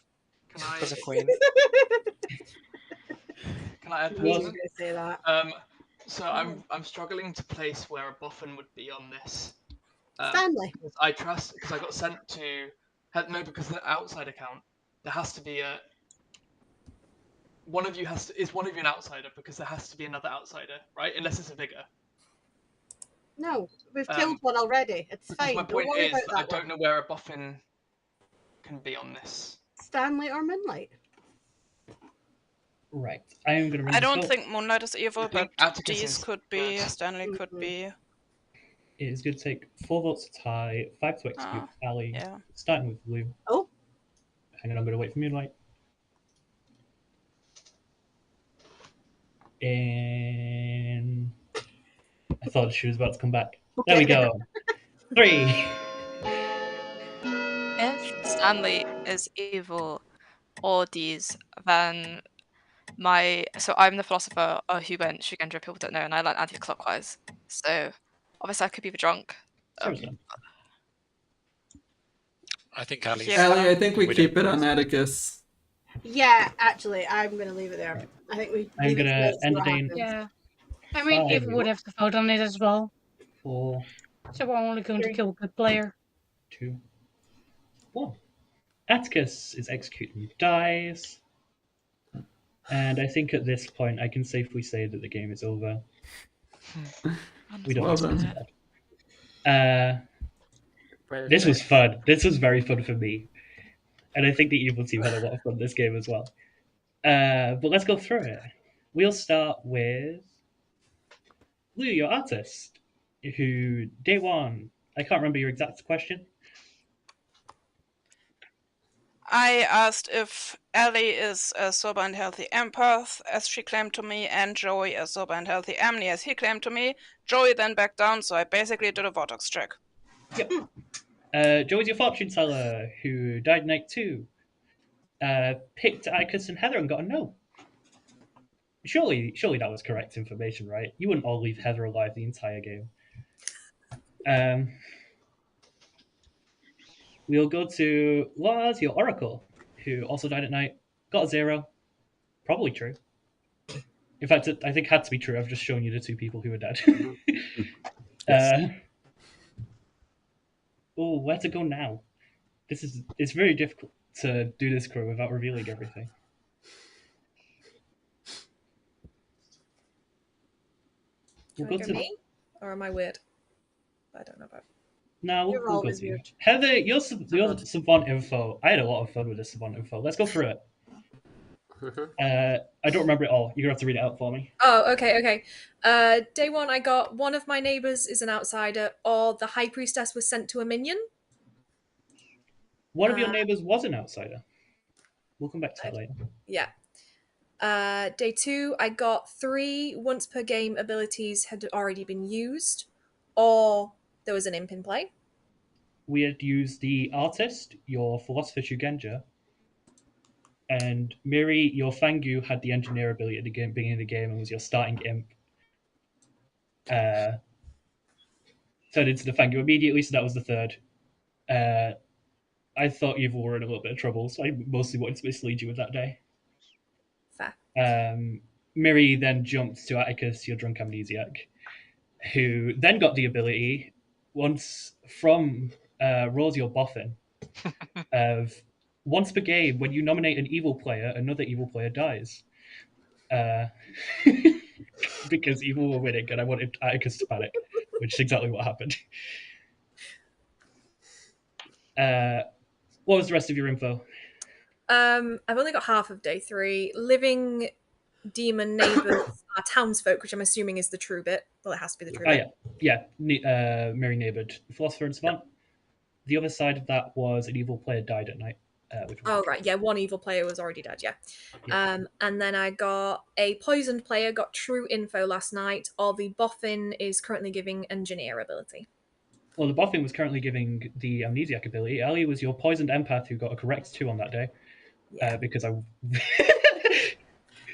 Can I Because a queen. can I add I knew you were pertinent? going to say that. So I'm struggling to place where a boffin would be on this. Stanley. Because I trust because I got sent to no because the outside account there has to be a one of you is one of you an outsider because there has to be another outsider, right? Unless it's a vigor. No, we've killed one already. It's Because fine. my Don't point worry is about that I that don't one. know where a boffin can be on this. Stanley or Moonlight? Right. I am gonna run I this don't vote. think Moonlight is evil, but Atticus Dees is could be, good. Stanley could be. It is going to take 4 votes to tie, 5 to execute Oh, Ali, yeah. starting with blue. Oh. And then I'm going to wait for Moonlight. And I thought she was about to come back. Okay. There we go. 3. If Stanley is evil or Dees, then so I'm the philosopher who went Shugendra, people don't know, and I like anti-clockwise. So obviously I could be the drunk. I think Ali's. Yeah. Ali, I think we We keep don't it on lose. Atticus. Yeah, actually, I'm going to leave it there. I think we. I'm leave it gonna to see what entertain- happens. Yeah. I mean, if we would have to vote on it as well. 4, So we're only going to kill a good player. 2, 1. Atticus is executing dies. And I think at this point I can safely say that the game is over. We don't Well have to done. do that. Well This played. was fun. This was very fun for me. And I think the evil team had a lot of fun this game as well. But let's go through it. We'll start with Lou, your artist, who, day one, I can't remember your exact question. I asked if Ellie is a sober and healthy empath, as she claimed to me, and Joey a sober and healthy Amni, as he claimed to me. Joey then backed down, so I basically did a Vortex check. Yep. Joey's your fortune teller, who died night 2. Picked Atticus and Heather and got a no. Surely that was correct information, right? You wouldn't all leave Heather alive the entire game. We'll go to Lars, your oracle, who also died at night, got a 0. Probably true. In fact, I think it had to be true. I've just shown you the 2 people who were dead. Yes. Where to go now? It's very difficult to do this crew without revealing everything. Can I go me? Or am I weird? I don't know about. Nah, we'll You're go always to you. weird. Heather, your savant info. I had a lot of fun with this savant info. Let's go through it. I don't remember it all. You're gonna have to read it out for me. Oh, okay. Day one, I got one of my neighbors is an outsider, or the high priestess was sent to a minion. One of your neighbors was an outsider. We'll come back to that later. Yeah. Day two, I got 3 once per game abilities had already been used, or there was an imp in play. We had used the artist, your philosopher Shugenja, and Miri, your Fangu, had the engineer ability at the beginning of the game and was your starting imp. Turned into the Fangu immediately, so that was the third. I thought you were in a little bit of trouble, so I mostly wanted to mislead you with that day. Fair. Miri then jumped to Atticus, your drunk amnesiac, who then got the ability once from Rose, your boffin, of once per game, when you nominate an evil player, another evil player dies. Because evil were winning, and I wanted Atticus to panic, which is exactly what happened. What was the rest of your info? I've only got half of day 3. Living demon neighbors are townsfolk, which I'm assuming is the true bit. Well, it has to be the true bit. Yeah. Mary neighbored philosopher and savant. The other side of that was an evil player died at night. Right, yeah, one evil player was already dead, yeah. And then I got a poisoned player, got true info last night, or the boffin is currently giving engineer ability. Well, the boffin was currently giving the amnesiac ability. Ali was your poisoned empath who got a correct 2 on that day. Because I...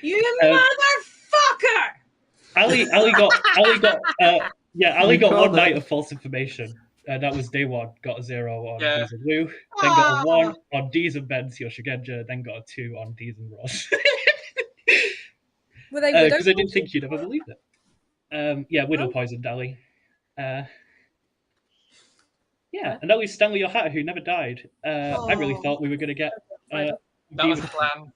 You motherfucker! Ali got 1 night of false information. That was day 1. Got a 0 on D's and Lou. Then got a 1 on D's and Ben's Yoshigenja. Then got a 2 on D's and Ross. Were they because I didn't think you'd ever believe it. Widow poisoned Ali. And that was Stanley your Hatter, who never died. I really thought we were going to get... that was the plan.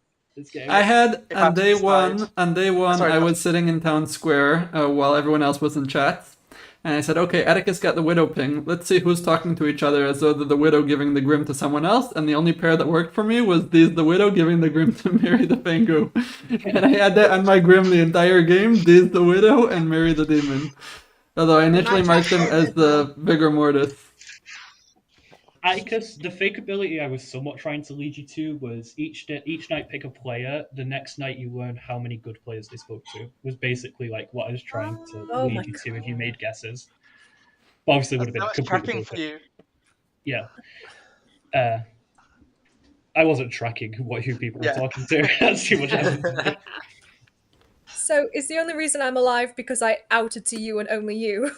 I had on day one. I was sitting in town square while everyone else was in chat, and I said, "Okay, Atticus got the widow ping. Let's see who's talking to each other as though the widow giving the grim to someone else." And the only pair that worked for me was Deez the widow giving the grim to Mary the Fangu, and I had that on my grim the entire game: Deez the widow and Mary the demon. Although I initially marked them as the vigor mortis. Atticus, the fake ability I was somewhat trying to lead you to was each night pick a player. The next night you learn how many good players they spoke to. Was basically like what I was trying to lead you to if you made guesses. But obviously, would have been completely for you. Yeah. I wasn't tracking who people were talking to. That's too much. So is the only reason I'm alive because I outed to you and only you?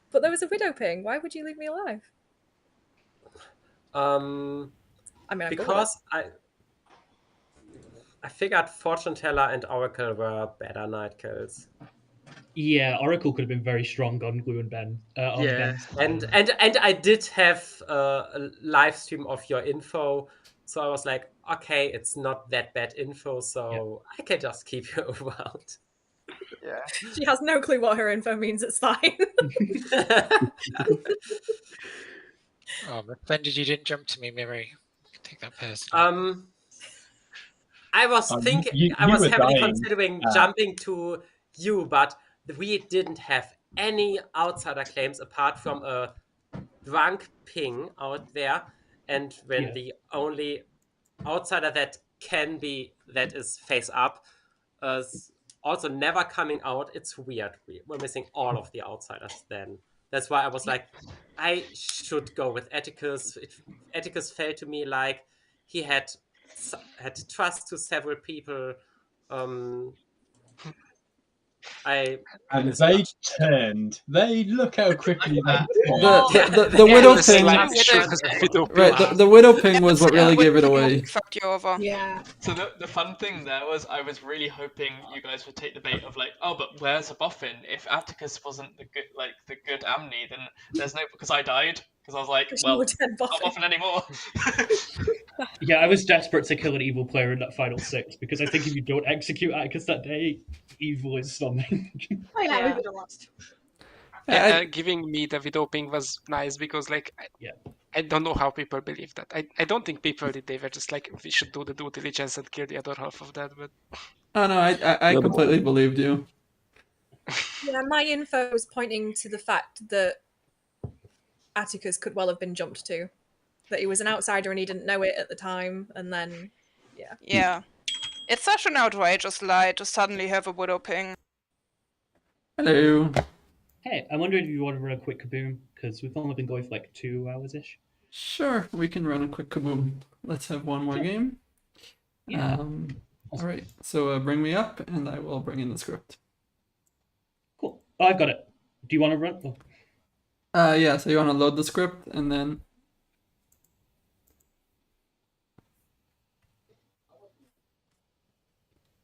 But there was a widow ping. Why would you leave me alive? Because I figured Fortune Teller and Oracle were better night kills. Yeah, Oracle could have been very strong on Glue and Ben. And I did have a live stream of your info, so I was like, okay, it's not that bad info, so I can just keep you around. Yeah. She has no clue what her info means. It's fine. Oh, but offended you didn't jump to me, Miri. Take that personally. I was thinking, I was heavily considering jumping to you, but we didn't have any outsider claims apart from a drunk ping out there, and when the only outsider that is face up is also never coming out. It's weird. We're missing all of the outsiders then. That's why I was like, I should go with Atticus. Atticus felt to me like he had trust to several people. They turned. They look how quickly that. The widow ping. Right, the widow ping was what really gave it away. Fuck you over. Yeah. So the fun thing there was I was really hoping you guys would take the bait of like, oh, but where's a boffin? If Atticus wasn't the good Amni, then there's no, because I died. Because I was like, well, not boffin anymore. Yeah, I was desperate to kill an evil player in that final 6 because I think if you don't execute Atticus that day, evil is something. Oh yeah, we would have lost. Giving me the widow ping was nice because, like, Yeah. I don't know how people believe that. I don't think people did. They were just like, we should do the due diligence and kill the other half of that. But Oh no, I No, but- completely believed you. Yeah, my info was pointing to the fact that Atticus could well have been jumped to. That he was an outsider and he didn't know it at the time, and then, yeah. Yeah. It's such an outrageous lie to suddenly have a widow ping. Hello. Hey, I wondered if you want to run a quick Kaboom, because we've only been going for like 2 hours-ish. Sure, we can run a quick Kaboom. Let's have one more game. Yeah. All right, so bring me up, and I will bring in the script. Cool. Oh, I've got it. Do you want to run? Oh. Yeah, so you want to load the script, and then...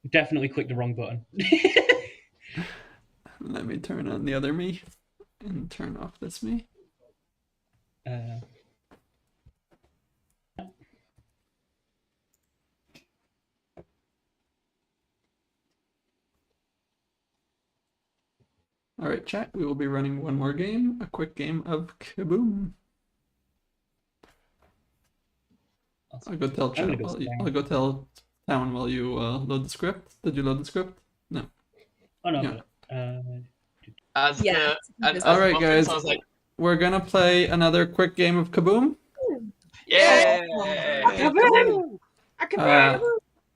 Definitely clicked the wrong button. Let me turn on the other me, and turn off this me. All right, chat, we will be running one more game, a quick game of Kaboom. I'll go tell chat. I'll go tell Town while you load the script. Did you load the script? No. Oh no. Yeah. As all right, Muffin, guys. so I was like, We're gonna play another quick game of Kaboom. yeah.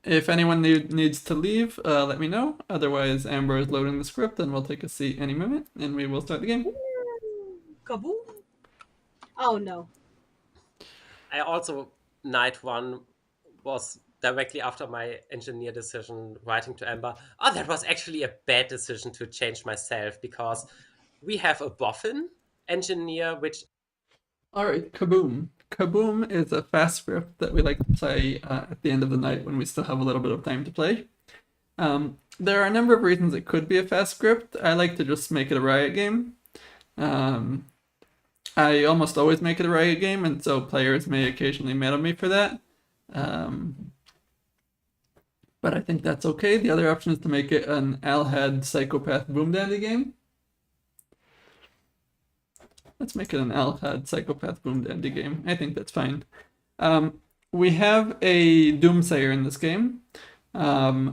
If anyone needs to leave, let me know. Otherwise, Amber is loading the script, and we'll take a seat any minute, and we will start the game. Kaboom! Oh no. I also, night one was directly after my engineer decision writing to Amber, oh, that was actually a bad decision to change myself because we have a boffin engineer, which... All right, Kaboom. Kaboom is a fast script that we like to play at the end of the night when we still have a little bit of time to play. There are a number of reasons it could be a fast script. I like to just make it a riot game. I almost always make it a riot game, and so players may occasionally mad at me for that. But I think that's okay. The other option is to make it an Alhead Psychopath Boom Dandy game. Let's make it an Alhead Psychopath Boom Dandy game. I think that's fine. We have a Doomsayer in this game.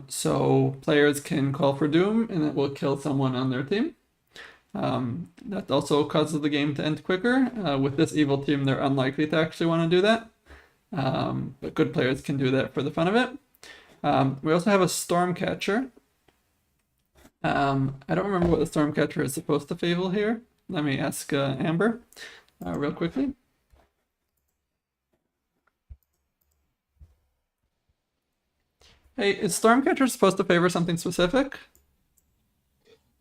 So players can call for Doom and it will kill someone on their team. That also causes the game to end quicker. With this evil team, they're unlikely to actually want to do that. But good players can do that for the fun of it. We also have a Stormcatcher. I don't remember what the Stormcatcher is supposed to fable here. Let me ask Amber real quickly. Hey, is Stormcatcher supposed to favor something specific?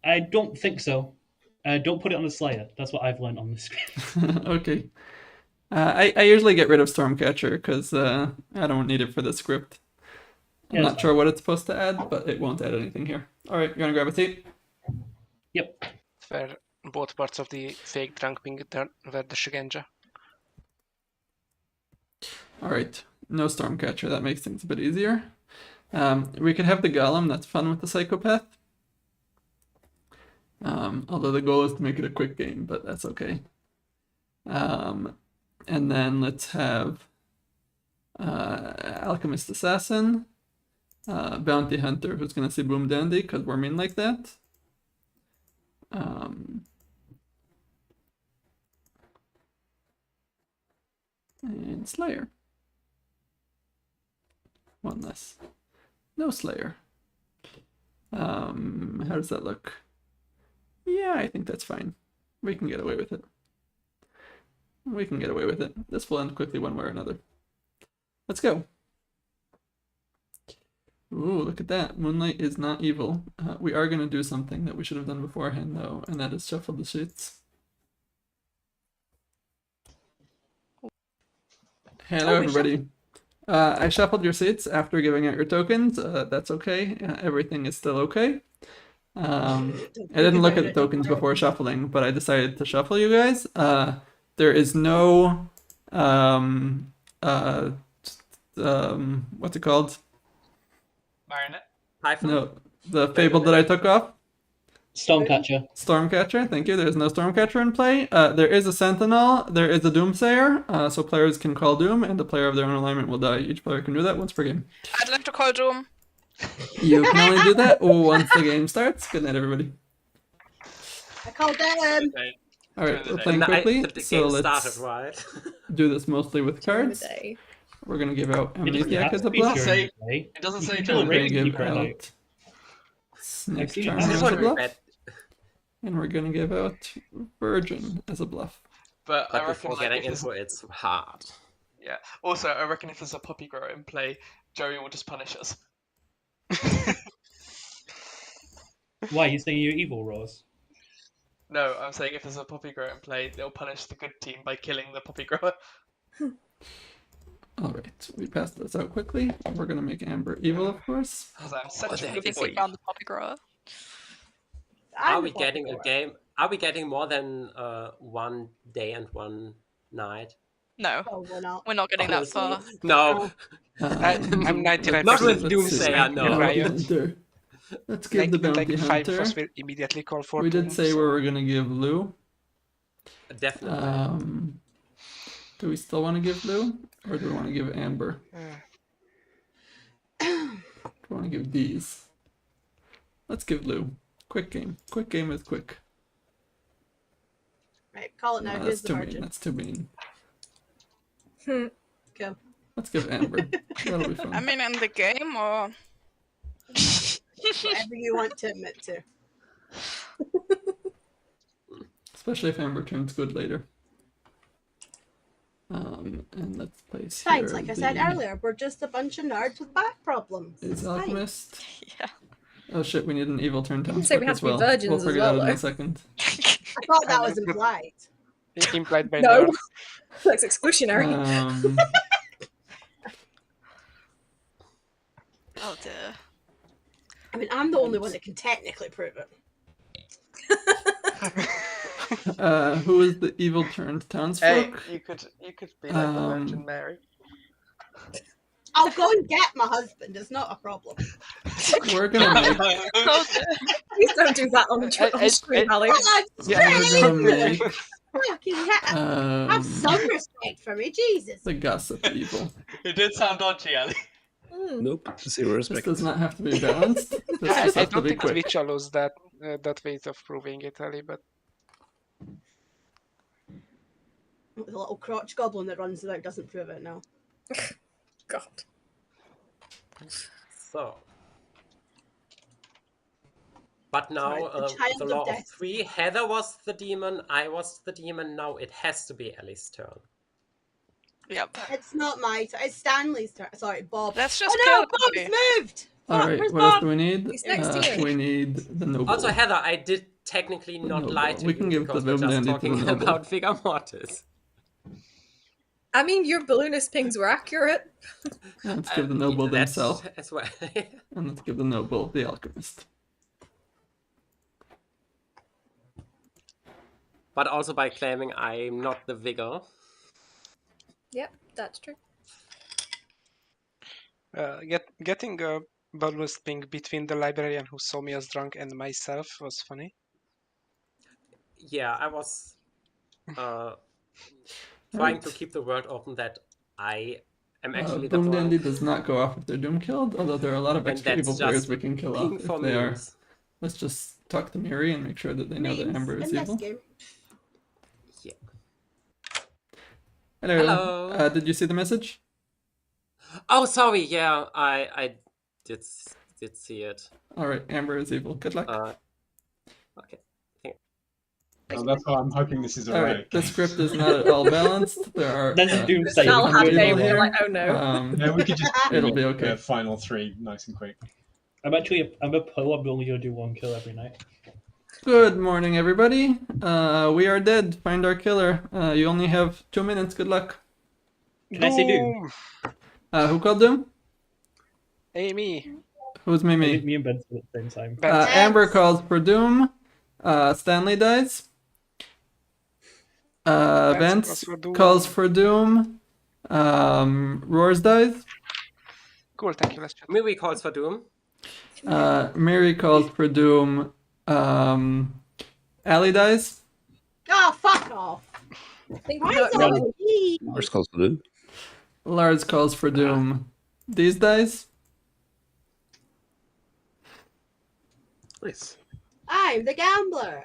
I don't think so. Don't put it on the Slayer. That's what I've learned on the script. Okay. I usually get rid of Stormcatcher because I don't need it for the script. I'm not sure what it's supposed to add, but it won't add anything here. All right, you want to grab a seat? Yep. where both parts of the fake drunk ping were the Shigenja. All right, no Stormcatcher. That makes things a bit easier. We could have the Golem. That's fun with the Psychopath. Although the goal is to make it a quick game, but that's okay. And then let's have Alchemist Assassin, Bounty Hunter, who's going to see Boom Dandy, because we're mean like that. And Slayer. One less. No Slayer. How does that look? Yeah, I think that's fine. We can get away with it. We can get away with it. This will end quickly one way or another. Let's go. Ooh, look at that. Moonlight is not evil. We are going to do something that we should have done beforehand, though, and that is shuffle the sheets. Hello, everybody. I shuffled your seats after giving out your tokens. That's okay. Everything is still okay. I didn't look at the tokens before shuffling, but I decided to shuffle you guys. There is no what's it called? Marionette? No, the fable that I took off. Stormcatcher. Stormcatcher, thank you. There's no Stormcatcher in play. There is a Sentinel. There is a Doomsayer. So players can call Doom, and the player of their own alignment will die. Each player can do that once per game. I'd like to call Doom. You can only do that once the game starts. Good night, everybody. I called them. All right, we're playing quickly, The so game let's started, right? do this mostly with cards. Day. We're gonna give out It doesn't Amnesiac have as to a be bluff. during the day. It doesn't You say can during We're the gonna really give keep it out Snake I've seen Charmer I this just as a want to bluff, bet, and we're gonna give out Virgin as a bluff. But I but reckon before like, getting if there's, info, it's hard. yeah. Also, I reckon if there's a puppy grower in play, Joey will just punish us. Why, you saying you're evil, Rose? No, I'm saying if there's a puppy grower in play, they'll punish the good team by killing the puppy grower. All right, we passed this out quickly. We're gonna make Amber evil, of course. Because I'm such a If good you boy. found the puppy grower. Are I'm we the getting a popular. game? Are we getting more than 1 day and 1 night? No, Oh, we're not. we're not getting that Honestly? far. No, I'm 99% not with let's Doomsayer. see. No. Bounty Riot. Hunter. Let's give the Bounty 5 Hunter. will immediately call for We did Doom, say so- we were gonna give Lou. Definitely. Do we still want to give Lou, or do we want to give Amber? Do we want to give these? Let's give Lou. Quick game. Quick game is quick. Right, call it now. No, Who's that's the too mean. virgin? That's too mean. Go. Let's give Amber. That'll be fun. I mean, in the game or Whatever you want to admit to. Especially if Amber turns good later. And let's place Besides, here like I said the- earlier, we're just a bunch of nerds with back problems. Is It's fine. Alchemist. Yeah. Oh shit, we need an evil turn didn't say we townsfolk had as to be well. virgins We'll as figure well, it out in though. a second. I thought that was implied. Implied by No, nerd. that's exclusionary. Oh dear. I mean, I'm the only one that can technically prove it. Who is the evil turned Hey, townsfolk? you could be like the Virgin Mary. I'll go and get my husband. It's not a problem. We're gonna make. Please don't do that on screen, Ali. We're gonna make Fucking have some respect for me, Jesus. the gossip evil. It did sound dodgy, Ali. Nope, zero This respect. does not have to be balanced. This I just has to don't be think quick. Twitch allows that way of proving it, Ali, but The little crotch goblin that runs about doesn't prove it now. God. So. But now, Right, the child the of law of death. 3, Heather was the demon, I was the demon, now it has to be Ellie's turn. Yep. It's not my turn. It's Stanley's turn. Sorry, Bob. Let's just oh no, kill Bob's Ellie. moved! Alright, Where's what else Bob? do we need? He's next to you. We need the noble. Also, Heather, I did technically not noble. lie to We you can give because the we're just Dandy to the talking noble. about Vigor Mortis. I mean, your balloonist pings were accurate. Let's give the noble That himself. as well. And let's give the noble the alchemist. But also by claiming I'm not the Vigor. Yep, that's true. getting a bonus ping between the librarian who saw me as drunk and myself was funny. Yeah, I was trying Right. to keep the world open that I am actually the Boom drunk. Dandy does not go off if they're doom killed, although there are a lot of And extra that's evil players just we can kill being off for if they are. memes. Let's just talk to Miri and make sure that they know that Memes Amber in is this evil. game. Yeah. Hello. Hello. Did you see the message? Oh, sorry. Yeah, I did see it. All right, Amber is evil. Good luck. Okay. Oh, that's why I'm hoping this is All alright. right, the script is not at all balanced. There are That's a doomsayer. I'll have people it. We're here. like, oh no. Yeah, we could just It'll be do okay. the final 3 nice and quick. I'm a pro. I'm only gonna do 1 kill every night. Good morning, everybody. We are dead. Find our killer. You only have 2 minutes. Good luck. Can I say doom? Who called Doom? Amy. Who's I Mimi? think me and Ben said at the same time. Amber calls for Doom. Stanley dies. Vance calls for Doom. Roars dies. Cool, thank you. Let's chat. Miri calls for Doom. Mary calls for Doom. Ali dies. Oh, fuck off! I think Why no, is it no, always me? Lars calls for doom. Lars calls for doom. These dies. Nice. I'm the gambler.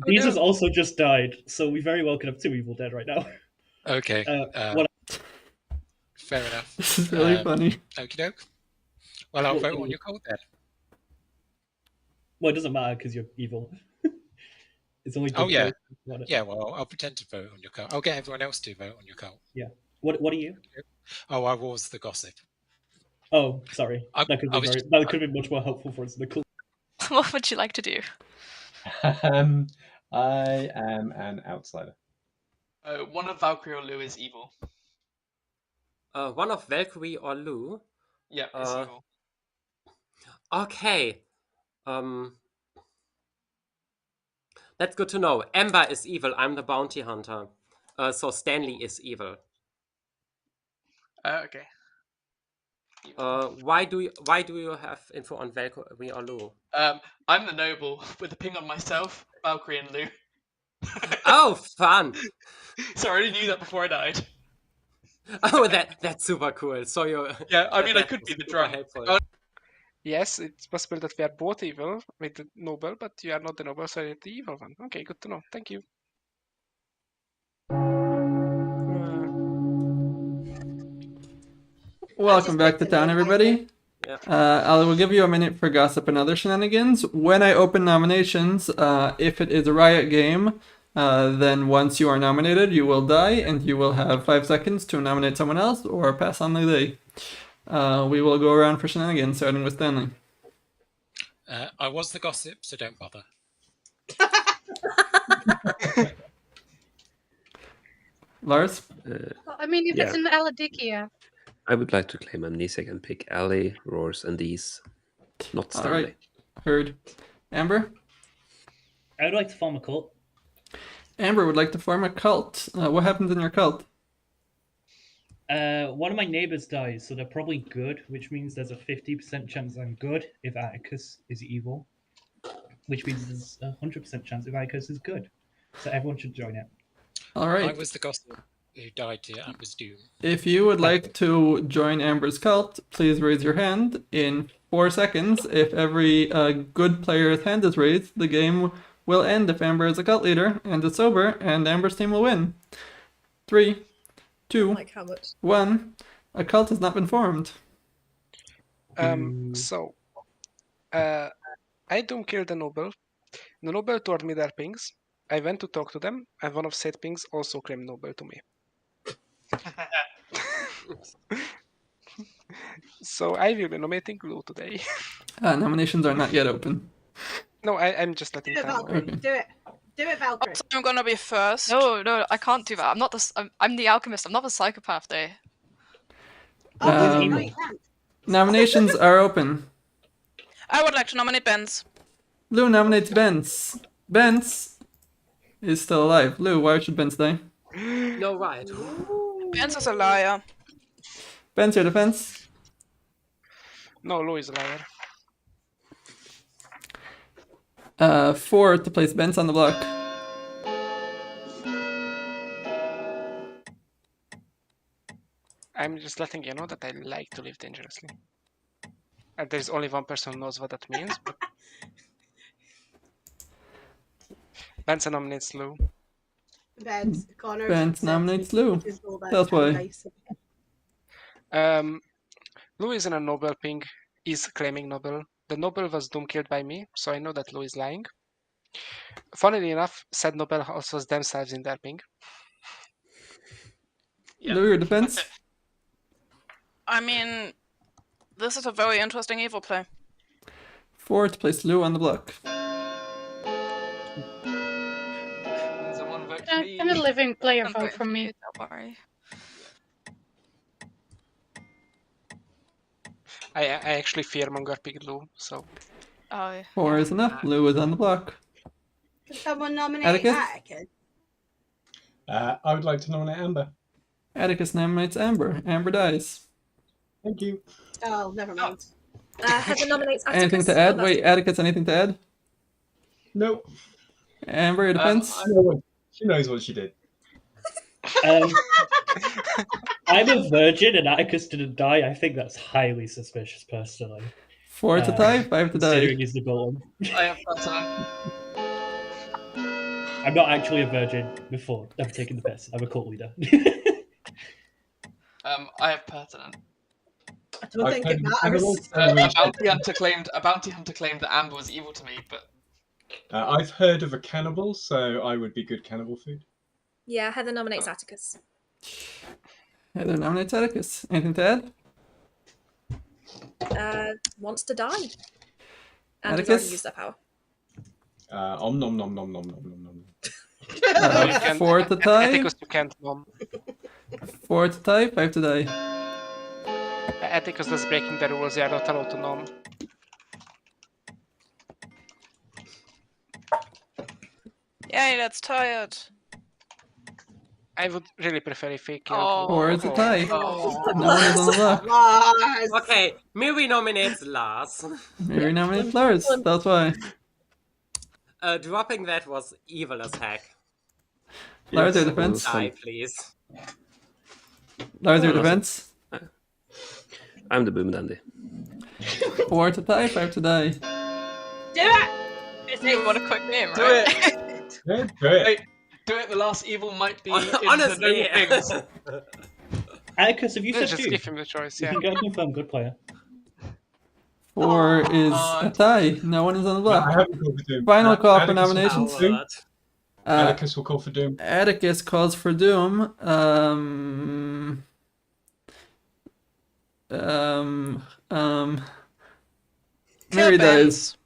Jesus also just died, so we very well could have 2 Evil Dead right now. Okay. What? Fair enough. This is really funny. Okie doke. Well, I'll What vote can on you- your call then. Well, it doesn't matter because you're evil. It's only. Oh, good yeah. players who want it. Yeah, well, I'll pretend to vote on your call. I'll get everyone else to vote on your call. Yeah. What are you? Oh, I was the gossip. Oh, sorry. I- That could I be was that could have been much more helpful for us in the call. What would you like to do? I am an outsider. One of Valkyrie or Lou is evil. One of Valkyrie or Lou. Yeah, it's evil. Okay. That's good to know. Amber is evil. I'm the bounty hunter. So Stanley is evil. Okay. Why do you have info on Valkyrie or Lou? I'm the noble with the ping on myself, Valkyrie and Lou. Oh, fun! So I already knew that before I died. Oh, that's super cool. So you. Yeah, I mean, I could be the super drunk. helpful. Yes, it's possible that we are both evil with the noble, but you are not the noble, so you're the evil one. Okay, good to know. Thank you. Welcome back to town, everybody. Yeah. I will give you a minute for gossip and other shenanigans. When I open nominations, if it is a riot game, then once you are nominated, you will die, and you will have 5 seconds to nominate someone else or pass on the day. We will go around for shenanigans, starting with Stanley. I was the gossip, so don't bother. Lars? I mean, if yeah. it's an Aladikia. I would like to claim amnesiac and pick Ali, Roars, and these. Not All Stanley. right. Heard. Amber? I would like to form a cult. Amber would like to form a cult. What happens in your cult? One of my neighbors dies, so they're probably good, which means there's a 50% chance I'm good if Atticus is evil, which means there's a 100% chance if Atticus is good. So everyone should join it. All right. I was the gossip who died to Amber's doom. If you would like to join Amber's cult, please raise your hand. In 4 seconds, if every good player's hand is raised, the game will end if Amber is a cult leader and is sober, and Amber's team will win. 3, 2, Like how much? 1. A cult has not been formed. I don't kill the noble. The noble told me their pings. I went to talk to them, and one of said pings also claimed noble to me. So I will be nominating Lou today. Nominations are not yet open. No, I'm just letting Do it, time. Valkyrie. Okay. Do it. Do it, Valkyrie. Also, I'm gonna be first. No, I can't do that. I'm not the. I'm the alchemist. I'm not the psychopath, though. Oh, Um, no, you can't. Nominations are open. I would like to nominate Benz. Lou nominates Benz. Benz is still alive. Lou, why should Benz die? No, right. Benz is a liar. Benz, your defense. No, Lou is a liar. 4 to place Benz on the block. I'm just letting you know that I like to live dangerously. And there's only one person who knows what that means. But... Benson nominates Lou. Ben's Connor. Benz nominates Lou. That's why. Lou is in a noble ping. Is claiming noble. The noble was doom killed by me, so I know that Lou is lying. Funnily enough, said noble also has themselves in their ping. Lou, your defense. I mean, this is a very interesting evil play. 4 to place Lou on the block. Someone vote for Can a me. living player I'm vote voting for me? you, don't worry. I actually fearmonger picked Lou, so... Oh, yeah. 4 is enough. Lou is on the block. Can someone nominate Atticus? Atticus? I would like to nominate Amber. Atticus nominates Amber. Amber dies. Thank you. Oh, never mind. Heather nominates Atticus. Anything to add? Oh, Wait, Atticus, anything to add? Nope. Amber, your defense? She knows what she did. I'm a virgin and Atticus didn't die. I think that's highly suspicious, personally. 4 to tie, 5 to die. Considering he's the golem. I have pattern. I'm not actually a virgin before. Never taken the piss. I'm a cult leader. I have pertinent. I don't think it matters. A bounty hunter claimed that Amber was evil to me, but I've heard of a cannibal, so I would be good cannibal food. Yeah, Heather nominates Atticus. Heather nominates Atticus. Anything to add? Wants to die. And has Atticus? already used their power. Om nom nom nom nom nom nom nom. 4 to tie. Atticus, you can't mom. 4 to tie, 5 to die. Atticus is breaking the rules. You are not allowed to nom. Yay, that's tired. I would really prefer if we killed. Oh. 4 to tie. Oh. No one is on the left. Lars. Okay, Miri nominates Lars. Mary nominates Lars. That's why. Dropping that was evil as heck. Lars, your Yes, defense. Die, please. Lars, your defense. I'm the boom dandy. 4 to tie, 5 to die. Do it! What a quick name, do right? it. Yeah, do it. Wait, do it. The last evil might be in Honestly, the noble things. Atticus, have you Let's said just two? give him the choice. You Yeah. can get a confirmed good player. 4 is a tie. No one is on the I left. haven't called for Doom. Final call for Atticus will nominations. call for Doom. Uh, Atticus will call for Doom. Atticus calls for Doom. Mary dies.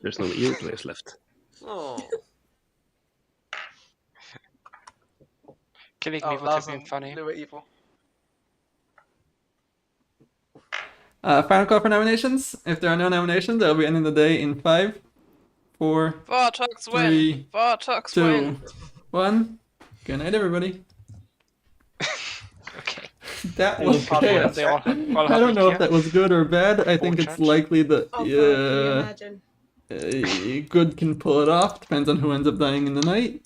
There's no evil players left. Oh. Killing Oh, me would have Lars been and funny. They were evil. Final call for nominations. If there are no nominations, I'll be ending the day in 5, 4, Vortox win. 3, Vortox 2, win. 1. Good night, everybody. Okay. That It was was chaos. They all I don't know if that was good or bad. I think it's church. likely that Oh, can you imagine? good can pull it off. Depends on who ends up dying in the night.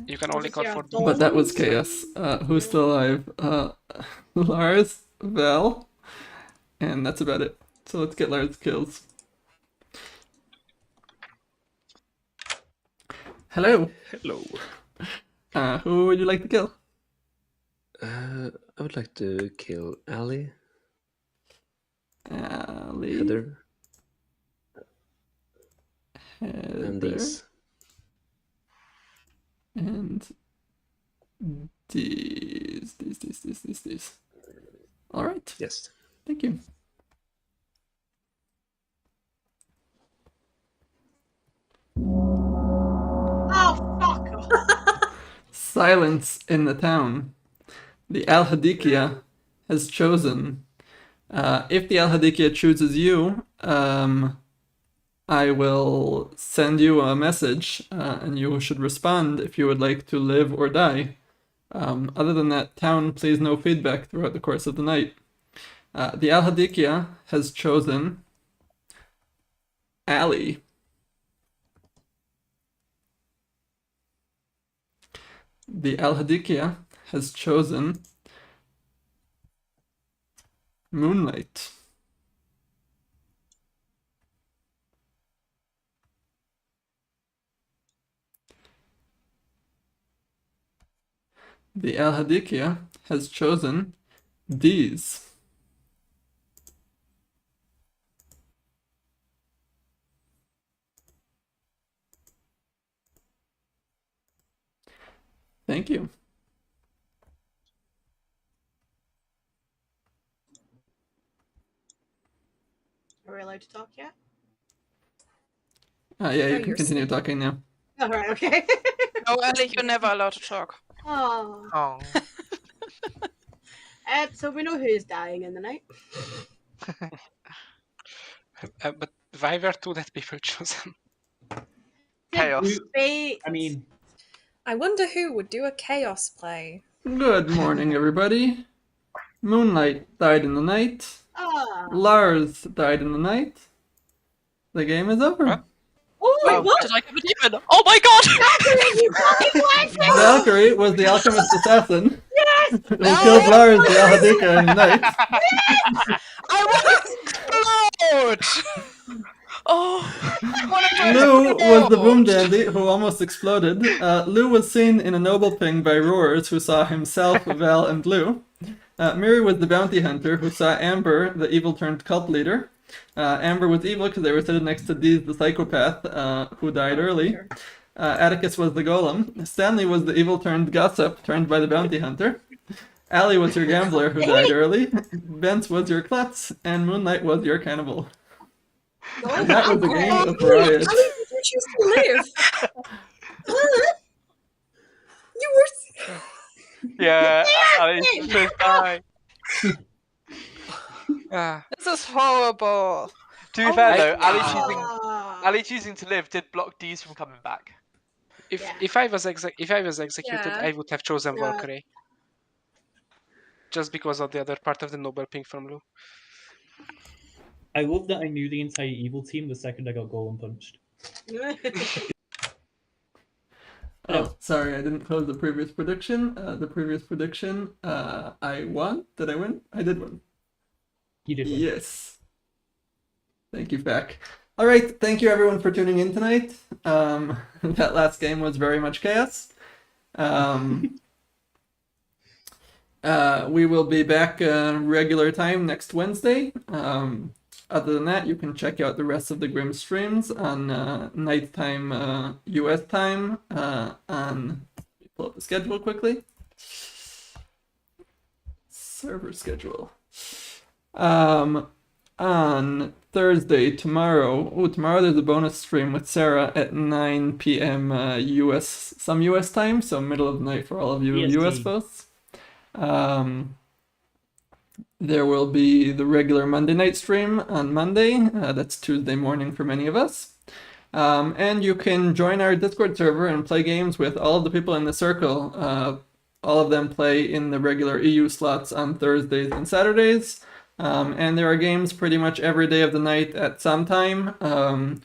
You can only call for But that was chaos. Who's still alive? Lars, Val, and that's about it. So let's get Lars' kills. Hello. Hello. Who would you like to kill? I would like to kill Ali, Ali. Heather, and these. And these. All right. Yes. Thank you. Oh, fuck off. Silence in the town. The Al Hadikia has chosen. If the Al Hadikia chooses you, I will send you a message, and you should respond if you would like to live or die. Other than that, town, please no feedback throughout the course of the night. The Al Hadikia has chosen Ali. The Al Hadikia has chosen Moonlight. The Al Hadikia has chosen these. Thank you. Are we allowed to talk yet? Yeah, you can continue talking now. All right, okay. Oh, Ellie, you're never allowed to talk. Oh. Oh. So we know who's dying in the night. But why were two dead people chosen? Chaos. Fate. I mean, I wonder who would do a chaos play. Good morning, everybody. Moonlight died in the night. Ah. Lars died in the night. The game is over. What? Oh, wait, Oh, what? did I have a demon? Oh my god! Valkyrie was the alchemist assassin Yes! who killed Lars the Alhadika in the night. I want to explode! Oh, Lou was the boom dandy who almost exploded. Lou was seen in a noble ping by roarers who saw himself, Val, and Lou. Miri was the bounty hunter who saw Amber, the evil-turned cult leader. Amber was evil because they were sitting next to Deez, the psychopath, who died early. Atticus was the golem. Stanley was the evil-turned gossip turned by the bounty hunter. Allie was your gambler who died early. Bence was your klutz, and Moonlight was your cannibal. And that was the game of Riot. How did you choose to live? You were. Yeah, Ali's just die. This is horrible. To be fair my though, God. Ali choosing to live did block Deez from coming back. If I was executed, Yeah. I would have chosen No. Valkyrie. Just because of the other part of the noble ping from Lou. I love that I knew the entire evil team the second I got golem punched. Oh, sorry, I didn't close the previous prediction. I won. Did I win? I did win. You did win. Yes. Thank you, Fack. All right, thank you everyone for tuning in tonight. That last game was very much chaos. We will be back regular time next Wednesday. Other than that, you can check out the rest of the Grim streams on nighttime US time. Let me pull up the schedule quickly. Server schedule. On Thursday, tomorrow there's a bonus stream with Sarah at 9 p.m. some US time, so middle of the night for all of you EST. US folks. There will be the regular Monday night stream on Monday. That's Tuesday morning for many of us. And you can join our Discord server and play games with all of the people in the circle. All of them play in the regular EU slots on Thursdays and Saturdays. And there are games pretty much every day of the night at some time.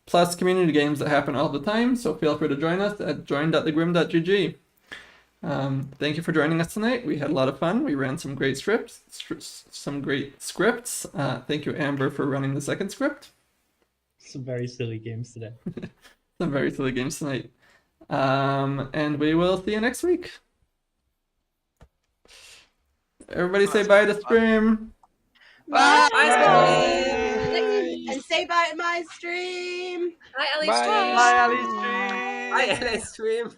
Plus community games that happen all the time. So feel free to join us at join.thegrim.gg. Thank you for joining us tonight. We had a lot of fun. We ran some great scripts. Thank you, Amber, for running the second script. Some very silly games today. Some very silly games tonight. And we will see you next week. Everybody say bye to stream. Bye. Bye. And say bye to my stream. Hi, Ellie Bye. Stream. Hi, Ali stream. Hi, LA stream.